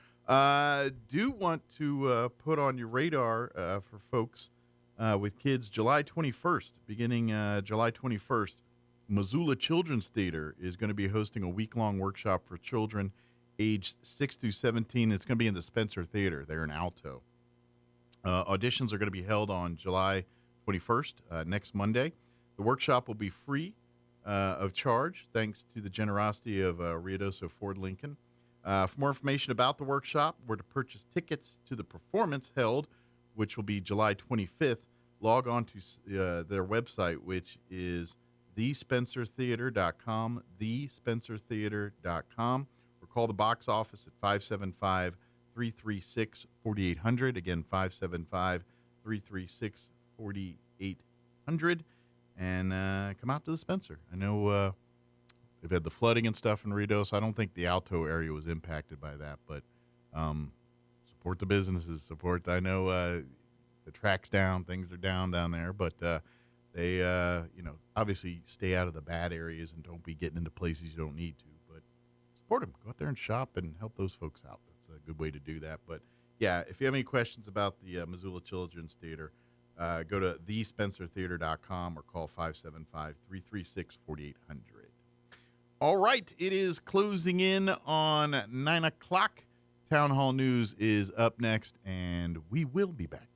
S15: Do want to put on your radar for folks with kids, July 21st, beginning July 21st, Missoula Children's Theater is going to be hosting a week-long workshop for children aged 6 through 17. It's going to be in the Spencer Theater there in Alto. Auditions are going to be held on July 21st, next Monday. The workshop will be free of charge, thanks to the generosity of Ruidoso Ford Lincoln. For more information about the workshop, where to purchase tickets to the performance held, which will be July 25th, log on to their website, which is thespencertheater.com, thespencertheater.com, or call the box office at 575-336-4800. Again, 575-336-4800. And come out to the Spencer. I know they've had the flooding and stuff in Rito, so I don't think the Alto area was impacted by that. But support the businesses. Support, I know the track's down, things are down there, but they, obviously stay out of the bad areas and don't be getting into places you don't need to. But support them. Go out there and shop and help those folks out. That's a good way to do that. But, yeah, if you have any questions about the Missoula Children's Theater, go to thespencertheater.com or call 575-336-4800. All right, it is closing in on 9 o'clock. Town Hall News is up next, and we will be back.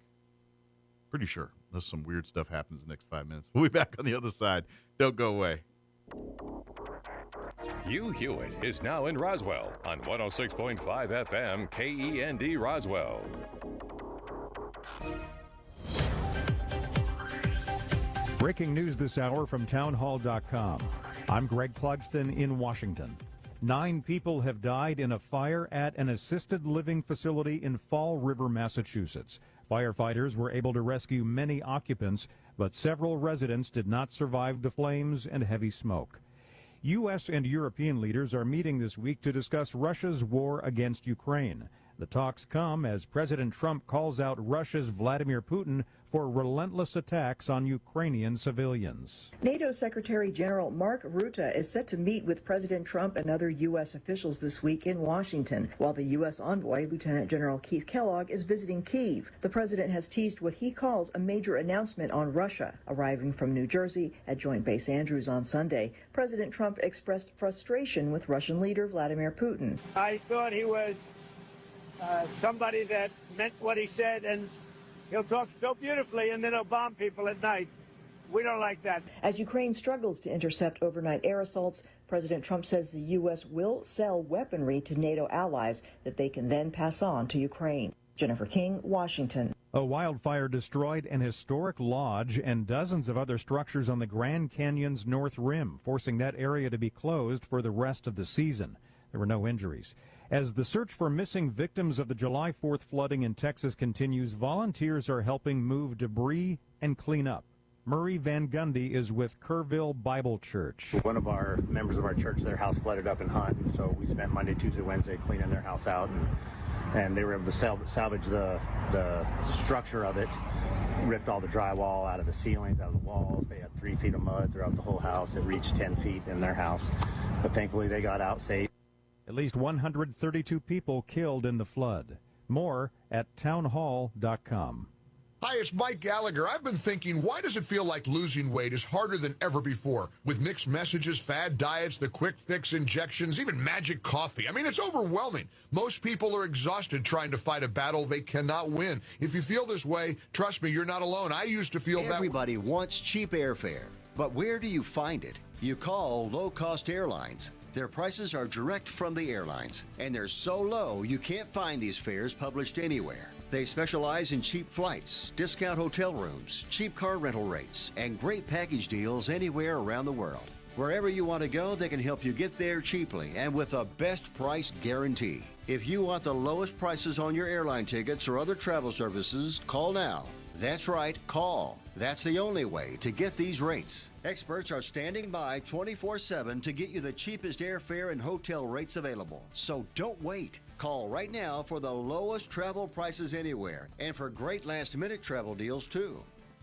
S15: Pretty sure, unless some weird stuff happens in the next 5 minutes. We'll be back on the other side. Don't go away.
S13: Hugh Hewitt is now in Roswell on 106.5 FM KEND Roswell.
S2: Breaking news this hour from townhall.com. I'm Greg Clugston in Washington. 9 people have died in a fire at an assisted living facility in Fall River, Massachusetts. Firefighters were able to rescue many occupants, but several residents did not survive the flames and heavy smoke. U.S. and European leaders are meeting this week to discuss Russia's war against Ukraine. The talks come as President Trump calls out Russia's Vladimir Putin for relentless attacks on Ukrainian civilians.
S5: NATO Secretary General Mark Rutte is set to meet with President Trump and other U.S. officials this week in Washington, while the U.S. envoy, Lieutenant General Keith Kellogg, is visiting Kyiv. The president has teased what he calls a major announcement on Russia. Arriving from New Jersey at Joint Base Andrews on Sunday, President Trump expressed frustration with Russian leader Vladimir Putin.
S10: I thought he was somebody that meant what he said, and he'll talk so beautifully and then he'll bomb people at night. We don't like that.
S5: As Ukraine struggles to intercept overnight air assaults, President Trump says the U.S. will sell weaponry to NATO allies that they can then pass on to Ukraine. Jennifer King, Washington.
S2: A wildfire destroyed an historic lodge and dozens of other structures on the Grand Canyon's north rim, forcing that area to be closed for the rest of the season. There were no injuries. As the search for missing victims of the July 4th flooding in Texas continues, volunteers are helping move debris and clean up. Murray Van Gundy is with Kerrville Bible Church.
S11: One of our members of our church, their house flooded up in Hunt, and so we spent Monday, Tuesday, Wednesday cleaning their house out, and they were able to salvage the structure of it, ripped all the drywall out of the ceilings, out of the walls. They had 3 feet of mud throughout the whole house. It reached 10 feet in their house, but thankfully they got out safe.
S2: At least 132 people killed in the flood. More at townhall.com.
S14: Hi, it's Mike Gallagher. I've been thinking, why does it feel like losing weight is harder than ever before? With mixed messages, fad diets, the quick fix injections, even magic coffee. I mean, it's overwhelming. Most people are exhausted trying to fight a battle they cannot win. If you feel this way, trust me, you're not alone. I used to feel that.
S26: Everybody wants cheap airfare, but where do you find it? You call low-cost airlines. Their prices are direct from the airlines, and they're so low you can't find these fares published anywhere. They specialize in cheap flights, discount hotel rooms, cheap car rental rates, and great package deals anywhere around the world. Wherever you want to go, they can help you get there cheaply and with a best price guarantee. If you want the lowest prices on your airline tickets or other travel services, call now. That's right, call. That's the only way to get these rates. Experts are standing by 24/7 to get you the cheapest airfare and hotel rates available. So don't wait. Call right now for the lowest travel prices anywhere and for great last-minute travel deals, too.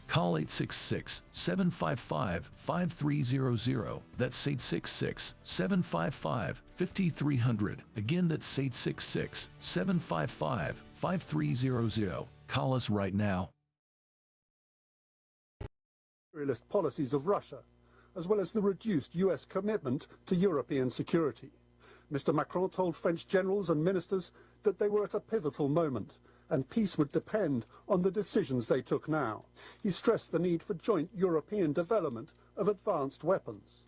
S27: Call 866-755-5300. That's 866-755-5300. Again, that's 866-755-5300. Call us right now.
S28: Imperialist policies of Russia, as well as the reduced U.S. commitment to European security. Mr. Macron told French generals and ministers that they were at a pivotal moment, and peace would depend on the decisions they took now. He stressed the need for joint European development of advanced weapons.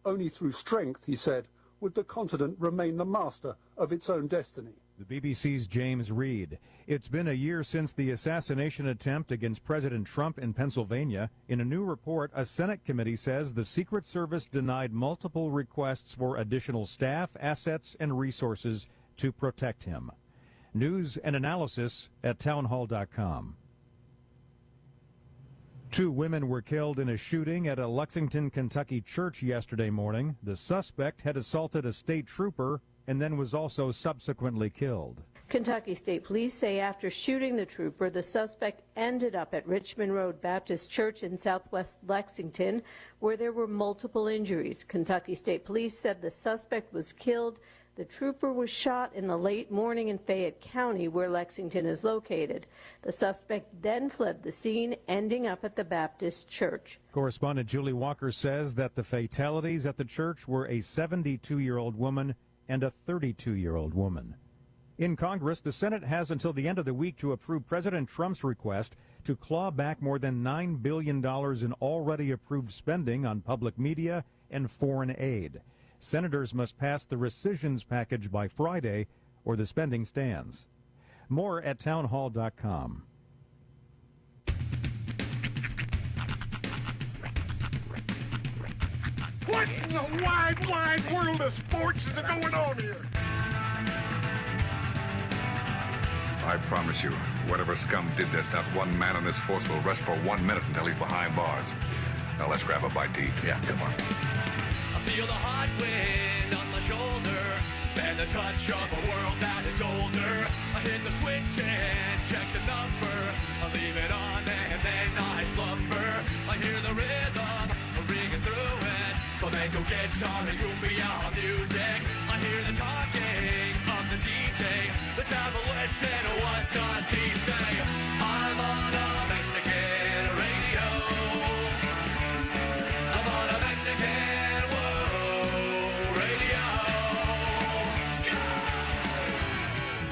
S28: Only through strength, he said, would the continent remain the master of its own destiny.
S2: The BBC's James Reed. It's been a year since the assassination attempt against President Trump in Pennsylvania. In a new report, a Senate committee says the Secret Service denied multiple requests for additional staff, assets, and resources to protect him. News and analysis at townhall.com. 2 women were killed in a shooting at a Lexington, Kentucky church yesterday morning. The suspect had assaulted a state trooper and then was also subsequently killed.
S29: Kentucky State Police say after shooting the trooper, the suspect ended up at Richmond Road Baptist Church in southwest Lexington, where there were multiple injuries. Kentucky State Police said the suspect was killed The trooper was shot in the late morning in Fayette County, where Lexington is located. The suspect then fled the scene, ending up at the Baptist church.
S2: Correspondent Julie Walker says that the fatalities at the church were a 72-year-old woman and a 32-year-old woman. In Congress, the Senate has until the end of the week to approve President Trump's request to claw back more than $9 billion in already approved spending on public media and foreign aid. Senators must pass the rescissions package by Friday, or the spending stands. More at townhall.com.
S1: What in the wide, wide world of sports is going on here?
S6: I promise you, whatever scum did this, not one man on this force will rest for 1 minute until he's behind bars. Now let's grab a bite to eat. Yeah, come on.
S12: I feel the hot wind on my shoulder and the touch of a world that is older. I hit the switch and check the number. I leave it on and then I slumber. I hear the rhythm ringing through it. Flamenco guitar and cumbia music. I hear the talking of the DJ. The travelation, what does he say? I'm on a Mexican radio. I'm on a Mexican radio.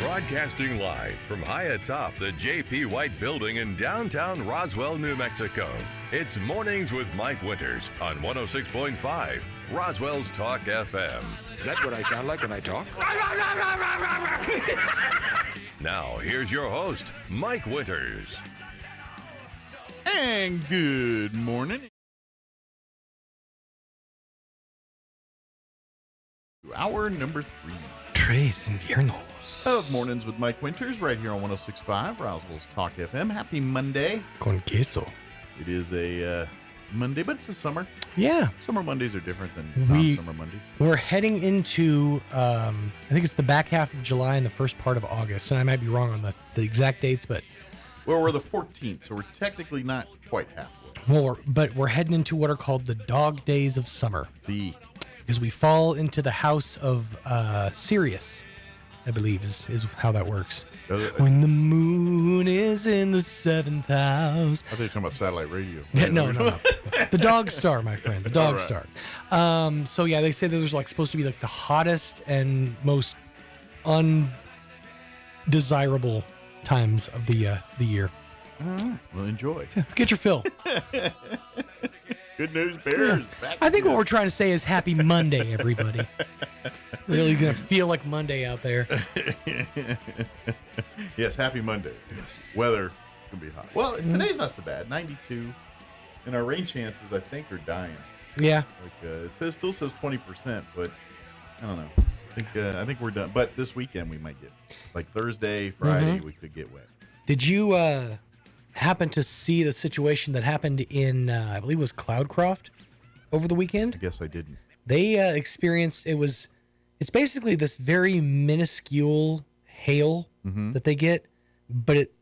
S13: Broadcasting live from high atop the J.P. White Building in downtown Roswell, New Mexico. It's Mornings with Mike Winters on 106.5 Roswell's Talk FM.
S9: Is that what I sound like when I talk?
S13: Now, here's your host, Mike Winters.
S15: And good morning. Hour number 3.
S16: Tres Inviernos.
S15: Of Mornings with Mike Winters, right here on 106.5 Roswell's Talk FM. Happy Monday.
S16: Con queso.
S15: It is a Monday, but it's the summer.
S16: Yeah.
S15: Summer Mondays are different than non-summer Mondays.
S16: We're heading into, I think it's the back half of July and the first part of August. And I might be wrong on the exact dates, but...
S15: Well, we're the 14th, so we're technically not quite halfway.
S16: Well, but we're heading into what are called the dog days of summer.
S15: See.
S16: Because we fall into the house of Sirius, I believe is how that works. When the moon is in the 7th house.
S15: I thought you were talking about satellite radio.
S16: No. The dog star, my friend. The dog
S15: right.
S16: star. So yeah, they say that there's supposed to be the hottest and most undesirable times of the year.
S15: All right. Well, enjoy.
S16: Get your fill.
S15: Good news, Bears.
S16: Yeah. I think what we're trying to say is happy Monday, everybody. Really going to feel like Monday out there.
S15: Yes, happy Monday.
S16: Yes.
S15: Weather can be hot. Well, today's not so bad. 92. And our rain chances, I think, are dying.
S16: Yeah.
S15: It still says 20%, but I don't know. I think we're done. But this weekend we might get, Thursday, Friday, we could get wet.
S16: Did you happen to see the situation that happened in, I believe it was Cloudcroft over the weekend?
S15: I guess I didn't.
S16: They experienced, it's basically this very minuscule hail that they get, but it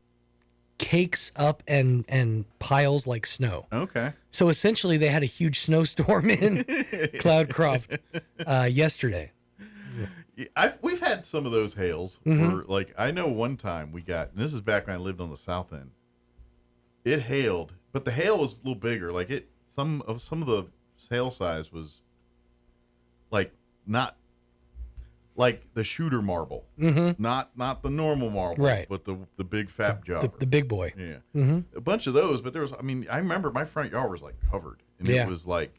S16: cakes up and piles like snow.
S15: Okay.
S16: So essentially they had a huge snowstorm in Cloudcroft yesterday.
S15: We've had some of those hails where, I know one time we got, and this is back when I lived on the south end, it hailed, but the hail was a little bigger. Some of the hail size was not like the shooter marble, not the normal marble,
S16: right?
S15: But the big fat jobber,
S16: the big boy.
S15: Yeah, a bunch of those. But there was, I remember my front yard was covered, and it was like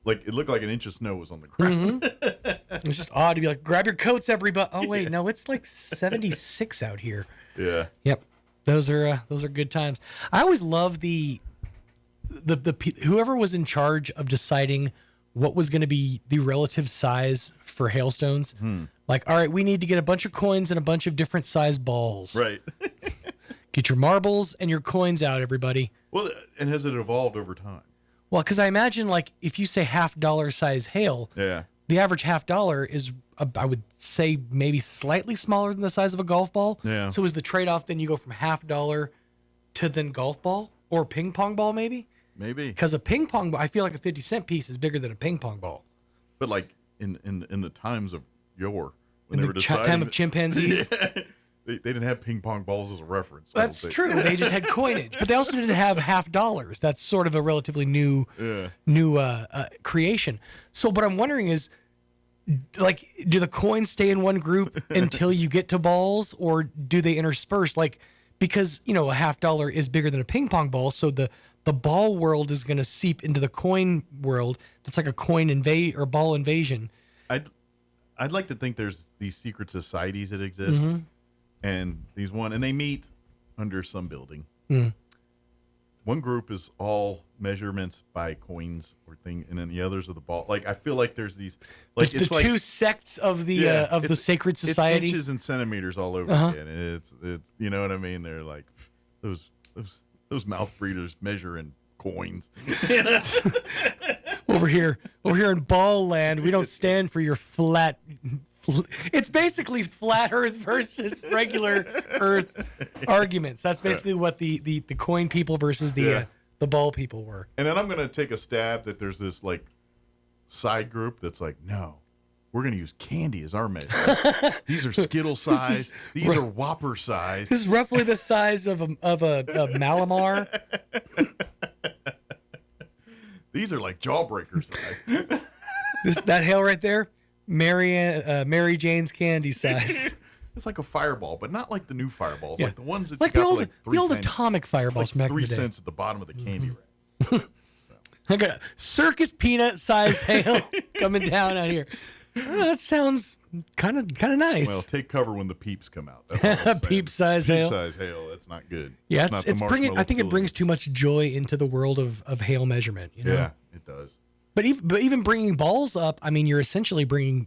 S15: it looked like an inch of snow was on the ground.
S16: It's just odd to be grab your coats, everybody. Oh wait, no, it's 76 out here.
S15: Yeah.
S16: Yep. Those are good times. I always love the whoever was in charge of deciding what was going to be the relative size for hailstones. All right, we need to get a bunch of coins and a bunch of different size balls.
S15: Right.
S16: Get your marbles and your coins out, everybody.
S15: Well, and has it evolved over time?
S16: Well, because I imagine if you say $50 size hail, the average $50 is, I would say, maybe slightly smaller than the size of a golf ball.
S15: Yeah.
S16: So is the trade-off then you go from $50 to then golf ball or ping pong ball maybe?
S15: Maybe.
S16: Because a ping pong ball, I feel like a 50-cent piece is bigger than a ping pong ball.
S15: But in the times of yore.
S16: In the time of chimpanzees?
S15: Yeah. They didn't have ping pong balls as a reference.
S16: That's true. They just had coinage, but they also didn't have $50. That's sort of a relatively new creation. So what I'm wondering is, like, do the coins stay in one group until you get to balls, or do they intersperse? Like, because, a $50 is bigger than a ping pong ball, so the ball world is going to seep into the coin world. That's like a coin or ball invasion.
S15: I'd like to think there's these secret societies that exist.
S16: Mm-hmm.
S15: And and they meet under some building.
S16: Mm.
S15: One group is all measurements by coins or thing, and then the others are the ball. Like, I feel like there's these, like,
S16: the two sects of the sacred society.
S15: It's inches and centimeters all over again. And it's you know what I mean? They're like those mouth breathers measuring coins.
S16: Over here in ball land, we don't stand for your flat. It's basically flat Earth versus regular Earth arguments. That's basically what the coin people versus the ball people were.
S15: And then I'm going to take a stab that there's this, like, side group that's like, no, we're going to use candy as our measure. These are Skittle size. These are Whopper size.
S16: This is roughly the size of a Malamar.
S15: These are like Jawbreaker size.
S16: That hail right there, Mary Jane's candy size.
S15: It's like a fireball, but not like the new fireballs, like the ones that
S16: like
S15: you
S16: the
S15: got
S16: old,
S15: like
S16: the old atomic fireballs from back in the day.
S15: 3 cents at the bottom of the candy
S16: rack. I got a circus peanut sized hail coming down out here. Oh, that sounds kind of nice.
S15: Well, take cover when the peeps come out. That's all I'm
S16: peep size hail.
S15: Peep size hail. That's not good.
S16: Yeah, it's bringing. I think it brings too much joy into the world of hail measurement.
S15: Yeah, it does.
S16: But even bringing balls up, I mean, you're essentially bringing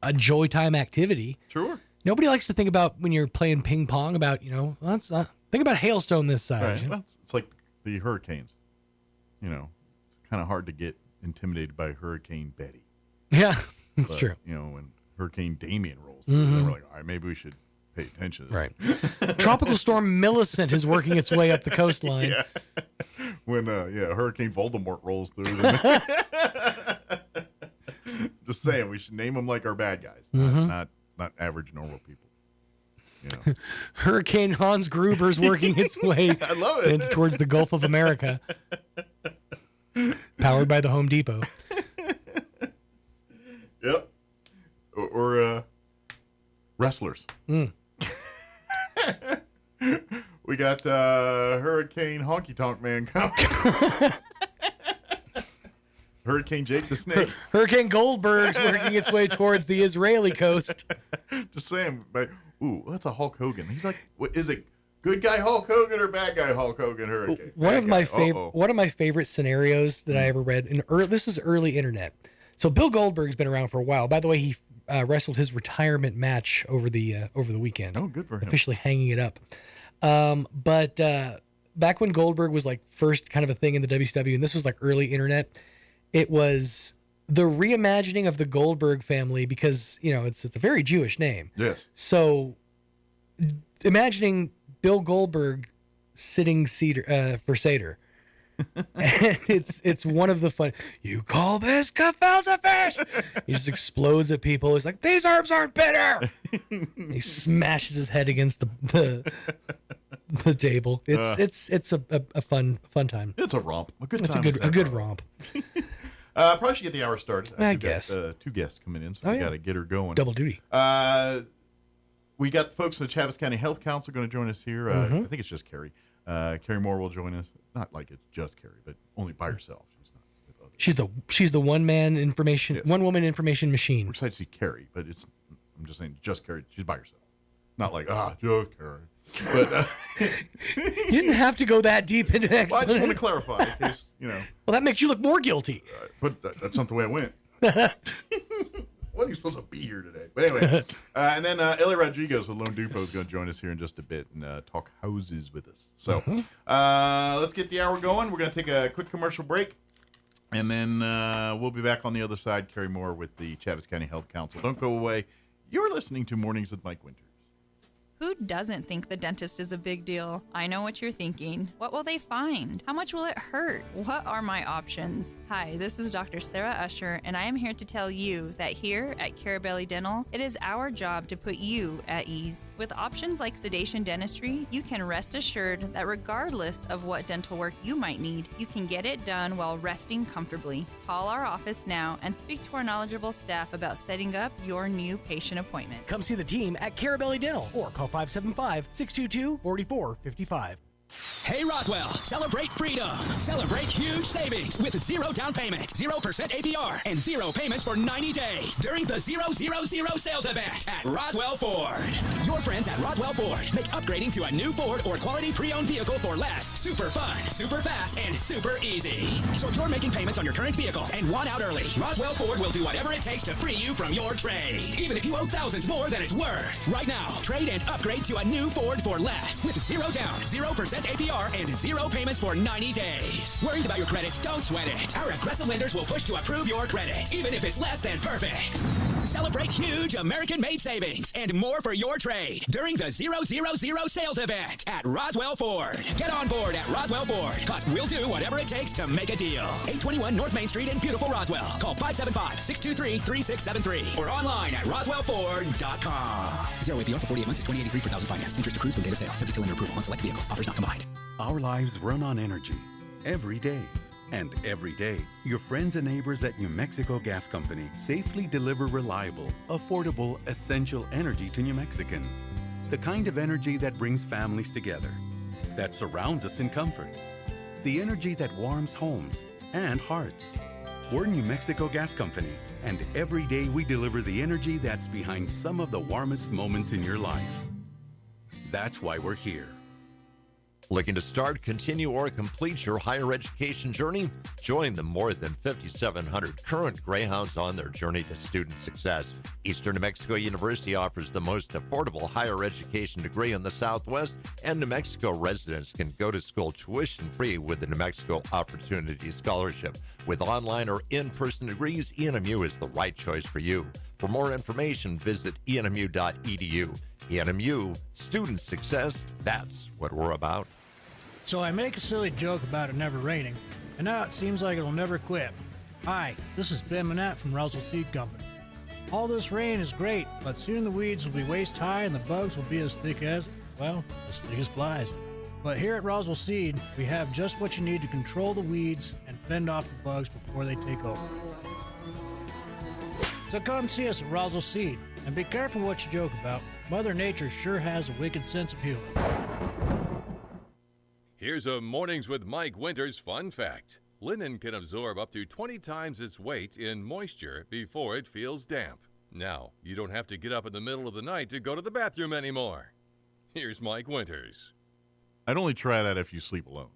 S16: a joy time activity.
S15: Sure.
S16: Nobody likes to think about when you're playing ping pong about let's think about hailstone this size.
S15: Right. Well, it's like the hurricanes. It's kind of hard to get intimidated by Hurricane Betty.
S16: Yeah. That's true.
S15: When Hurricane Damien rolls through, then we're like, all right, maybe we should pay attention to that.
S16: Right. Tropical Storm Millicent is working its way up the coastline.
S15: Yeah. When Hurricane Voldemort rolls through. Just saying, we should name them like our bad guys, not average normal people.
S16: Hurricane Hans Gruber's working its way
S15: I love it.
S16: Towards the Gulf of America. Powered by the Home Depot.
S15: Yep. Or wrestlers.
S16: Mm.
S15: We got Hurricane Honky Tonk Man coming. Hurricane Jake the Snake.
S16: Hurricane Goldberg's working its way towards the Israeli coast.
S15: Just saying, ooh, that's a Hulk Hogan. He's like, what is it? Good guy Hulk Hogan or bad guy Hulk Hogan Hurricane?
S16: One of my favorite scenarios that I ever read this is early internet. So Bill Goldberg's been around for a while. By the way, he wrestled his retirement match over the weekend.
S15: Oh, good for him.
S16: Officially hanging it up. But back when Goldberg was like first kind of a thing in the WCW, and this was like early internet, it was the reimagining of the Goldberg family because it's a very Jewish name.
S15: Yes.
S16: So imagining Bill Goldberg sitting for Seder. And it's one of the fun. You call this gefilte fish? He just explodes at people. He's like, these herbs aren't bitter. He smashes his head against the table. It's a fun time.
S15: It's a romp. A good time.
S16: It's a good romp.
S15: Probably should get the hour started.
S16: I guess.
S15: Got, 2 guests coming in, so we got to get her going.
S16: Double duty.
S15: We got the folks in the Chaves County Health Council going to join us here. I think it's just Carrie. Carrie Moore will join us. Not like it's just Carrie, but only by herself. She's not with others.
S16: She's the one woman information machine.
S15: We're excited to see Carrie, but I'm just saying just Carrie. She's by herself. Not like just Carrie. But
S16: you didn't have to go that deep into that.
S15: Well, I just want to clarify, in case,
S16: Well, that makes you look more guilty.
S15: But that's not the way I went. Wasn't you supposed to be here today? But anyway, and then Ellie Rodriguez with Lone Depot is going to join us here in just a bit and talk houses with us. So let's get the hour going. We're going to take a quick commercial break, and then we'll be back on the other side. Carrie Moore with the Chaves County Health Council. Don't go away. You're listening to Mornings with Mike Winters.
S3: Who doesn't think the dentist is a big deal? I know what you're thinking. What will they find? How much will it hurt? What are my options? Hi, this is Dr. Sarah Usher, and I am here to tell you that here at Carabelli Dental, it is our job to put you at ease. With options like sedation dentistry, you can rest assured that regardless of what dental work you might need, you can get it done while resting comfortably. Call our office now and speak to our knowledgeable staff about setting up your new patient appointment.
S16: Come see the team at Carabelli Dental or call 575-622-4455.
S7: Hey Roswell, celebrate freedom. Celebrate huge savings with 0 down payment, 0% APR, and 0 payments for 90 days during the 000 sales event at Roswell Ford. Your friends at Roswell Ford make upgrading to a new Ford or quality pre-owned vehicle for less super fun, super fast, and super easy. So if you're making payments on your current vehicle and want out early, Roswell Ford will do whatever it takes to free you from your trade, even if you owe thousands more than it's worth. Right now, trade and upgrade to a new Ford for less with 0 down, 0% APR, and 0 payments for 90 days. Worried about your credit? Don't sweat it. Our aggressive lenders will push to approve your credit, even if it's less than perfect. Celebrate huge American-made savings and more for your trade during the 000 sales event at Roswell Ford. Get on board at Roswell Ford, because we'll do whatever it takes to make a deal. 821 North Main Street in beautiful Roswell. Call 575-623-3673 or online at roswellford.com. 0 APR for 48 months is $20.83 per thousand financed. Interest accrues from date of sale, subject to lender approval on select vehicles. Offers not combined.
S17: Our lives run on energy every day. And every day, your friends and neighbors at New Mexico Gas Company safely deliver reliable, affordable, essential energy to New Mexicans. The kind of energy that brings families together, that surrounds us in comfort. The energy that warms homes and hearts. We're New Mexico Gas Company, and every day we deliver the energy that's behind some of the warmest moments in your life. That's why we're here.
S18: Looking to start, continue, or complete your higher education journey? Join the more than 5,700 current Greyhounds on their journey to student success. Eastern New Mexico University offers the most affordable higher education degree in the Southwest, and New Mexico residents can go to school tuition-free with the New Mexico Opportunity Scholarship. With online or in-person degrees, ENMU is the right choice for you. For more information, visit enmu.edu. ENMU, student success, that's what we're about.
S19: So I make a silly joke about it never raining, and now it seems like it'll never quit. Hi, this is Ben Manette from Roswell Seed Company. All this rain is great, but soon the weeds will be waist high and the bugs will be as thick as flies. But here at Roswell Seed, we have just what you need to control the weeds and fend off the bugs before they take over. So come see us at Roswell Seed, and be careful what you joke about. Mother Nature sure has a wicked sense of humor.
S13: Here's a Mornings with Mike Winters fun fact. Linen can absorb up to 20 times its weight in moisture before it feels damp. Now, you don't have to get up in the middle of the night to go to the bathroom anymore. Here's Mike Winters.
S15: I'd only try that if you sleep alone.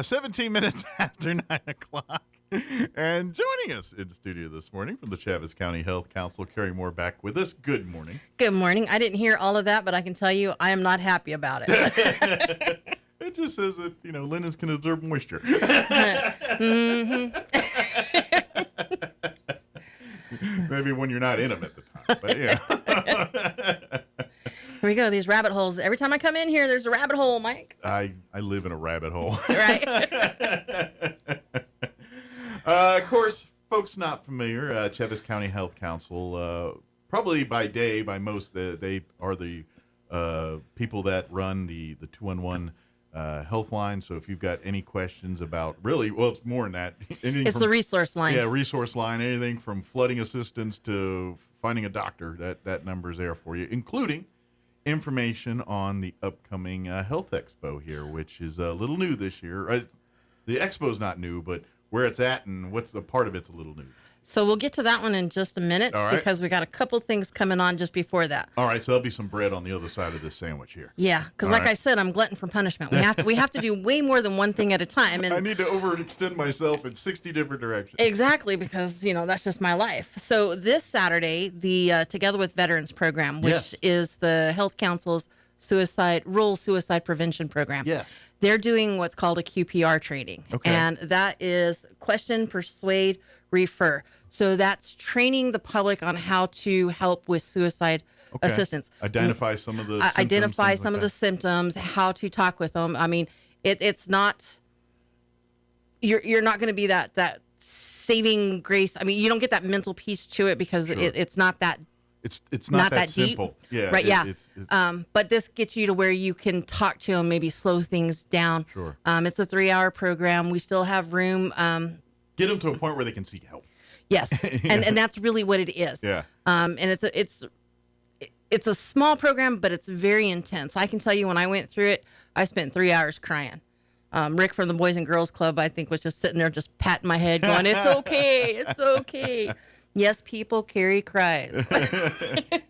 S15: 17 minutes after 9 o'clock. And joining us in the studio this morning from the Chaves County Health Council, Carrie Moore back with us. Good morning.
S20: Good morning. I didn't hear all of that, but I can tell you I am not happy about it.
S15: It just says that, linens can absorb moisture. Maybe when you're not in them at the time, but yeah.
S20: Here we go, these rabbit holes. Every time I come in here, there's a rabbit hole, Mike.
S15: I live in a rabbit hole.
S20: Right.
S15: Of course, folks not familiar, Chaves County Health Council, probably by most, they are the people that run the 211 health line. So if you've got any questions about it's more than that.
S20: It's the resource line.
S15: Yeah, resource line. Anything from flooding assistance to finding a doctor, that number's there for you, including information on the upcoming health expo here, which is a little new this year. The expo's not new, but where it's at and what's the part of it's a little new.
S20: So we'll get to that one in just a minute because we got a couple things coming on just before that.
S15: All right, so there'll be some bread on the other side of this sandwich here.
S20: Yeah, because I said, I'm glutton for punishment. We have to do way more than one thing at a time. And
S15: I need to overextend myself in 60 different directions.
S20: Exactly, because that's just my life. So this Saturday, the Together with Veterans program, which is the Health Council's rural suicide prevention program.
S15: Yes.
S20: They're doing what's called a QPR training.
S15: Okay.
S20: And that is question, persuade, refer. So that's training the public on how to help with suicide assistance.
S15: Identify some of the symptoms,
S20: identify some
S15: like
S20: of the symptoms, how to talk with them. I mean, it's not, you're not going to be that saving grace. I mean, you don't get that mental piece to it because it's not that.
S15: It's not that simple.
S20: Deep.
S15: Yeah.
S20: Right. But this gets you to where you can talk to them, maybe slow things down.
S15: Sure.
S20: It's a 3-hour program. We still have room.
S15: Get them to a point where they can seek help.
S20: Yes. And that's really what it is.
S15: Yeah.
S20: And it's a small program, but it's very intense. I can tell you when I went through it, I spent 3 hours crying. Rick from the Boys and Girls Club, I think, was just sitting there just patting my head going, it's okay. It's okay. Yes, people carry cries.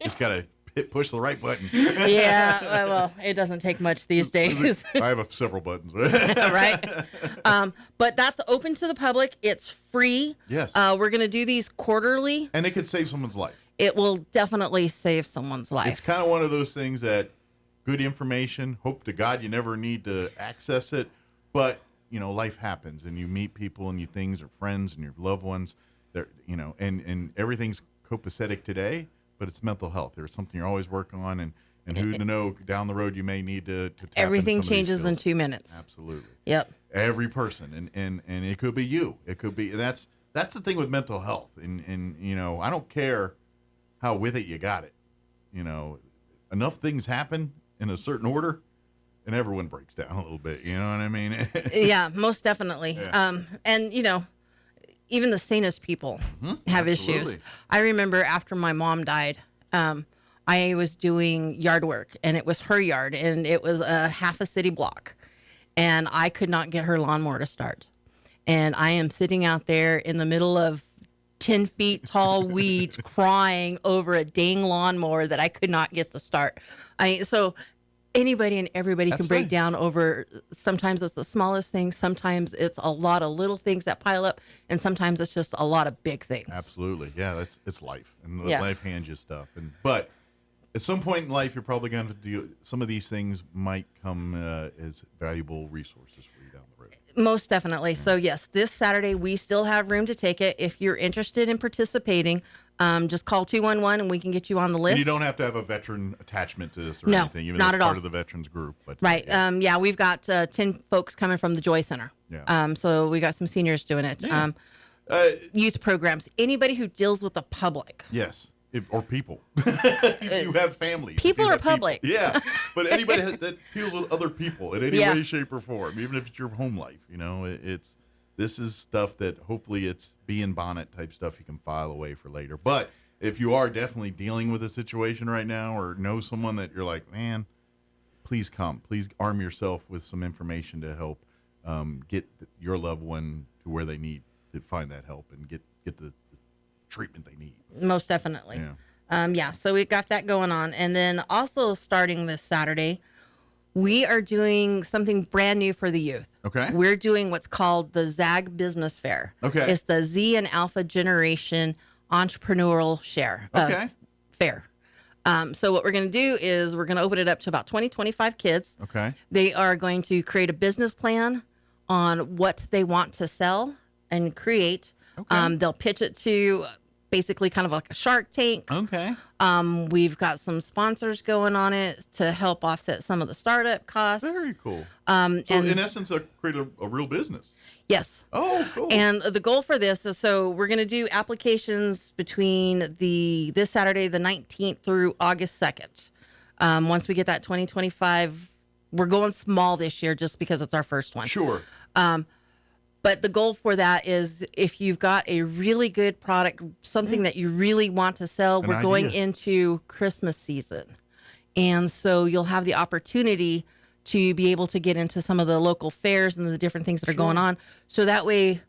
S15: Just got to push the right button.
S20: Yeah, well, it doesn't take much these days.
S15: I have several buttons.
S20: Right? But that's open to the public. It's free.
S15: Yes.
S20: We're going to do these quarterly.
S15: And it could save someone's life.
S20: It will definitely save someone's life.
S15: It's kind of one of those things that good information, hope to God you never need to access it. But, life happens and you meet people and things or friends and your loved ones. And everything's copacetic today, but it's mental health. There's something you're always working on, and who to know down the road you may need to tap
S20: everything
S15: into some
S20: changes in 2 minutes.
S15: Absolutely.
S20: Yep.
S15: Every person, and it could be you. It could be that's the thing with mental health, and I don't care how with it you got it. Enough things happen in a certain order, and everyone breaks down a little bit. You know what I mean?
S20: Yeah, most definitely.
S15: Yeah.
S20: And even the sanest people have issues. I remember after my mom died, I was doing yard work, and it was her yard, and it was a half a city block, and I could not get her lawnmower to start. And I am sitting out there in the middle of 10 feet tall weeds crying over a dang lawnmower that I could not get to start. So anybody and everybody can break down over, sometimes it's the smallest things, sometimes it's a lot of little things that pile up, and sometimes it's just a lot of big things.
S15: Absolutely. Yeah, it's life, and life hands you stuff. But at some point in life, you're probably going to do some of these things might come as valuable resources for you down the road.
S20: Most definitely. So yes, this Saturday we still have room to take it. If you're interested in participating, just call 211 and we can get you on the list.
S15: And you don't have to have a veteran attachment to this or
S20: no,
S15: anything, even
S20: not
S15: as
S20: at
S15: part
S20: all.
S15: of the veterans group. But
S20: right. Yeah, we've got 10 folks coming from the Joy Center.
S15: Yeah.
S20: So we got some seniors doing it.
S15: Yeah.
S20: Youth programs. Anybody who deals with the public.
S15: Yes. Or people. If you have families.
S20: People are public.
S15: People. Yeah. But anybody that deals with other people in any way, shape, or form, even if it's your home life, this is stuff that hopefully it's bee and bonnet type stuff you can file away for later. But if you are definitely dealing with a situation right now or know someone that you're like, man, please come. Please arm yourself with some information to help get your loved one to where they need to find that help and get the treatment they need.
S20: Most definitely.
S15: Yeah.
S20: So we've got that going on. And then also starting this Saturday, we are doing something brand new for the youth.
S15: Okay.
S20: We're doing what's called the ZAG Business Fair.
S15: Okay.
S20: It's the Z and Alpha Generation Entrepreneurial Fair. So what we're going to do is we're going to open it up to about 25 kids.
S15: Okay.
S20: They are going to create a business plan on what they want to sell and create.
S15: Okay.
S20: They'll pitch it to basically kind of like a Shark Tank.
S15: Okay.
S20: We've got some sponsors going on it to help offset some of the startup costs.
S15: Very cool. So
S20: and
S15: in essence, create a real business.
S20: Yes.
S15: Oh, cool.
S20: And the goal for this is, so we're going to do applications between this Saturday, the 19th through August 2nd. Once we get that 2025, we're going small this year just because it's our first one.
S15: Sure.
S20: But the goal for that is if you've got a really good product, something that you really want to sell, we're going into Christmas season. And so you'll have the opportunity to be able to get into some of the local fairs and the different things that are going on. So that way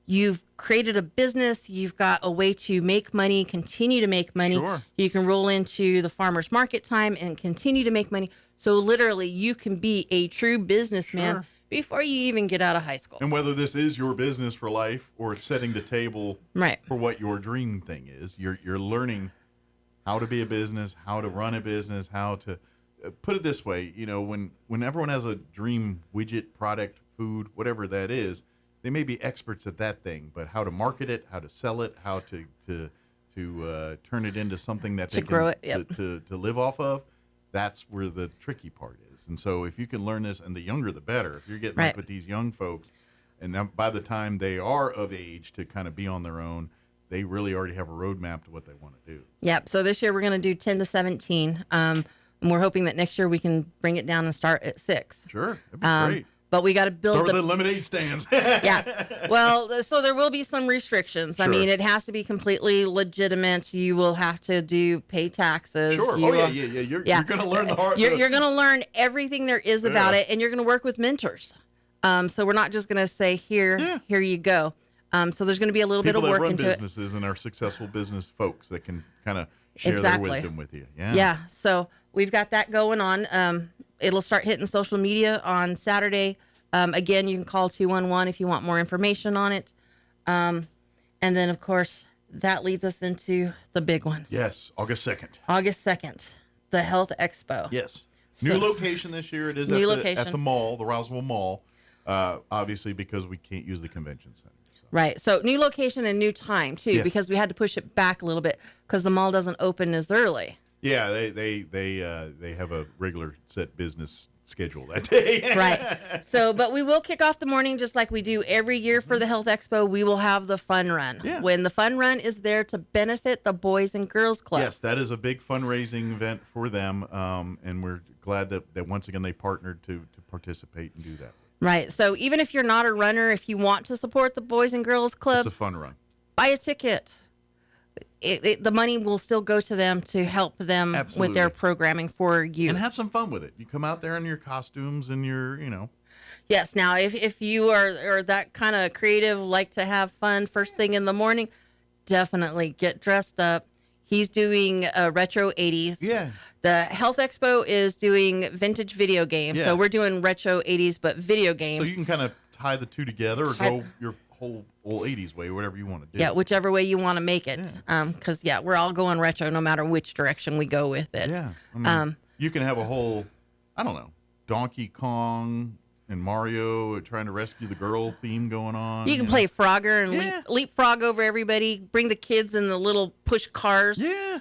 S20: you've created a business, you've got a way to make money, continue to make money.
S15: Sure.
S20: You can roll into the farmer's market time and continue to make money. So literally you can be a true businessman before you even get out of high school.
S15: And whether this is your business for life or it's setting the table
S20: right.
S15: for what your dream thing is, you're learning how to be a business, how to run a business, how to put it this way, when everyone has a dream widget, product, food, whatever that is, they may be experts at that thing, but how to market it, how to sell it, how to turn it into something that they can
S20: grow it, yep.
S15: to live off of, that's where the tricky part is. And so if you can learn this, and the younger the better, if you're getting
S20: Right.
S15: up with these young folks, and now by the time they are of age to kind of be on their own, they really already have a roadmap to what they want to do.
S20: Yep. So this year we're going to do 10 to 17. And we're hoping that next year we can bring it down and start at 6.
S15: Sure. That'd be great.
S20: But we got to build
S15: Start with the lemonade stands.
S20: Yeah. Well, so there will be some restrictions. I
S15: Sure.
S20: mean, it has to be completely legitimate. You will have to pay taxes.
S15: Sure.
S20: You
S15: Oh,
S20: will-
S15: yeah. You're going to learn the hard
S20: You're going to learn everything there is about it, and you're going to work with mentors. So we're not just going to say, here you go. So there's going to be a little bit of work into it.
S15: People that run businesses and are successful business folks that can kind of share
S20: Exactly.
S15: their wisdom with you. Yeah.
S20: Yeah. So we've got that going on. It'll start hitting social media on Saturday. Again, you can call 211 if you want more information on it. And then, of course, that leads us into the big one.
S15: Yes. August 2nd.
S20: August 2nd, the Health Expo.
S15: Yes.
S20: So-
S15: New location this year. It is
S20: New
S15: at
S20: location.
S15: the mall, the Roswell Mall, obviously because we can't use the convention center.
S20: Right. So new location and new time, too,
S15: Yes.
S20: because we had to push it back a little bit because the mall doesn't open as early.
S15: Yeah, they have a regular set business schedule that day.
S20: Right. So, but we will kick off the morning just like we do every year for the Health Expo. We will have the fun run.
S15: Yeah.
S20: When the fun run is there to benefit the Boys and Girls Club.
S15: Yes, that is a big fundraising event for them, and we're glad that once again they partnered to participate and do that.
S20: Right. So even if you're not a runner, if you want to support the Boys and Girls Club,
S15: It's a fun run.
S20: buy a ticket. The money will still go to them to help them with their programming for you.
S15: And have some fun with it. You come out there in your costumes and your,
S20: Yes. Now, if you are that kind of creative, like to have fun first thing in the morning, definitely get dressed up. He's doing retro 80s.
S15: Yeah.
S20: The Health Expo is doing vintage video games. So
S15: Yes.
S20: we're doing retro 80s, but video games.
S15: So you can kind of tie the two together or go your whole old 80s way, whatever you want to do.
S20: Yeah, whichever way you want to make it. Because, we're all going retro no matter which direction we go with it.
S15: Yeah. I mean, you can have a whole, I don't know, Donkey Kong and Mario trying to rescue the girl theme going on.
S20: You can play Frogger and leapfrog over everybody. Bring the kids in the little push cars.
S15: Yeah.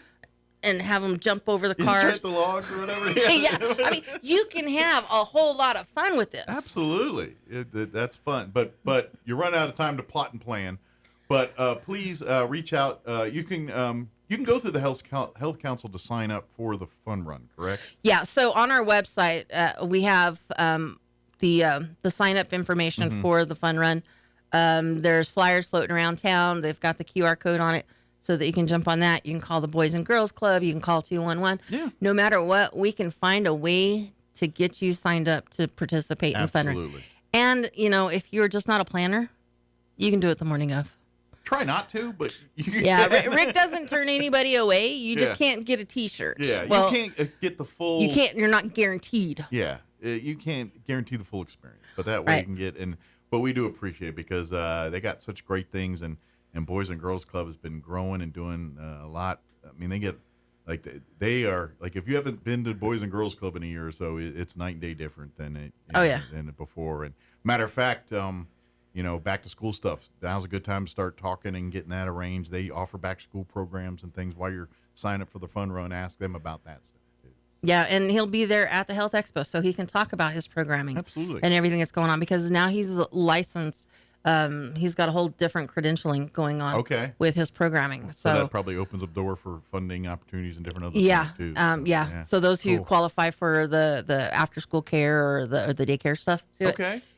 S20: And have them jump over the
S15: Insert
S20: cars.
S15: the logs or whatever.
S20: Yeah. I mean, you can have a whole lot of fun with this.
S15: Absolutely. That's fun. But you run out of time to plot and plan. But please reach out. You can go through the Health Council to sign up for the fun run, correct?
S20: Yeah. So on our website, we have the sign up information for the fun run. There's flyers floating around town. They've got the QR code on it so that you can jump on that. You can call the Boys and Girls Club. You can call 211. Yeah. No matter what, we can find a way to get you signed up to participate in the fun run.
S15: Absolutely.
S20: And, if you're just not a planner, you can do it the morning of.
S15: Try not to, but you can.
S20: Yeah, Rick doesn't turn anybody away. You just
S15: Yeah.
S20: can't get a T-shirt.
S15: Yeah,
S20: Well,
S15: you can't get the full.
S20: You can't. You're not guaranteed.
S15: Yeah, you can't guarantee the full experience, but that way you can get. But we do appreciate it because they got such great things, and Boys and Girls Club has been growing and doing a lot. I mean, they get they are like, if you haven't been to Boys and Girls Club in a year or so, it's night and day different than than before. And matter of fact, back to school stuff. Now's a good time to start talking and getting that arranged. They offer back to school programs and things while you're signing up for the fun run. Ask them about that stuff.
S20: Yeah, and he'll be there at the Health Expo, so he can talk about his programming and everything that's going on, because now he's licensed. He's got a whole different credentialing going on with his programming.
S15: So that probably opens up door for funding opportunities and different other things too.
S20: So those who qualify for the after school care or the daycare stuff,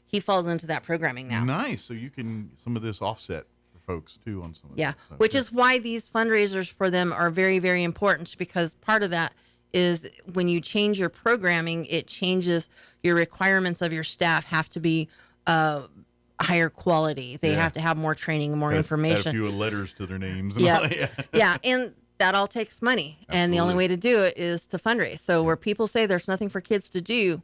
S20: he falls into that programming now.
S15: Nice. So you can some of this offset for folks too on some of
S20: that. Which is why these fundraisers for them are very, very important, because part of that is when you change your programming, it changes your requirements of your staff have to be higher quality. They have to have more training, more information.
S15: Add a few letters to their names.
S20: Yeah, and that all takes money. Absolutely. And the only way to do it is to fundraise. So where people say there's nothing for kids to do,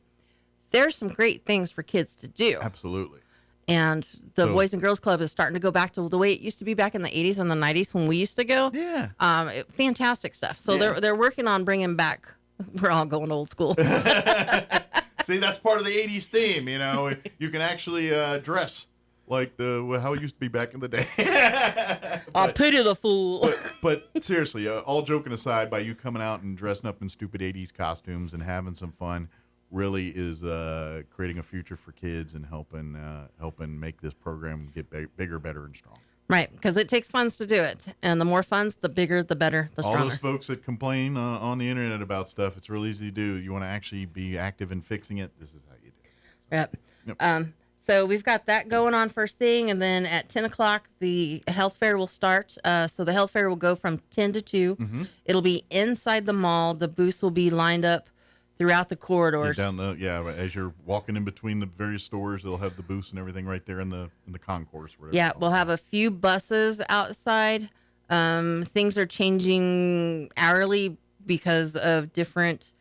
S20: there's some great things for kids to do.
S15: Absolutely.
S20: And the Boys and Girls Club is starting to go back to the way it used to be back in the 80s and the 90s when we used to go.
S15: Yeah.
S20: Fantastic stuff. So they're working on bringing back, we're all going old school.
S15: See, that's part of the 80s theme, you can actually dress like how it used to be back in the day.
S20: I pity the fool.
S15: But seriously, all joking aside, by you coming out and dressing up in stupid 80s costumes and having some fun really is creating a future for kids and helping make this program get bigger, better, and stronger.
S20: Right, because it takes funds to do it. And the more funds, the bigger, the better, the stronger.
S15: All those folks that complain on the internet about stuff, it's real easy to do. You want to actually be active in fixing it, this is how you do it.
S20: Yep. So we've got that going on first thing, and then at 10 o'clock, the health fair will start. So the health fair will go from 10 to 2.
S15: Mm-hmm.
S20: It'll be inside the mall. The booths will be lined up throughout the corridors.
S15: As you're walking in between the various stores, they'll have the booths and everything right there in the concourse.
S20: Yeah, we'll have a few buses outside. Things are changing hourly because of different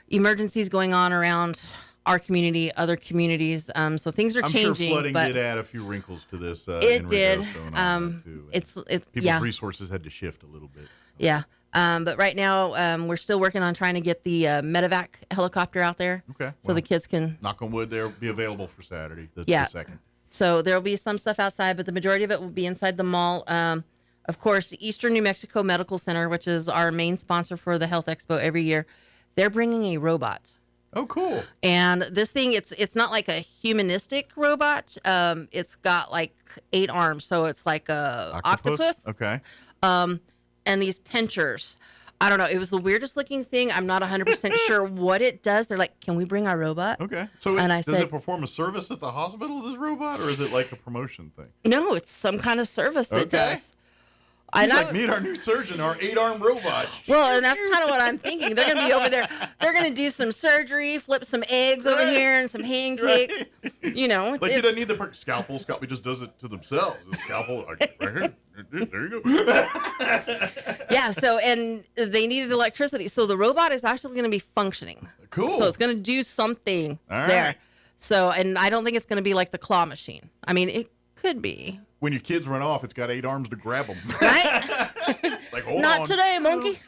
S20: emergencies going on around our community, other communities. So things are changing.
S15: I'm sure flooding
S20: but
S15: did add a few wrinkles to this.
S20: It did.
S15: It's people's resources had to shift a little bit.
S20: Yeah. But right now, we're still working on trying to get the medevac helicopter out there.
S15: Okay.
S20: So the kids can.
S15: Knock on wood, they'll be available for Saturday, the 2nd.
S20: So there'll be some stuff outside, but the majority of it will be inside the mall. Of course, Eastern New Mexico Medical Center, which is our main sponsor for the Health Expo every year, they're bringing a robot.
S15: Oh, cool.
S20: And this thing, it's not like a humanistic robot. It's got like 8 arms. So it's like a octopus.
S15: Okay.
S20: And these pinchers. I don't know. It was the weirdest looking thing. I'm not 100% sure what it does. They're like, can we bring our robot?
S15: Okay. So
S20: does
S15: it perform a service at the hospital, this robot, or is it like a promotion thing?
S20: No, it's some kind of service that does.
S15: Meet our new surgeon, our 8-arm robot.
S20: Well, and that's kind of what I'm thinking. They're going to be over there. They're going to do some surgery, flip some eggs over here and some pancakes. You know.
S15: Like, you don't need the scalpel. Scalpel just does it to themselves. The scalpel, right here. There you go.
S20: Yeah, so, and they needed electricity. So the robot is actually going to be functioning.
S15: Cool.
S20: So it's going to do something
S15: All
S20: there.
S15: right.
S20: So, and I don't think it's going to be like the claw machine. I mean, it could be.
S15: When your kids run off, it's got 8 arms to grab them.
S20: Right?
S15: Like, hold
S20: Not
S15: on.
S20: today, monkey.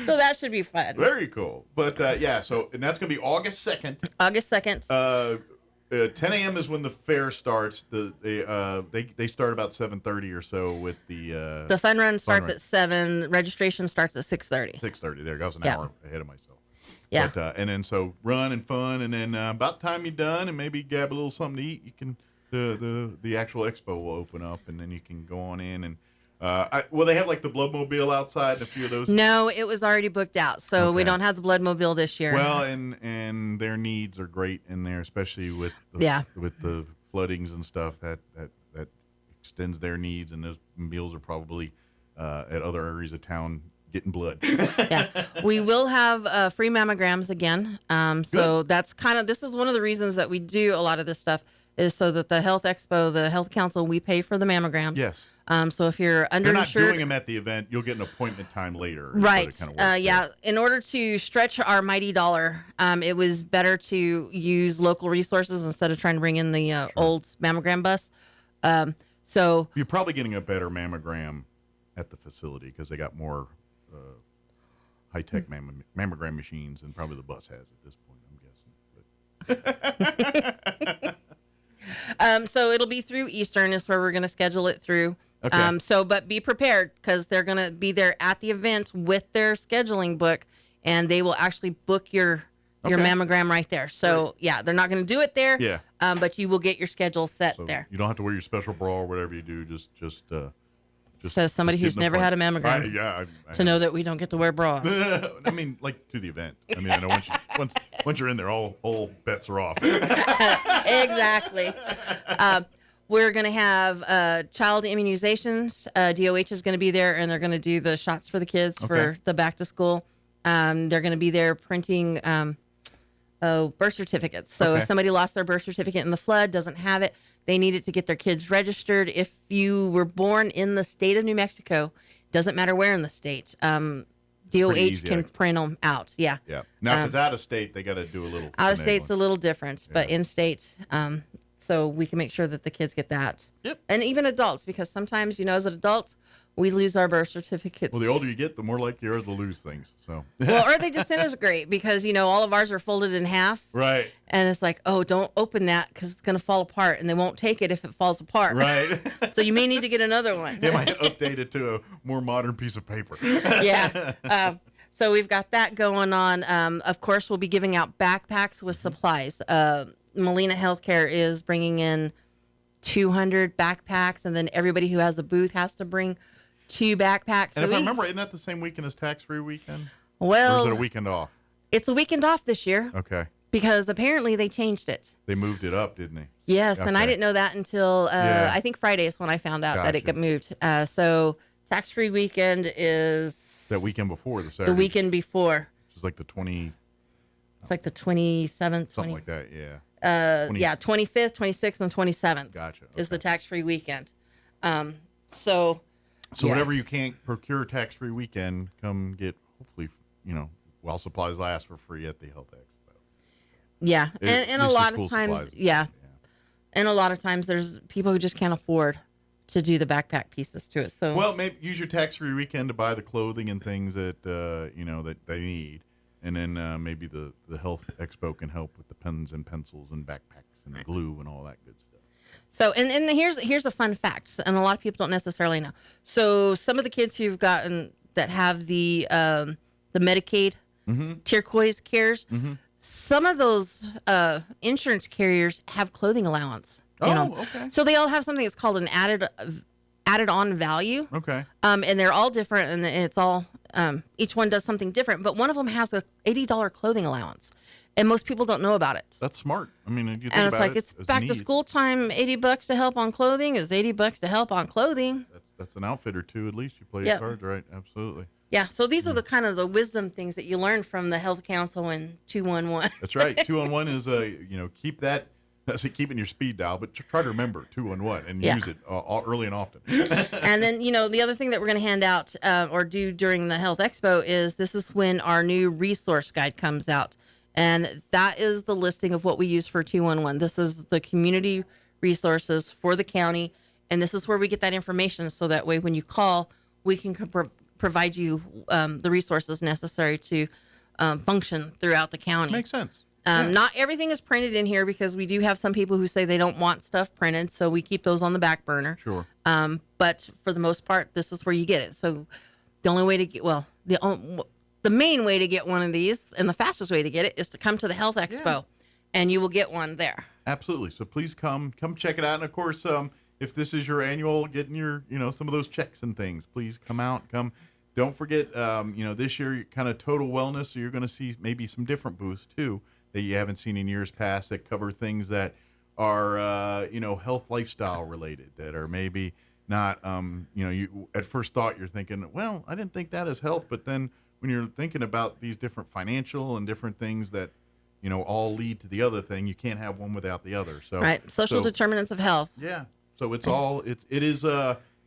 S20: So that should be fun.
S15: Very cool. But, and that's going to be August 2nd.
S20: August 2nd.
S15: 10 a.m. is when the fair starts. They start about 7:30 or so with the...
S20: The fun run starts at 7. Registration starts at 6:30.
S15: 6:30. There goes an hour ahead of myself.
S20: Yeah.
S15: But, and then so run and fun, and then about the time you're done and maybe grab a little something to eat, you can the actual expo will open up, and then you can go on in and will they have like the Bloodmobile outside and a few of those?
S20: No, it was already booked out, so we don't have the Bloodmobile this year.
S15: Well, and their needs are great in there, especially with the floodings and stuff that extends their needs, and those meals are probably at other areas of town getting blood.
S20: Yeah, we will have free mammograms again. So that's this is one of the reasons that we do a lot of this stuff is so that the Health Expo, the Health Council, we pay for the mammograms.
S15: Yes.
S20: So if you're underinsured,
S15: you're not doing them at the event, you'll get an appointment time later.
S20: Right. In order to stretch our mighty dollar, it was better to use local resources instead of trying to bring in the old mammogram bus. So
S15: you're probably getting a better mammogram at the facility because they got more high-tech mammogram machines than probably the bus has at this point, I'm guessing.
S20: So it'll be through Eastern is where we're going to schedule it through.
S15: Okay.
S20: But be prepared because they're going to be there at the event with their scheduling book, and they will actually book your mammogram right there. So they're not going to do it there.
S15: Yeah.
S20: But you will get your schedule set there.
S15: You don't have to wear your special bra or whatever you do. Just
S20: says somebody who's never had a mammogram.
S15: I
S20: to know that we don't get to wear bras.
S15: I mean, like to the event. I mean, I know once you're in there, all bets are off.
S20: Exactly. We're going to have child immunizations. DOH is going to be there, and they're going to do the shots for the kids for the back to school. They're going to be there printing birth certificates. So if somebody lost their birth certificate in the flood, doesn't have it, they need it to get their kids registered. If you were born in the state of New Mexico, doesn't matter where in the state, DOH can print them out. Yeah.
S15: Yeah. Now, because out of state, they got to do a little.
S20: Out of state's a little different, but in state, so we can make sure that the kids get that.
S15: Yep.
S20: And even adults, because sometimes, as an adult, We lose our birth certificates.
S15: Well, the older you get, the more likely you are to lose things. So.
S20: Well, or they disintegrate because, all of ours are folded in half.
S15: Right.
S20: And it's like, oh, don't open that because it's going to fall apart. And they won't take it if it falls apart.
S15: Right.
S20: So you may need to get another one.
S15: You might update it to a more modern piece of paper.
S20: Yeah. So we've got that going on. Of course, we'll be giving out backpacks with supplies. Molina Healthcare is bringing in 200 backpacks, and then everybody who has a booth has to bring 2 backpacks.
S15: And if I remember, isn't that the same weekend as tax-free weekend?
S20: Well,
S15: or is it a weekend off?
S20: It's a weekend off this year.
S15: Okay.
S20: Because apparently they changed it.
S15: They moved it up, didn't they?
S20: Yes, and I didn't know that until I think Friday is when I found out that it got moved. So tax-free weekend is
S15: that weekend before the Saturday.
S20: The weekend before.
S15: Which is like the 20.
S20: It's like the 27th.
S15: Something like that, yeah.
S20: 25th, 26th, and 27th.
S15: Gotcha.
S20: Is the tax-free weekend. So
S15: whenever you can't procure tax-free weekend, come get, hopefully, while supplies last, for free at the Health Expo.
S20: Yeah, and a lot of times,
S15: supplies.
S20: And a lot of times there's people who just can't afford to do the backpack pieces to it. So
S15: well, maybe use your tax-free weekend to buy the clothing and things that that they need, and then maybe the Health Expo can help with the pens and pencils and backpacks and glue and all that good stuff.
S20: So, and here's a fun fact, and a lot of people don't necessarily know. So, some of the kids who've gotten that have the Medicaid turquoise cares, some of those insurance carriers have clothing allowance.
S15: Okay.
S20: So they all have something that's called an added on value.
S15: Okay.
S20: And they're all different, and it's all each one does something different. But one of them has a $80 clothing allowance. And most people don't know about it.
S15: That's smart. I mean, you think
S20: and it's
S15: about
S20: like,
S15: it,
S20: it's back to school time, $80 to help on clothing is $80 to help on clothing.
S15: That's an outfit or two, at least. You play your cards right. Absolutely.
S20: Yeah. So these are the kind of the wisdom things that you learn from the Health Council and 211.
S15: That's right. 211 is, keep that, not say keeping your speed dial, but try to remember 211 and use it early and often.
S20: And then, the other thing that we're going to hand out or do during the Health Expo is this is when our new resource guide comes out. And that is the listing of what we use for 211. This is the community resources for the county. And this is where we get that information. So that way, when you call, we can provide you the resources necessary to function throughout the county.
S15: Makes sense.
S20: Not everything is printed in here because we do have some people who say they don't want stuff printed. So we keep those on the back burner.
S15: Sure.
S20: But for the most part, this is where you get it. So the only way to get, the main way to get one of these and the fastest way to get it is to come to the Health Expo and you will get one there.
S15: Absolutely. So please come check it out. And of course, if this is your annual getting your, some of those checks and things, please come out, Don't forget, this year, kind of total wellness. So you're going to see maybe some different booths too that you haven't seen in years past that cover things that are, health lifestyle related, that are maybe not, you at first thought you're thinking, well, I didn't think that as health, but then when you're thinking about these different financial and different things that, all lead to the other thing, you can't have one without the other. So
S20: right, social determinants of health.
S15: Yeah, so it's all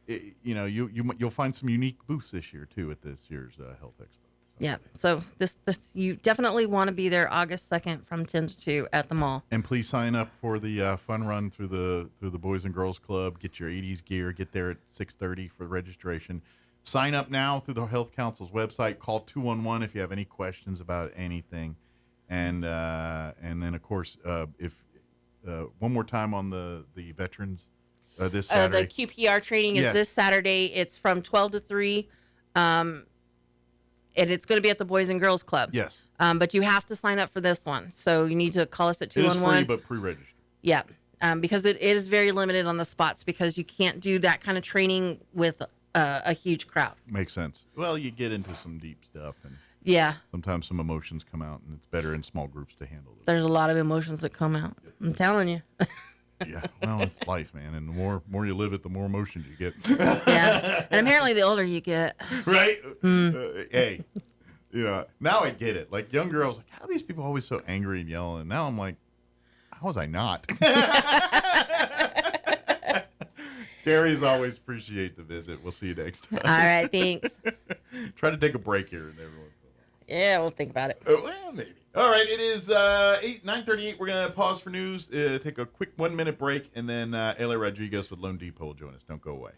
S15: you'll find some unique booths this year too at this year's Health Expo.
S20: Yeah, so this you definitely want to be there August 2nd from 10 to 2 at the mall.
S15: And please sign up for the fun run through the Boys and Girls Club. Get your 80s gear. Get there at 6:30 for registration. Sign up now through the Health Council's website. Call 211 if you have any questions about anything. And then, of course, if one more time on the veterans this Saturday.
S20: The QPR training is this Saturday. It's from 12 to 3. And it's going to be at the Boys and Girls Club.
S15: Yes.
S20: But you have to sign up for this one. So you need to call us at 211.
S15: It is free, but pre-registered.
S20: Yeah. Because it is very limited on the spots because you can't do that kind of training with a huge crowd.
S15: Makes sense. Well, you get into some deep stuff, and sometimes some emotions come out, and it's better in small groups to handle it.
S20: There's a lot of emotions that come out. I'm telling you.
S15: Yeah, well, it's life, man, and the more you live it, the more emotions you get.
S20: Yeah, and apparently the older you get,
S15: right? Hey, now I get it. Like younger, I was like, how are these people always so angry and yelling? And now I'm like, how was I not? Gary's always appreciate the visit. We'll see you next time.
S20: All right, thanks.
S15: Try to take a break here and every once in a while.
S20: Yeah, we'll think about it.
S15: Well, maybe. All right, it is 9:38. We're going to pause for news, take a quick 1-minute break, and then LA Rodriguez with Lone Depot will join us. Don't go away.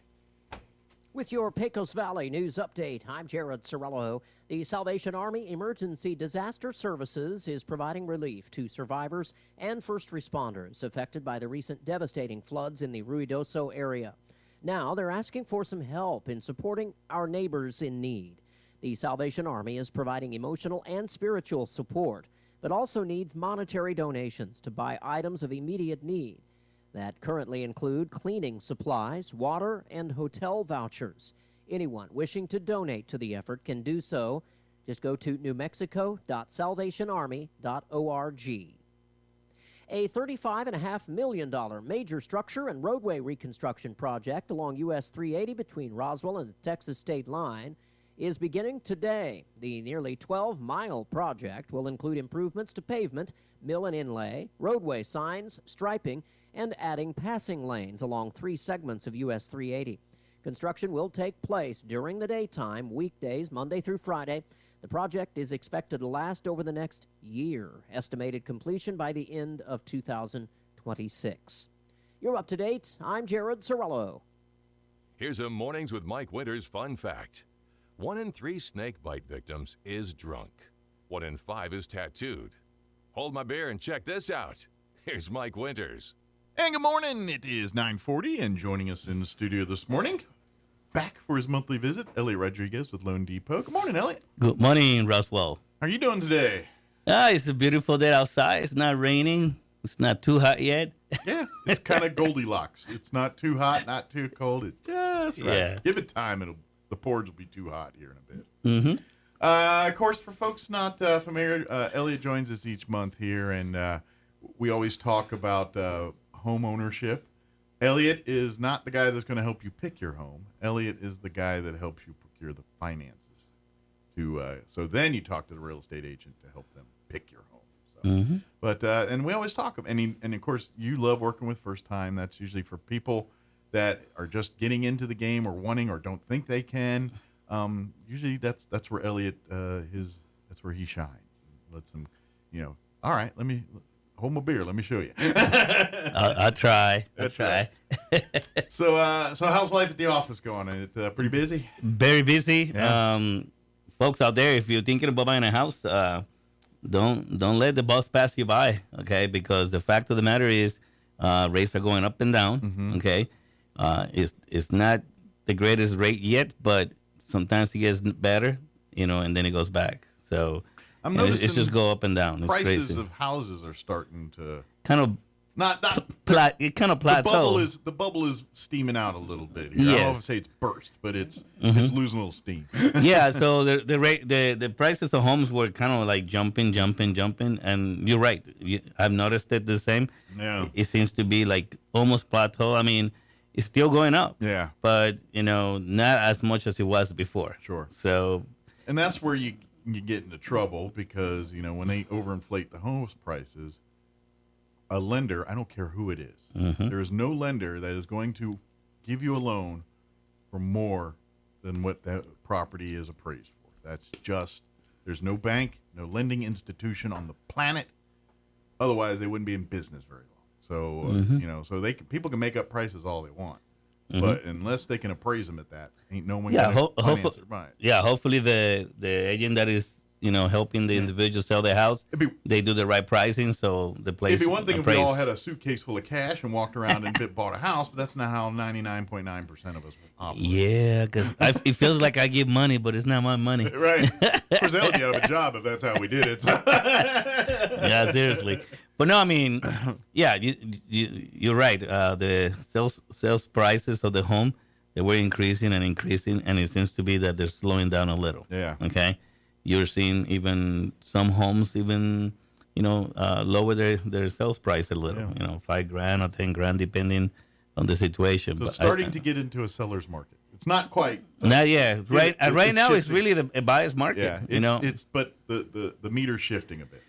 S4: With your Pecos Valley News Update, I'm Jared Sorello. The Salvation Army Emergency Disaster Services is providing relief to survivors and first responders affected by the recent devastating floods in the Ruidoso area. Now they're asking for some help in supporting our neighbors in need. The Salvation Army is providing emotional and spiritual support, but also needs monetary donations to buy items of immediate need that currently include cleaning supplies, water, and hotel vouchers. Anyone wishing to donate to the effort can do so. Just go to newmexico.salvationarmy.org. A $35.5 million major structure and roadway reconstruction project along US 380 between Roswell and the Texas state line is beginning today. The nearly 12-mile project will include improvements to pavement, mill and inlay, roadway signs, striping, and adding passing lanes along 3 segments of US 380. Construction will take place during the daytime, weekdays, Monday through Friday. The project is expected to last over the next year. Estimated completion by the end of 2026. You're up to date. I'm Jared Sorello.
S13: Here's a Mornings with Mike Winters fun fact. 1 in 3 snake bite victims is drunk. 1 in 5 is tattooed. Hold my beer and check this out. Here's Mike Winters.
S15: And good morning. It is 9:40, and joining us in the studio this morning, back for his monthly visit, Elliot Rodriguez with Loan Depot. Good morning, Elliot.
S5: Good morning, Roswell.
S15: How are you doing today?
S5: It's a beautiful day outside. It's not raining. It's not too hot yet.
S15: Yeah, it's kind of Goldilocks. It's not too hot, not too cold. It's just right. Yeah. Give it time. The porridge will be too hot here in a bit.
S5: Mm-hmm.
S15: Of course, for folks not familiar, Elliot joins us each month here, and we always talk about home ownership. Elliot is not the guy that's going to help you pick your home. Elliot is the guy that helps you procure the finances. So then you talk to the real estate agent to help them pick your home. So.
S5: Mm-hmm.
S15: But and we always talk and of course you love working with first time. That's usually for people that are just getting into the game or wanting or don't think they can. Usually that's where Elliot that's where he shines. Lets them, all right, let me hold my beer. Let me show you.
S5: I'll try. I'll try.
S15: So how's life at the office going? Is it pretty busy?
S5: Very busy.
S15: Yeah.
S5: Folks out there, if you're thinking about buying a house, don't let the bus pass you by, okay? Because the fact of the matter is, rates are going up and down,
S15: Mm-hmm.
S5: okay? It's not the greatest rate yet, but sometimes it gets better, and then it goes back. So
S15: I'm noticing
S5: it's just go up and down. It's
S15: prices
S5: crazy.
S15: of houses are starting to
S5: kind of it kind of plateau.
S15: The bubble is steaming out a little bit here.
S5: Yes.
S15: I don't know if say it's burst, but it's losing a little steam.
S5: Yeah, so the prices of homes were kind of like jumping, and you're right. I've noticed it the same.
S15: Yeah,
S5: it seems to be like almost plateau. I mean, it's still going up.
S15: Yeah,
S5: but not as much as it was before.
S15: Sure.
S5: So,
S15: and that's where you get into trouble because when they overinflate the home prices. A lender, I don't care who it is,
S5: Mm-hmm.
S15: there is no lender that is going to give you a loan for more than what that property is appraised for. That's just, there's no bank, no lending institution on the planet. Otherwise, they wouldn't be in business very long. So,
S5: Mm-hmm.
S15: So people can make up prices all they want.
S5: Mm-hmm.
S15: But unless they can appraise them at that, ain't no one
S5: yeah,
S15: going to finance or buy it.
S5: Yeah, hopefully the agent that is helping the individual sell their house, they do the right pricing, so the place.
S15: It'd be one thing if we
S5: appraised.
S15: all had a suitcase full of cash and walked around and bought a house, but that's not how 99.9% of us operate.
S5: Yeah, because it feels like I give money, but it's not my money.
S15: Right. Of course, that would be out of a job if that's how we did it.
S5: Yeah, seriously. But no, I mean, yeah, you're right. The sales prices of the home, they were increasing, and it seems to be that they're slowing down a little.
S15: Yeah.
S5: Okay. You're seeing even some homes lower their sales price a little, $5,000 or $10,000 depending on the situation.
S15: So it's starting to get into a seller's market. It's not quite.
S5: Not yet. Right now,
S15: shifting.
S5: it's really a buyer's market.
S15: Yeah, but the meter's shifting a bit.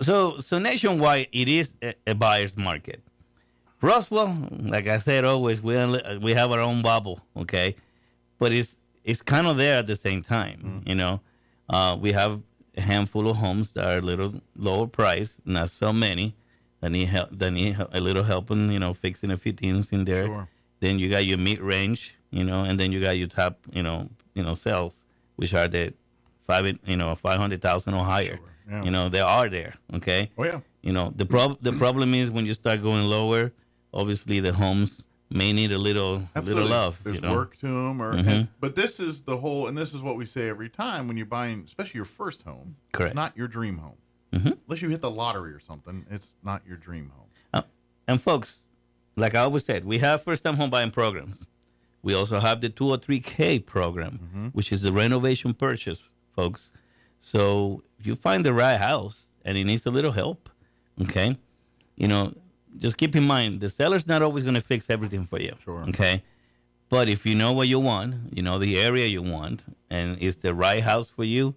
S5: So nationwide, it is a buyer's market. Roswell, like I said, always we have our own bubble, okay, but it's kind of there at the same time, We have a handful of homes that are a little lower price, not so many. That need a little help in, fixing a few things in there.
S15: Sure.
S5: Then you got your mid-range, and then you got your top, cells, which are the 500,000 or higher.
S15: Sure. Yeah.
S5: They are there. Okay.
S15: Oh yeah.
S5: The problem is when you start going lower, obviously the homes may need a little love.
S15: There's work to them, but this is the whole, and this is what we say every time when you're buying, especially your first home.
S5: Correct.
S15: It's not your dream home, unless you hit the lottery or something. It's not your dream home.
S5: And folks, like I always said, we have first-time home buying programs. We also have the 203K program, which is the renovation purchase, folks. So if you find the right house and it needs a little help, okay, just keep in mind, the seller's not always going to fix everything for you.
S15: Sure.
S5: Okay. But if you know what you want, the area you want, and it's the right house for you,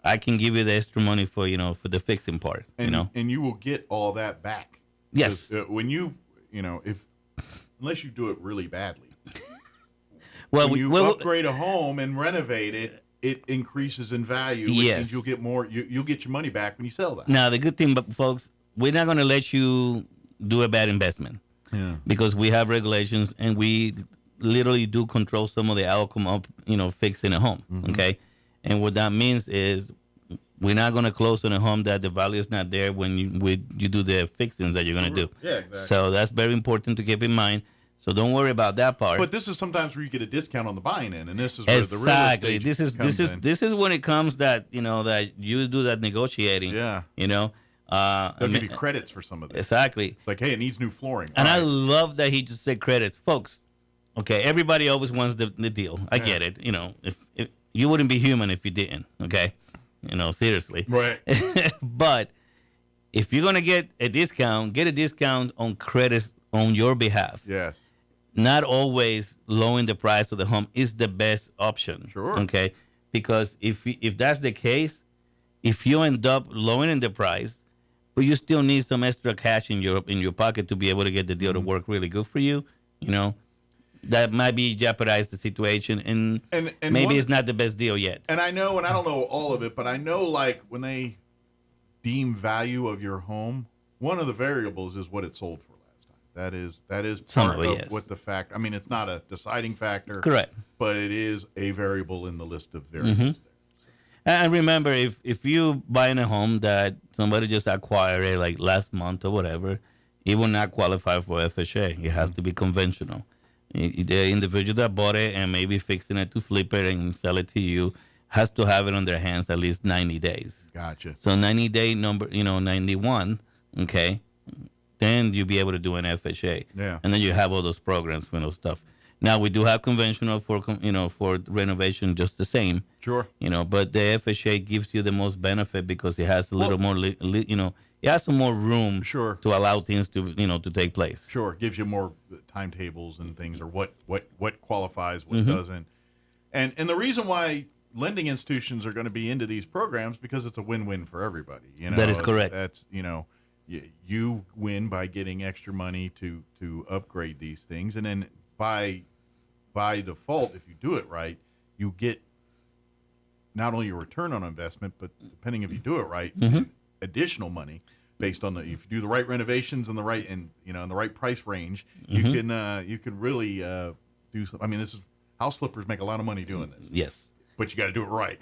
S5: I can give you the extra money for, for the fixing part,
S15: And you will get all that back.
S5: Yes.
S15: When unless you do it really badly.
S5: Well,
S15: when you upgrade a home and renovate it, it increases in value. Which means you'll get more. You'll get your money back when you sell that.
S5: Now, the good thing, folks, we're not going to let you do a bad investment.
S15: Yeah.
S5: Because we have regulations and we literally do control some of the outcome of, fixing a home. Okay. And what that means is we're not going to close on a home that the value is not there when you do the fixings that you're going to do.
S15: Yeah, exactly.
S5: So that's very important to keep in mind. So don't worry about that part.
S15: But this is sometimes where you get a discount on the buying in, and this is where the real estate
S5: This is when it comes that that you do that negotiating.
S15: Yeah.
S5: They'll
S15: give you credits for some of this.
S5: Exactly.
S15: It's like, hey, it needs new flooring.
S5: And I love that he just said credits, folks. Okay, everybody always wants the deal. I get it. If you wouldn't be human if you didn't. Okay, seriously.
S15: Right.
S5: But if you're gonna get a discount on credits on your behalf.
S15: Yes.
S5: Not always lowering the price of the home is the best option.
S15: Sure.
S5: Okay, because if that's the case, if you end up lowering the price, but you still need some extra cash in your pocket to be able to get the deal to work really good for you, that might be jeopardize the situation, and maybe it's not the best deal yet.
S15: And I know, and I don't know all of it, but I know, like, when they deem value of your home, one of the variables is what it sold for last time. That is part of what the fact. I mean, it's not a deciding factor,
S5: correct,
S15: but it is a variable in the list of variables.
S5: And remember, if you buying a home that somebody just acquired it like last month or whatever, it will not qualify for FHA. It has to be conventional. The individual that bought it and maybe fixing it to flip it and sell it to you has to have it on their hands at least 90 days.
S15: Gotcha.
S5: So 90-day number, 91, okay, then you'll be able to do an FHA.
S15: Yeah.
S5: And then you have all those programs for those stuff. Now, we do have conventional for renovation just the same.
S15: Sure.
S5: But the FHA gives you the most benefit because it has a little more, it has some more room
S15: to
S5: allow things to take place.
S15: Sure. It gives you more timetables and things, or what qualifies, what doesn't. And the reason why lending institutions are going to be into these programs because it's a win-win for everybody.
S5: That is correct.
S15: That's, you win by getting extra money to upgrade these things, and then by default, if you do it right, you get not only your return on investment, but depending if you do it right, additional money based on if you do the right renovations and the right in the right price range, you can really do. I mean, this is house flippers make a lot of money doing this.
S5: Yes.
S15: But you got to do it right.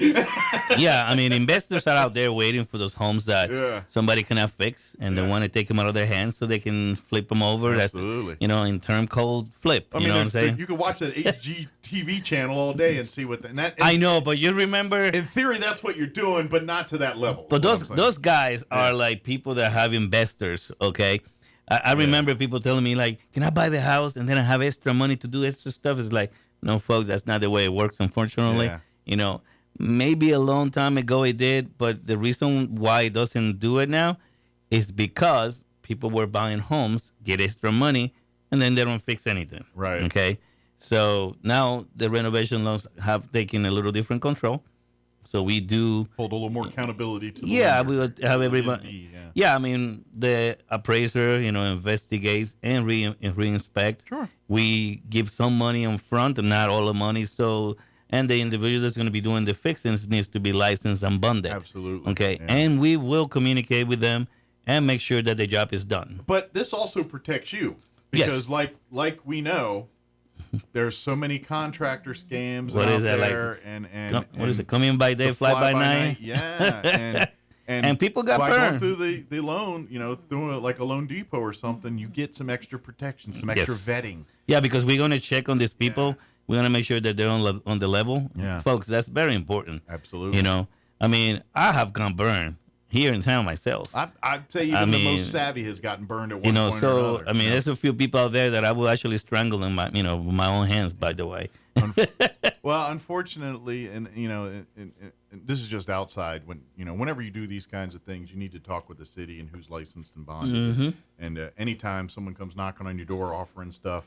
S5: Yeah, I mean, investors are out there waiting for those homes that somebody cannot fix, and they want to take them out of their hands so they can flip them over.
S15: Absolutely.
S5: That's, in term called flip.
S15: I mean,
S5: know what I'm saying?
S15: You can watch that HGTV channel all day and see what
S5: I know, but you remember...
S15: In theory, that's what you're doing, but not to that level.
S5: But those guys are like people that have investors, okay? I remember people telling me, like, can I buy the house and then I have extra money to do extra stuff? It's like, no, folks, that's not the way it works, unfortunately.
S15: Yeah.
S5: Maybe a long time ago it did, but the reason why it doesn't do it now is because people were buying homes, get extra money, and then they don't fix anything.
S15: Right.
S5: Okay. So now the renovation loans have taken a little different control. So we do
S15: hold a little more accountability to the
S5: lender. We would have everybody. I mean, the appraiser, investigates and reinspect.
S15: Sure.
S5: We give some money on front and not all the money. So, and the individual that's going to be doing the fixings needs to be licensed and bonded.
S15: Absolutely.
S5: Okay.
S15: Yeah.
S5: And we will communicate with them and make sure that the job is done.
S15: But this also protects you because, like we know, there's so many contractor scams
S5: What
S15: out
S5: is that
S15: there,
S5: like? What is it? Come in by day, fly by night.
S15: Yeah,
S5: and people got
S15: by
S5: burned
S15: going through the loan, through like a Loan Depot or something. You get some extra protection, some extra vetting.
S5: Yeah, because we're gonna check on these people. Yeah. We're gonna make sure that they're on the level.
S15: Yeah,
S5: folks, that's very important.
S15: Absolutely.
S5: I mean, I have gone burned here in town myself.
S15: I'd say even the most savvy has gotten burned at one point or another.
S5: I mean, there's a few people out there that I will actually strangle in my, with my own hands. By the way.
S15: Well, unfortunately, and this is just outside. Whenever you do these kinds of things, you need to talk with the city and who's licensed and bonded.
S5: Mm-hmm.
S15: And anytime someone comes knocking on your door offering stuff,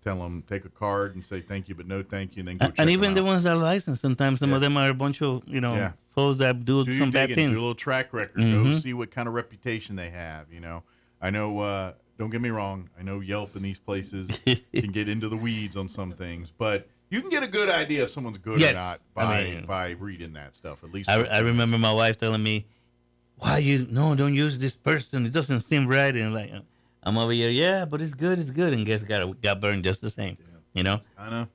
S15: tell them, take a card and say thank you, but no thank you, and then go check
S5: and even
S15: them
S5: the
S15: out.
S5: ones that are licensed, sometimes some of them are a bunch of folks that do some bad things.
S15: Do a little track record.
S5: Mm-hmm.
S15: Go see what kind of reputation they have. I know. Don't get me wrong. I know Yelp and these places can get into the weeds on some things, but you can get a good idea if someone's good or not by reading that stuff. At least
S5: I remember my wife telling me, "Why don't use this person? It doesn't seem right." And like, I'm over here, yeah, but it's good, and guess got burned just the same. I know.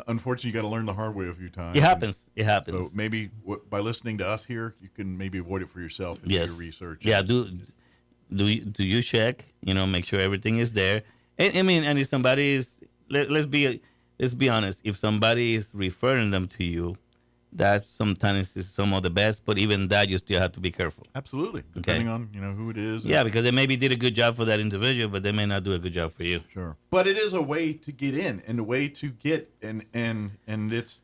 S15: Unfortunately, you got to learn the hard way a few times.
S5: It happens.
S15: So maybe by listening to us here, you can maybe avoid it for yourself and do your research.
S5: Yeah, do you check? Make sure everything is there. And if somebody is, let's be honest. If somebody is referring them to you, that sometimes is some of the best. But even that, you still have to be careful.
S15: Absolutely, depending on who it is.
S5: Yeah, because they maybe did a good job for that individual, but they may not do a good job for you.
S15: Sure, but it is a way to get in, and a way to get and it's.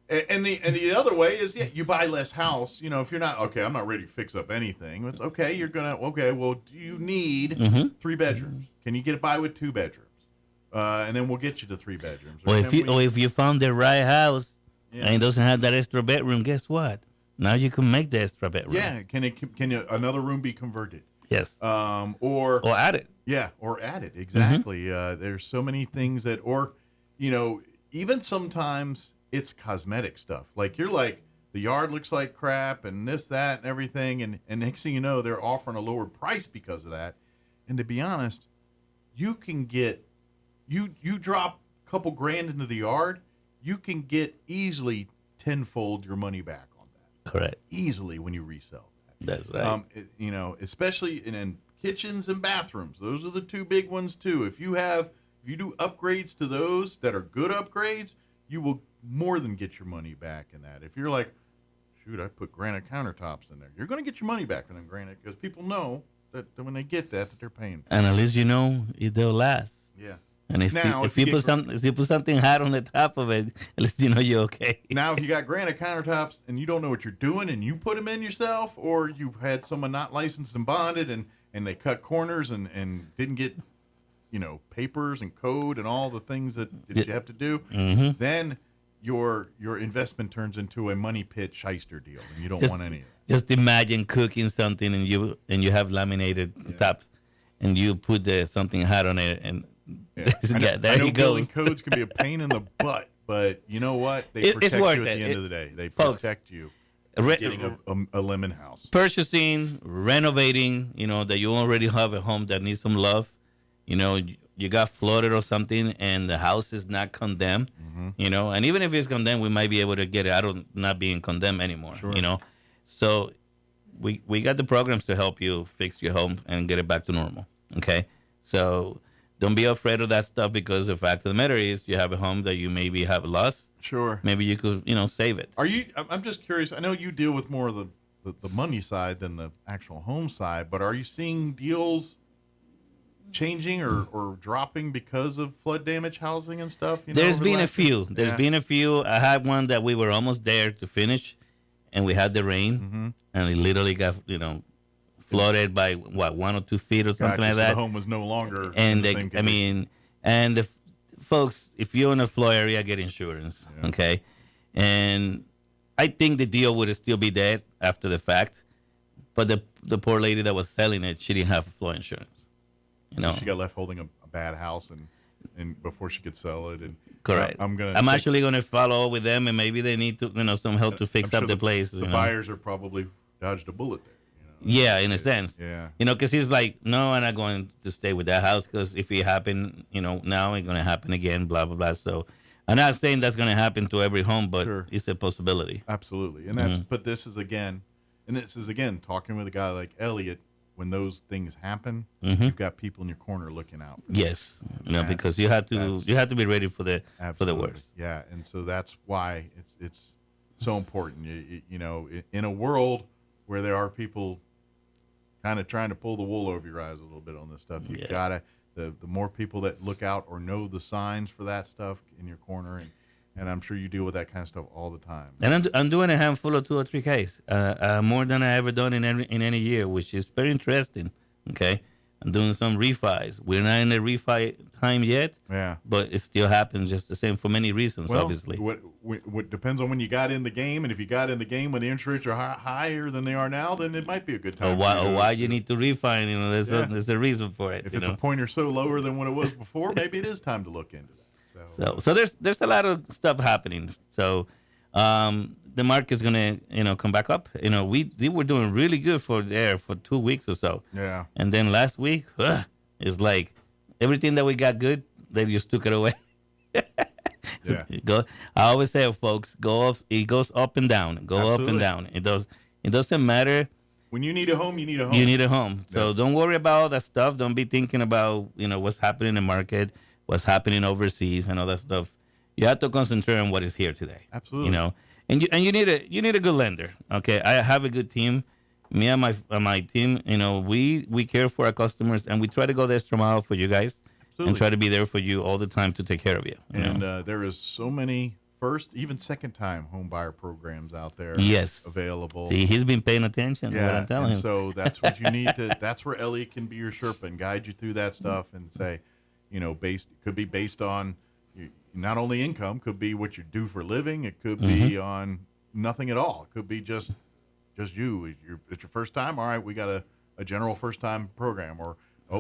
S15: And the other way is, you buy less house. If you're not, okay, I'm not ready to fix up anything. It's okay. Well, do you need 3 bedrooms? Can you get by with 2 bedrooms? And then we'll get you to 3 bedrooms.
S5: Or if you found the right house and it doesn't have that extra bedroom, guess what? Now you can make the extra bedroom.
S15: Yeah. Can another room be converted?
S5: Yes.
S15: Or
S5: added.
S15: Yeah, or added. Exactly. There's so many things that, even sometimes it's cosmetic stuff. Like you're like, the yard looks like crap and this, that, and everything. And next thing you know, they're offering a lower price because of that. And to be honest, you can get, you drop a couple grand into the yard, you can get easily tenfold your money back on that.
S5: Correct.
S15: Easily when you resell
S5: that. That's right.
S15: Especially in kitchens and bathrooms. Those are the 2 big ones too. If you do upgrades to those that are good upgrades, you will more than get your money back in that. If you're like, shoot, I put granite countertops in there, you're going to get your money back on them granite, because people know that when they get that they're paying.
S5: And at least they'll last.
S15: Yeah.
S5: And if you put something hot on the top of it, at least you're okay.
S15: Now, if you got granite countertops and you don't know what you're doing and you put them in yourself, or you've had someone not licensed and bonded and they cut corners and didn't get papers and code and all the things that you have to do, then your investment turns into a money pit shyster deal, and you don't want any of that.
S5: Just imagine cooking something and you have laminated tops, and you put something hot on it, and there you go.
S15: Building codes can be a pain in the butt, but you know what? They protect you at the end of the day. They protect you. Getting a lemon house.
S5: Purchasing, renovating, that you already have a home that needs some love. You got flooded or something, and the house is not condemned, and even if it's condemned, we might be able to get it out of not being condemned anymore,
S15: sure.
S5: So we got the programs to help you fix your home and get it back to normal, okay? So don't be afraid of that stuff, because the fact of the matter is you have a home that you maybe have lost.
S15: Sure.
S5: Maybe you could, save it.
S15: I'm just curious. I know you deal with more of the money side than the actual home side, but are you seeing deals changing or dropping because of flood damage housing and stuff?
S5: There's been a few. Been a few. I had one that we were almost there to finish, and we had the rain, and it literally got flooded by 1 or 2 feet or something like that.
S15: The home was no longer.
S5: And the folks, if you're in a flood area, get insurance, okay? And I think the deal would still be dead after the fact, but the poor lady that was selling it, she didn't have flood insurance.
S15: So she got left holding a bad house and before she could sell it. And
S5: correct. I'm actually going to follow up with them, and maybe they need to some help to fix up the place.
S15: The buyers are probably dodged a bullet there.
S5: Yeah, in a sense.
S15: Yeah.
S5: You know, because he's like, no, I'm not going to stay with that house because if it happened, you know, now it's going to happen again, blah, blah, blah. So I'm not saying that's going to happen to every home, but it's a possibility.
S15: Absolutely. And that's, but this is again talking with a guy like Elliot. When those things happen, you've got people in your corner looking out.
S5: Yes, you know, because you have to be ready for the worst.
S15: Yeah, and so that's why it's so important. You know, in a world where there are people kind of trying to pull the wool over your eyes a little bit on this stuff, you gotta the more people that look out or know the signs for that stuff in your corner, and I'm sure you deal with that kind of stuff all the time.
S5: And I'm doing a handful of 2 or 3 cases, more than I ever done in any year, which is very interesting. Okay, I'm doing some refis. We're not in the refi time yet.
S15: Yeah,
S5: but it still happens just the same for many reasons.
S15: Well,
S5: obviously,
S15: what depends on when you got in the game, and if you got in the game when the interest rates are higher than they are now, then it might be a good time.
S5: Why you need to refi? You know, there's a reason for it.
S15: If it's a point or so lower than what it was before, maybe it is time to look into that.
S5: So there's a lot of stuff happening. So the market's gonna come back up. You know, we were doing really good for 2 weeks or so.
S15: Yeah.
S5: And then last week, it's like everything that we got good, they just took it away.
S15: Yeah.
S5: I always say, folks, it goes up and down. Up and down. It doesn't matter.
S15: When you need a home, you need a home.
S5: You need a home. So don't worry about all that stuff. Don't be thinking about what's happening in the market, what's happening overseas, and all that stuff. You have to concentrate on what is here today.
S15: Absolutely.
S5: You know, and you need a good lender. Okay, I have a good team. Me and my team. You know, we care for our customers, and we try to go the extra mile for you guys, and try to be there for you all the time to take care of you.
S15: And there is so many first, even second-time home buyer programs out there.
S5: Yes.
S15: Available.
S5: See, he's been paying attention.
S15: Yeah,
S5: what I'm telling him.
S15: So that's what you need to. That's where Elliot can be your Sherpa and guide you through that stuff and say, could be based on not only income, could be what you do for a living. It could be on nothing at all. It could be just you. It's your first time. All right, we got a general first time program, or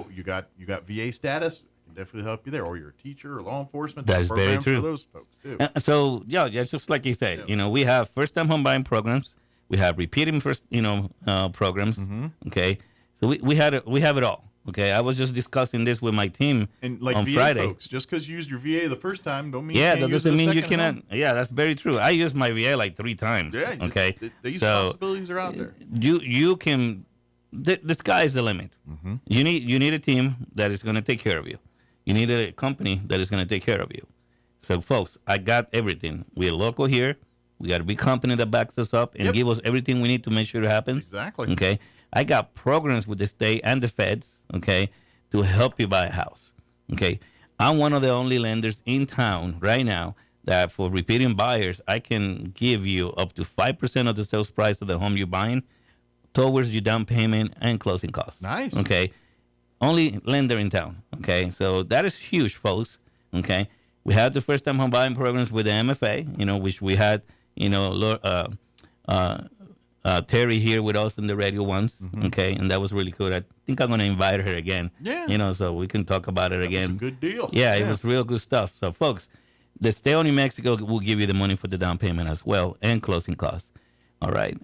S15: you got VA status. Can definitely help you there, or you're a teacher or law enforcement.
S5: That is very true.
S15: For those folks too.
S5: So just like you said, we have first time home buying programs. We have repeating programs. Okay, so we have it all. Okay, I was just discussing this with my team on
S15: VA
S5: Friday.
S15: Folks, just because you used your VA the first time don't mean
S5: that doesn't mean you cannot. Yeah, that's very true. I used my VA like 3 times.
S15: Yeah.
S5: Okay.
S15: These possibilities are out there.
S5: You can. The sky is the limit. You need a team that is going to take care of you. You need a company that is going to take care of you. So, folks, I got everything. We're local here. We got a big company that backs us up and give us everything we need to make sure it happens.
S15: Exactly.
S5: Okay. I got programs with the state and the feds, okay, to help you buy a house. Okay. I'm one of the only lenders in town right now that for repeating buyers, I can give you up to 5% of the sales price of the home you're buying towards your down payment and closing costs.
S15: Nice.
S5: Okay. Only lender in town. Okay. So that is huge, folks. Okay. We have the first time home buying programs with the MFA, which we had, Terry here with us on the radio once, okay, and that was really cool. I think I'm going to invite her again, so we can talk about it again.
S15: Was a good deal.
S5: Yeah, it was real good stuff. So, folks, the state of New Mexico will give you the money for the down payment as well and closing costs. All right.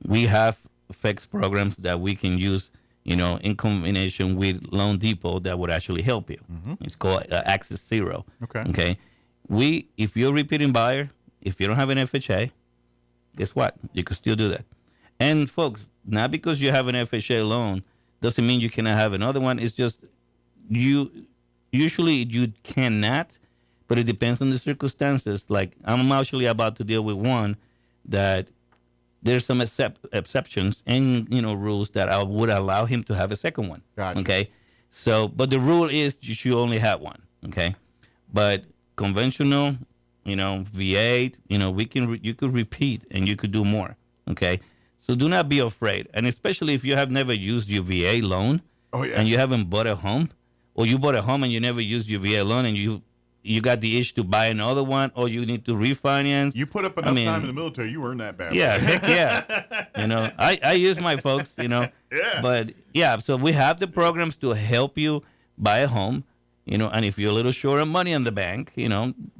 S5: We have FX programs that we can use, in combination with Loan Depot that would actually help you. It's called Access Zero. Okay. If you're a repeating buyer, if you don't have an FHA, guess what? You can still do that. And, folks, not because you have an FHA loan doesn't mean you cannot have another one. It's just usually you cannot, but it depends on the circumstances. Like, I'm actually about to deal with one that there's some exceptions and, rules that I would allow him to have a second one.
S15: Gotcha.
S5: Okay? So, but the rule is you should only have one. Okay? But conventional, VA, you could repeat and you could do more. Okay. So do not be afraid. And especially if you have never used your VA loan and you haven't bought a home, or you bought a home and you never used your VA loan and you got the itch to buy another one, or you need to refinance.
S15: You put up enough time in the military, you earn that badly.
S5: Yeah, heck yeah. I use my folks,
S15: Yeah.
S5: But yeah, so we have the programs to help you buy a home. And if you're a little short of money in the bank,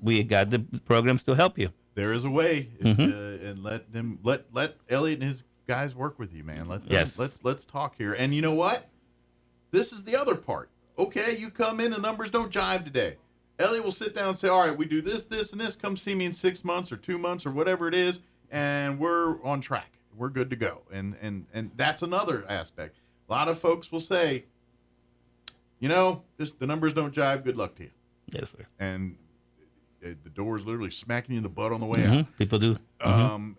S5: we got the programs to help you.
S15: There is a way, and let Elliot and his guys work with you, man.
S5: Yes.
S15: Let's talk here. And you know what? This is the other part. Okay, you come in, the numbers don't jive today. Elliot will sit down and say, all right, we do this, this, and this. Come see me in 6 months or 2 months or whatever it is, and we're on track. We're good to go. And that's another aspect. A lot of folks will say, just the numbers don't jive. Good luck to you.
S5: Yes, sir.
S15: And the door is literally smacking you in the butt on the way out.
S5: People do.
S15: And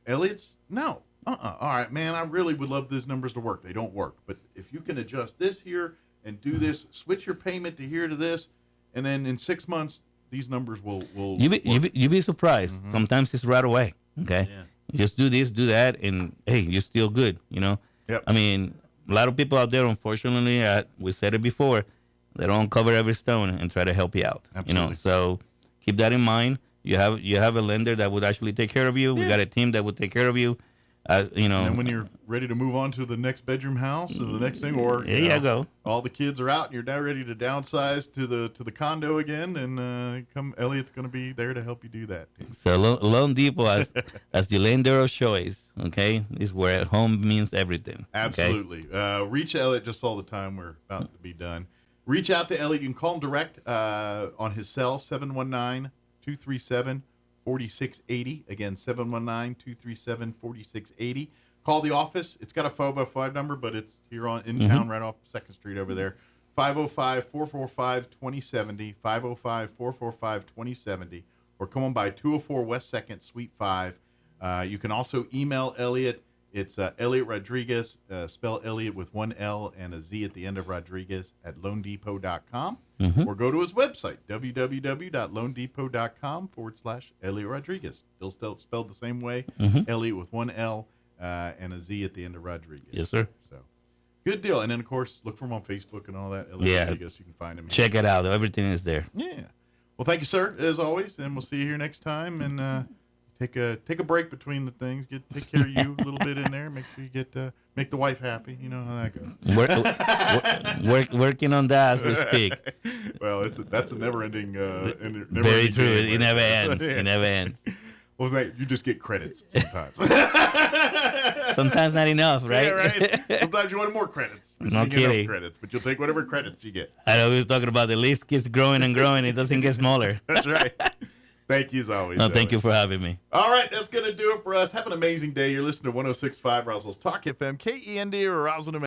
S15: Elliot's, no. All right, man, I really would love these numbers to work. They don't work. But if you can adjust this here and do this, switch your payment to here to this, and then in 6 months, these numbers will
S5: you be surprised. Sometimes it's right away. Okay.
S15: Yeah.
S5: You just do this, do that, and hey, you're still good.
S15: Yep.
S5: I mean, a lot of people out there, unfortunately, we said it before, they don't cover every stone and try to help you out.
S15: Absolutely.
S5: So keep that in mind. You have a lender that would actually take care of you. We got a team that would take care of you.
S15: And when you're ready to move on to the next bedroom house or the next thing, or
S5: there you go,
S15: all the kids are out and you're now ready to downsize to the condo again, and Elliot's going to be there to help you do that.
S5: So Loan Depot, as your lender of choice, okay, is where home means everything.
S15: Absolutely.
S5: Okay?
S15: Reach Elliot just all the time. We're about to be done. Reach out to Elliot. You can call him direct on his cell, 719-237-4680. Again, 719-237-4680. Call the office. It's got a 505 number, but it's here in town, right off 2nd Street over there. 505-445-2070, 505-445-2070, or come on by 204 West 2nd, Suite 5. You can also email Elliot. It's Elliot Rodriguez, spell Elliot with one L and a Z at the end of Rodriguez at loandepot.com, or go to his website, www.loandepot.com/Elliot Rodriguez. Still spelled the same way, Elliot with one L and a Z at the end of Rodriguez.
S5: Yes, sir.
S15: So good deal. And then, of course, look for him on Facebook and all that. Elliot Rodriguez, you can find him.
S5: Check it out. Everything is there.
S15: Yeah. Well, thank you, sir, as always, and we'll see you here next time. And take a break between the things. Take care of you a little bit in there. Make sure you make the wife happy. You know how that
S5: goes. Working on that as we speak.
S15: Well, that's a never-ending.
S5: Very true. It never ends. It never ends.
S15: Well, you just get credits sometimes.
S5: Sometimes not enough, right?
S15: Yeah, right. Sometimes you want more credits.
S5: No kidding.
S15: Credits, but you'll take whatever credits you get.
S5: I know we were talking about the list keeps growing and growing. It doesn't get smaller.
S15: That's right. Thank you as always.
S5: No, thank you for having me.
S15: All right, that's going to do it for us. Have an amazing day. You're listening to 106.5 Roswell's Talk FM, KEND, Roswell, New Mexico.